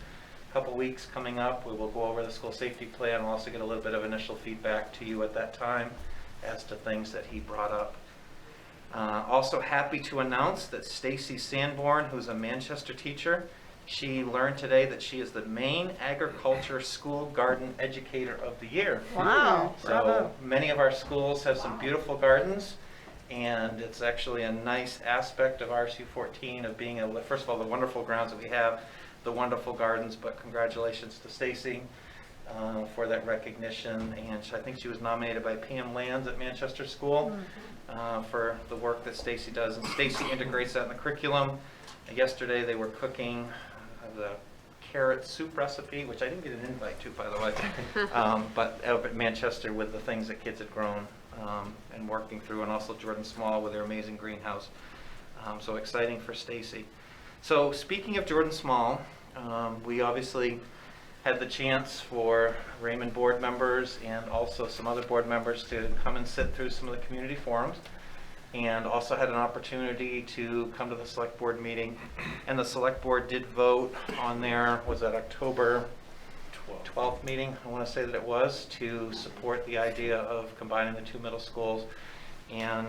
a couple weeks coming up. We will go over the school safety plan. We'll also get a little bit of initial feedback to you at that time as to things that he brought up. Also happy to announce that Stacy Sanborn, who's a Manchester teacher, she learned today that she is the Maine Agriculture School Garden Educator of the Year. Wow. So many of our schools have some beautiful gardens, and it's actually a nice aspect of RSU 14 of being able to, first of all, the wonderful grounds that we have, the wonderful gardens, but congratulations to Stacy for that recognition. And I think she was nominated by Pam Lands at Manchester School for the work that Stacy does. And Stacy integrates that in the curriculum. Yesterday they were cooking the carrot soup recipe, which I didn't get an invite to, by the way, but up at Manchester with the things that kids had grown and working through, and also Jordan Small with their amazing greenhouse. So exciting for Stacy. So speaking of Jordan Small, we obviously had the chance for Raymond board members and also some other board members to come and sit through some of the community forums, and also had an opportunity to come to the select board meeting. And the select board did vote on their, was that October 12th meeting, I want to say that it was, to support the idea of combining the two middle schools and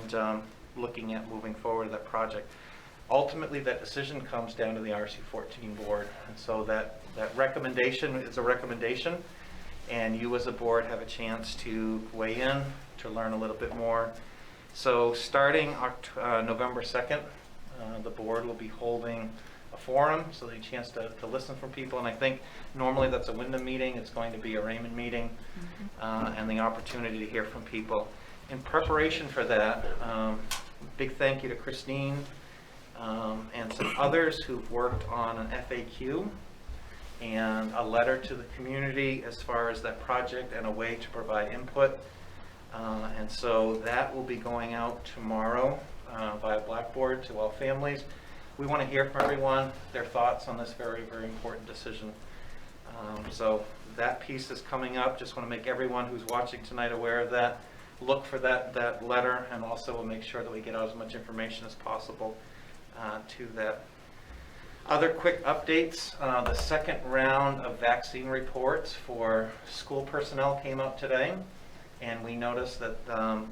looking at moving forward with that project. Ultimately, that decision comes down to the RSU 14 board. And so that recommendation is a recommendation, and you as a board have a chance to weigh in, to learn a little bit more. So starting November 2nd, the board will be holding a forum, so they have a chance to listen from people. And I think normally that's a Wyndham meeting. It's going to be a Raymond meeting, and the opportunity to hear from people. In preparation for that, big thank you to Christine and some others who've worked on an FAQ and a letter to the community as far as that project and a way to provide input. And so that will be going out tomorrow via Blackboard to all families. We want to hear from everyone, their thoughts on this very, very important decision. So that piece is coming up. Just want to make everyone who's watching tonight aware of that. Look for that letter, and also we'll make sure that we get out as much information as possible to that. Other quick updates. The second round of vaccine reports for school personnel came up today. And we noticed that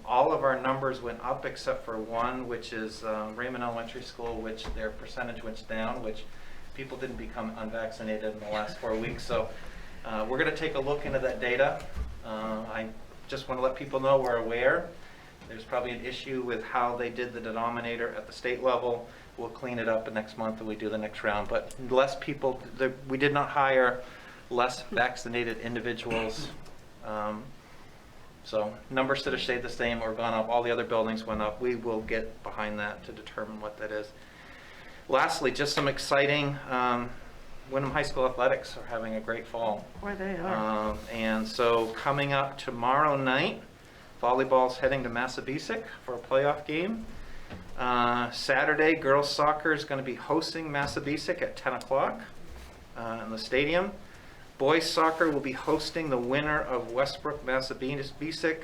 all of our numbers went up except for one, which is Raymond Elementary School, which their percentage went down, which people didn't become unvaccinated in the last 4 weeks. So we're going to take a look into that data. I just want to let people know we're aware. There's probably an issue with how they did the denominator at the state level. We'll clean it up next month when we do the next round. But less people, we did not hire less vaccinated individuals. So numbers that have stayed the same or gone up, all the other buildings went up. We will get behind that to determine what that is. Lastly, just some exciting Wyndham High School athletics are having a great fall. Where they are. And so coming up tomorrow night, volleyball's heading to Massabesic for a playoff game. Saturday, girls soccer is going to be hosting Massabesic at 10 o'clock in the stadium. Boys soccer will be hosting the winner of Westbrook Massabesic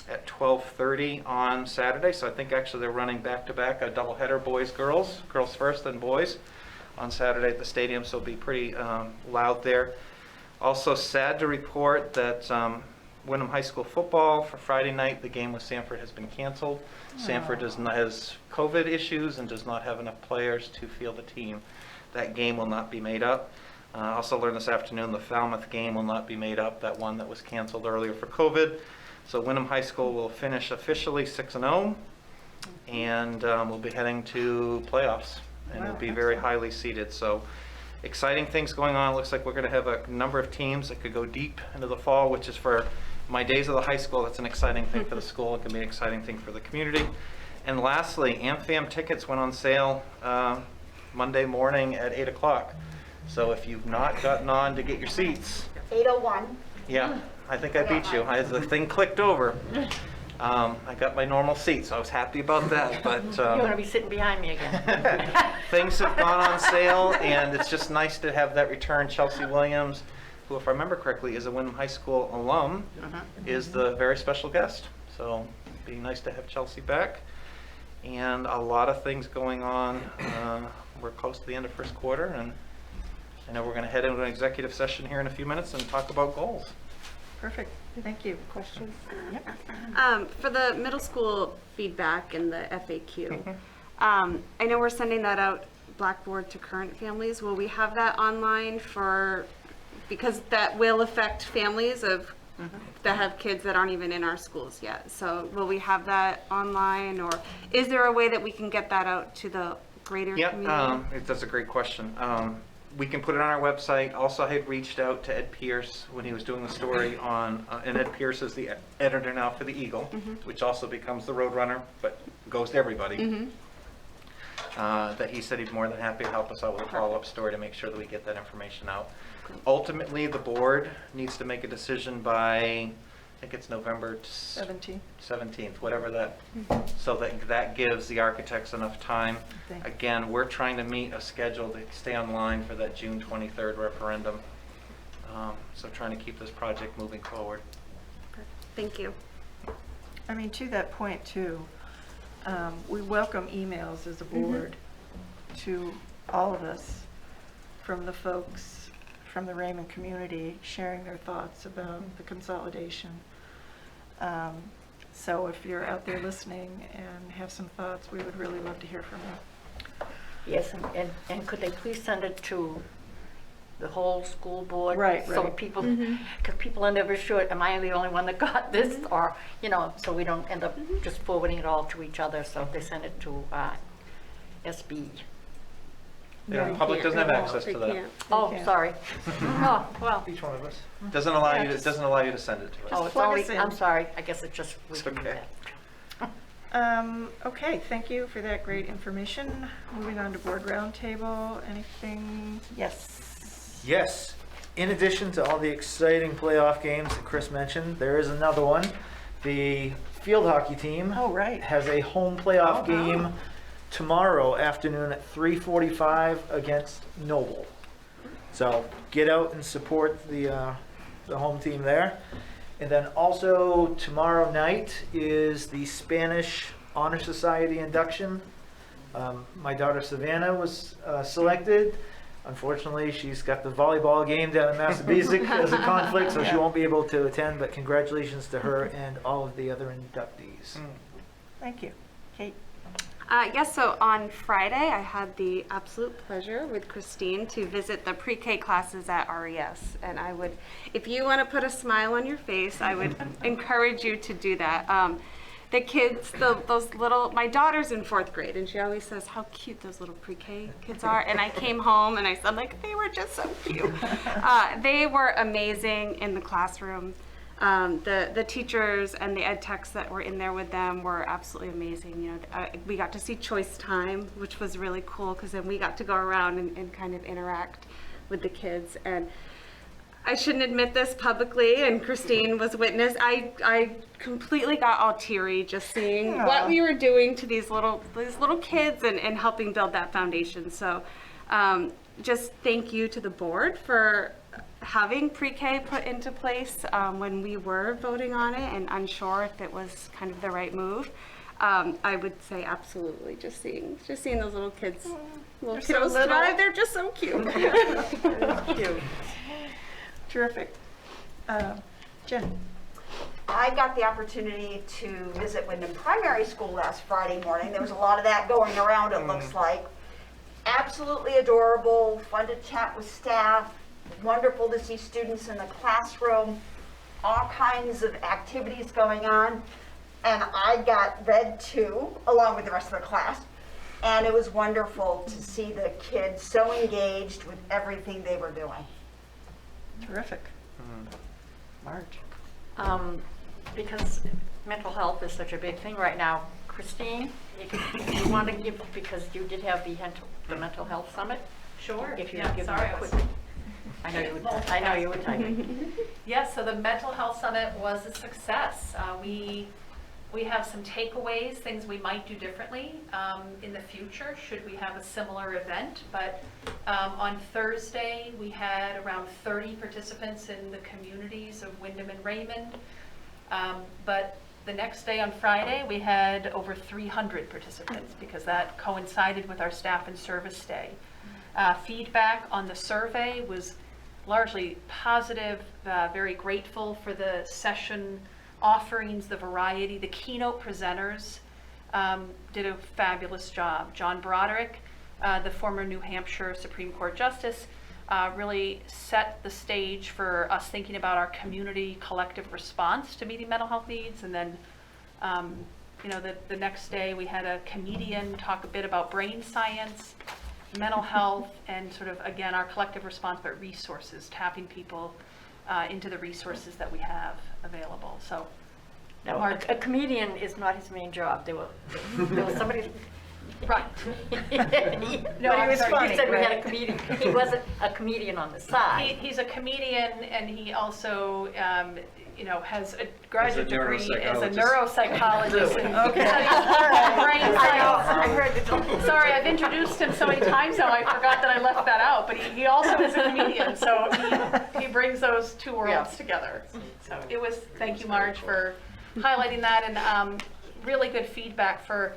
at 12:30 on Saturday. So I think actually they're running back-to-back, a doubleheader, girls first, then boys on Saturday at the stadium. So it'll be pretty loud there. Also sad to report that Wyndham High School football for Friday night, the game with Sanford has been canceled. Sanford has COVID issues and does not have enough players to field the team. That game will not be made up. Also learned this afternoon the Falmouth game will not be made up, that one that was canceled earlier for COVID. So Wyndham High School will finish officially 6-0, and we'll be heading to playoffs, and we'll be very highly seeded. So exciting things going on. It looks like we're going to have a number of teams that could go deep into the fall, which is for my days of the high school. That's an exciting thing for the school. It can be an exciting thing for the community. And lastly, AmFam tickets went on sale Monday morning at 8 o'clock. So if you've not gotten on to get your seats. 8:01. Yeah, I think I beat you. The thing clicked over. I got my normal seat, so I was happy about that. But You're going to be sitting behind me again. things have gone on sale, and it's just nice to have that return. Chelsea Williams, who, if I remember correctly, is a Wyndham High School alum, is the very special guest. So it'd be nice to have Chelsea back. And a lot of things going on. We're close to the end of first quarter, and I know we're going to head into an executive session here in a few minutes and talk about goals. Perfect. Thank you. Questions? For the middle school feedback and the FAQ, I know we're sending that out Blackboard to current families. Will we have that online because that will affect families that have kids that aren't even in our schools yet. So will we have that online, or is there a way that we can get that out to the greater community? Yeah, that's a great question. We can put it on our website. Also, I had reached out to Ed Pierce when he was doing the story on, and Ed Pierce is the editor now for the Eagle, which also becomes the Roadrunner, but goes to everybody. That he said he's more than happy to help us out with a follow-up story to make sure that we get that information out. Ultimately, the board needs to make a decision by, I think it's November 17th, whatever that, so that gives the architects enough time. Again, we're trying to meet a schedule to stay online for that June 23rd referendum. So trying to keep this project moving forward. Thank you. I mean, to that point too, we welcome emails as a board to all of us from the folks from the Raymond community sharing their thoughts about the consolidation. So if you're out there listening and have some thoughts, we would really love to hear from you. Yes, and could they please send it to the whole school board? Right, So right. people, because people are never sure, am I the only one that got this? Or, so we don't end up just forwarding it all to each other. So if they send it to SB. The public doesn't have access to that. Oh, sorry. Oh, well. Each one of us. Doesn't allow you to send it to us. Oh, it's plug only, us in. I'm sorry. I guess it's just. It's okay. Okay, thank you for that great information. Moving on to board roundtable, anything? Yes. Yes. In addition to all the exciting playoff games that Chris mentioned, there is another one. The field hockey team has a home playoff game tomorrow afternoon at 3:45 against Noble. So get out and support the home team there. And then also tomorrow night is the Spanish Honor Society induction. My daughter Savannah was selected. Unfortunately, she's got the volleyball game down in Massabesic as a conflict, so she won't be able to attend, but congratulations to her and all of the other inductees. Thank you. Kate? Yes, so on Friday, I had the absolute pleasure with Christine to visit the pre-K classes at RES. And I would, if you want to put a smile on your face, I would encourage you to do that. The kids, those little, my daughter's in 4th grade, and she always says how cute those little pre-K kids are. And I came home and I said, like, they were just so cute. They were amazing in the classroom. The teachers and the ed techs that were in there with them were absolutely amazing. You know, we got to see choice time, which was really cool because then we got to go around and kind of interact with the kids. And I shouldn't admit this publicly, and Christine was witness. I completely got all teary just seeing what we were doing to these little kids and helping build that foundation. So just thank you to the board for having pre-K put into place when we were voting on it and unsure if it was kind of the right move. I would say absolutely. Just seeing those little kids, little kiddos thrive. They're just so cute. Cute. Terrific. Jen. I got the opportunity to visit Wyndham Primary School last Friday morning. There was a lot of that going around, it looks like. Absolutely adorable, fun to chat with staff, wonderful to see students in the classroom, all kinds of activities going on. And I got read to, along with the rest of the class. And it was wonderful to see the kids so engaged with everything they were doing. Terrific. Marge. Because mental health is such a big thing right now. Christine, you want to give, because you did have the mental health summit? Sure. If you Yeah, give sorry, me a I was quick. I know you would typing. Yes, so the Mental Health Summit was a success. We have some takeaways, things we might do differently in the future should we have a similar event. But on Thursday, we had around 30 participants in the communities of Wyndham and Raymond. But the next day on Friday, we had over 300 participants because that coincided with our staff and service day. Feedback on the survey was largely positive, very grateful for the session offerings, the variety. The keynote presenters did a fabulous job. John Broderick, the former New Hampshire Supreme Court Justice, really set the stage for us thinking about our community collective response to meeting mental health needs. And then, the next day we had a comedian talk a bit about brain science, mental health, and sort of, again, our collective response, but resources, tapping people into the resources that we have available. So, No, a comedian is not his main job. There was somebody. Right. No, he was funny, you said we had a right? comedian. He wasn't a comedian on the side. He's a comedian, and he also, has a graduate degree as a neuropsychologist. And Okay. brain science. I heard Sorry, I've introduced him so many times now, I forgot that I left that out, but he also is a comedian, so he brings those two worlds together. So it was, thank you, Marge, for highlighting that, and really good feedback for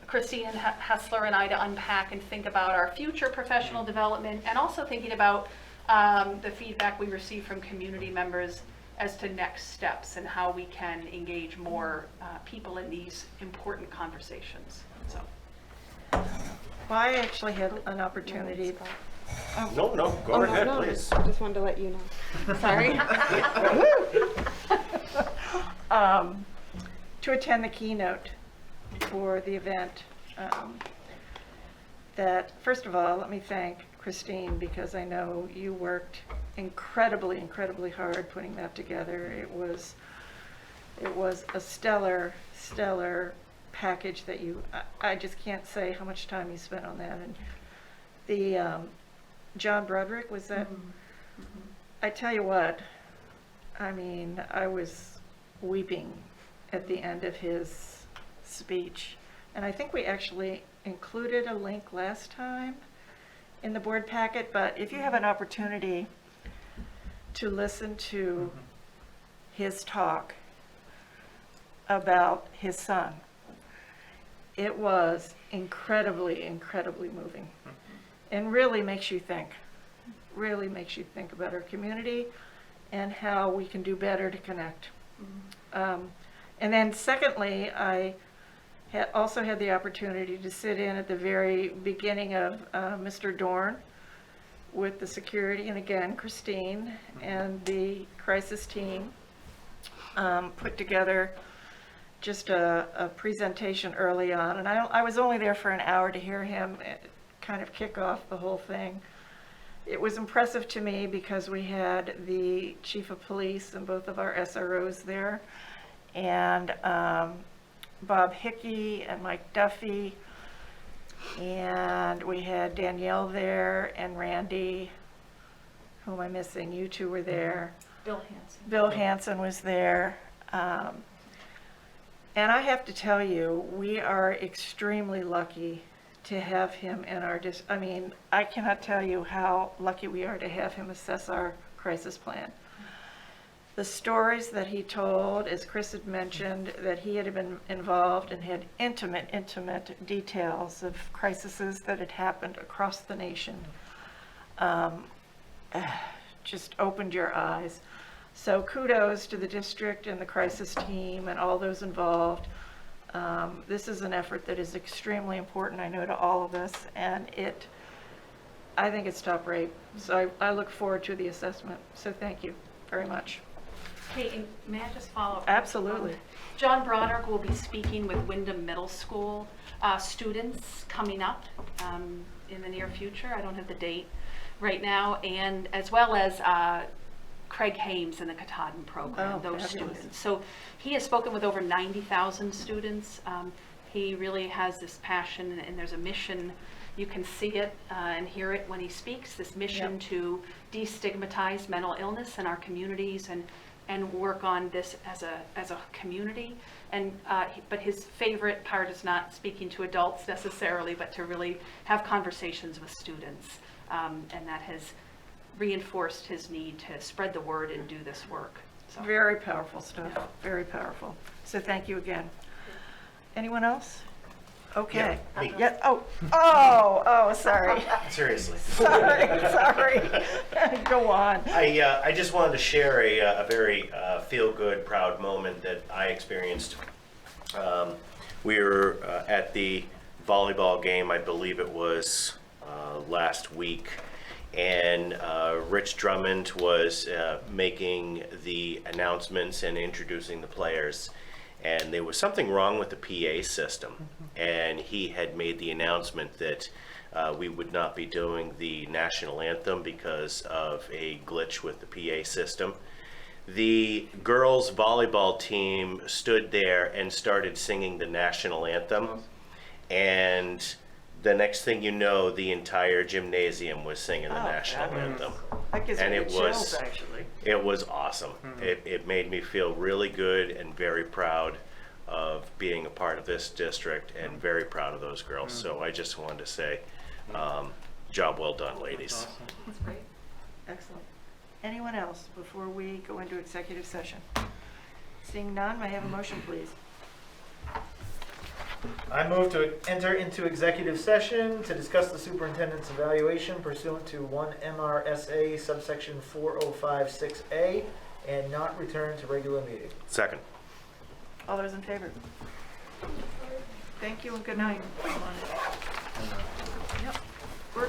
Christine Hessler and I to unpack and think about our future professional development, and also thinking about the feedback we receive from community members as to next steps and how we can engage more people in these important conversations. So. Well, I actually had an opportunity. No, go ahead, please. I just wanted to let you know. Sorry. To attend the keynote for the event. That, first of all, let me thank Christine, because I know you worked incredibly hard putting that together. It was a stellar package that I just can't say how much time you spent on that. And the John Broderick, was that? Mm-hmm. I tell you what, I mean, I was weeping at the end of his speech. And I think we actually included a link last time in the board packet, but if you have an opportunity to listen to his talk about his son, it was incredibly moving, and really makes you think about our community and how we can do better to connect. And then secondly, I also had the opportunity to sit in at the very beginning of Mr. Dorn with the security, and again, Christine and the crisis team put together just a presentation early on. And I was only there for an hour to hear him kind of kick off the whole thing. it was impressive to me because we had the chief of police and both of our SROs there, and Bob Hickey and Mike Duffy, and we had Danielle there and Randy. Who am I missing? You two were there. Bill Hansen. Bill Hansen was there. And I have to tell you, we are extremely lucky to have him in our I mean, I cannot tell you how lucky we are to have him assess our crisis plan. The stories that he told, as Chris had mentioned, that he had been involved and had intimate details of crises that had happened across the nation, just opened your eyes. So kudos to the district and the crisis team and all those involved. This is an effort that is extremely important, I know, to all of us, and I think it's top rate. So I look forward to the assessment. So thank you very much. Hey, and may I just follow up? Absolutely. John Broderick will be speaking with Wyndham Middle School students coming up in the near future. I don't have the date right now, and as well as Craig Hames in the Katahdin program, those fabulous. students. So he has spoken with over 90,000 students. He really has this passion, and there's a mission. You can see it and hear it when he speaks, this mission to destigmatize mental illness in our communities and work on this as a community. And but his favorite part is not speaking to adults necessarily, but to really have conversations with students. And that has reinforced his need to spread the word and do this work. So. Very powerful stuff, very powerful. So thank you again. Anyone else? Okay. Yeah, me. Yeah. Oh, sorry. Seriously. Sorry. Go on. I just wanted to share a very feel-good, proud moment that I experienced. We were at the volleyball game, I believe it was last week, and Rich Drummond was making the announcements and introducing the players. And there was something wrong with the PA system, and he had made the announcement that we would not be doing the national anthem because of a glitch with the PA system. The girls' volleyball team stood there and started singing the national anthem, and the next thing you know, the entire gymnasium was singing the national anthem. That gives me chills, actually. It was awesome. It made me feel really good and very proud of being a part of this district and very proud of those girls. So I just wanted to say, job well done, ladies. That's great. Excellent. Anyone else before we go into executive session? Seeing none, may I have a motion, please? I move to enter into executive session to discuss the superintendent's evaluation pursuant to 1 MRSA subsection 4056A and not return to regular meeting. Second. All those in favor? Thank you and good night. Yep. We're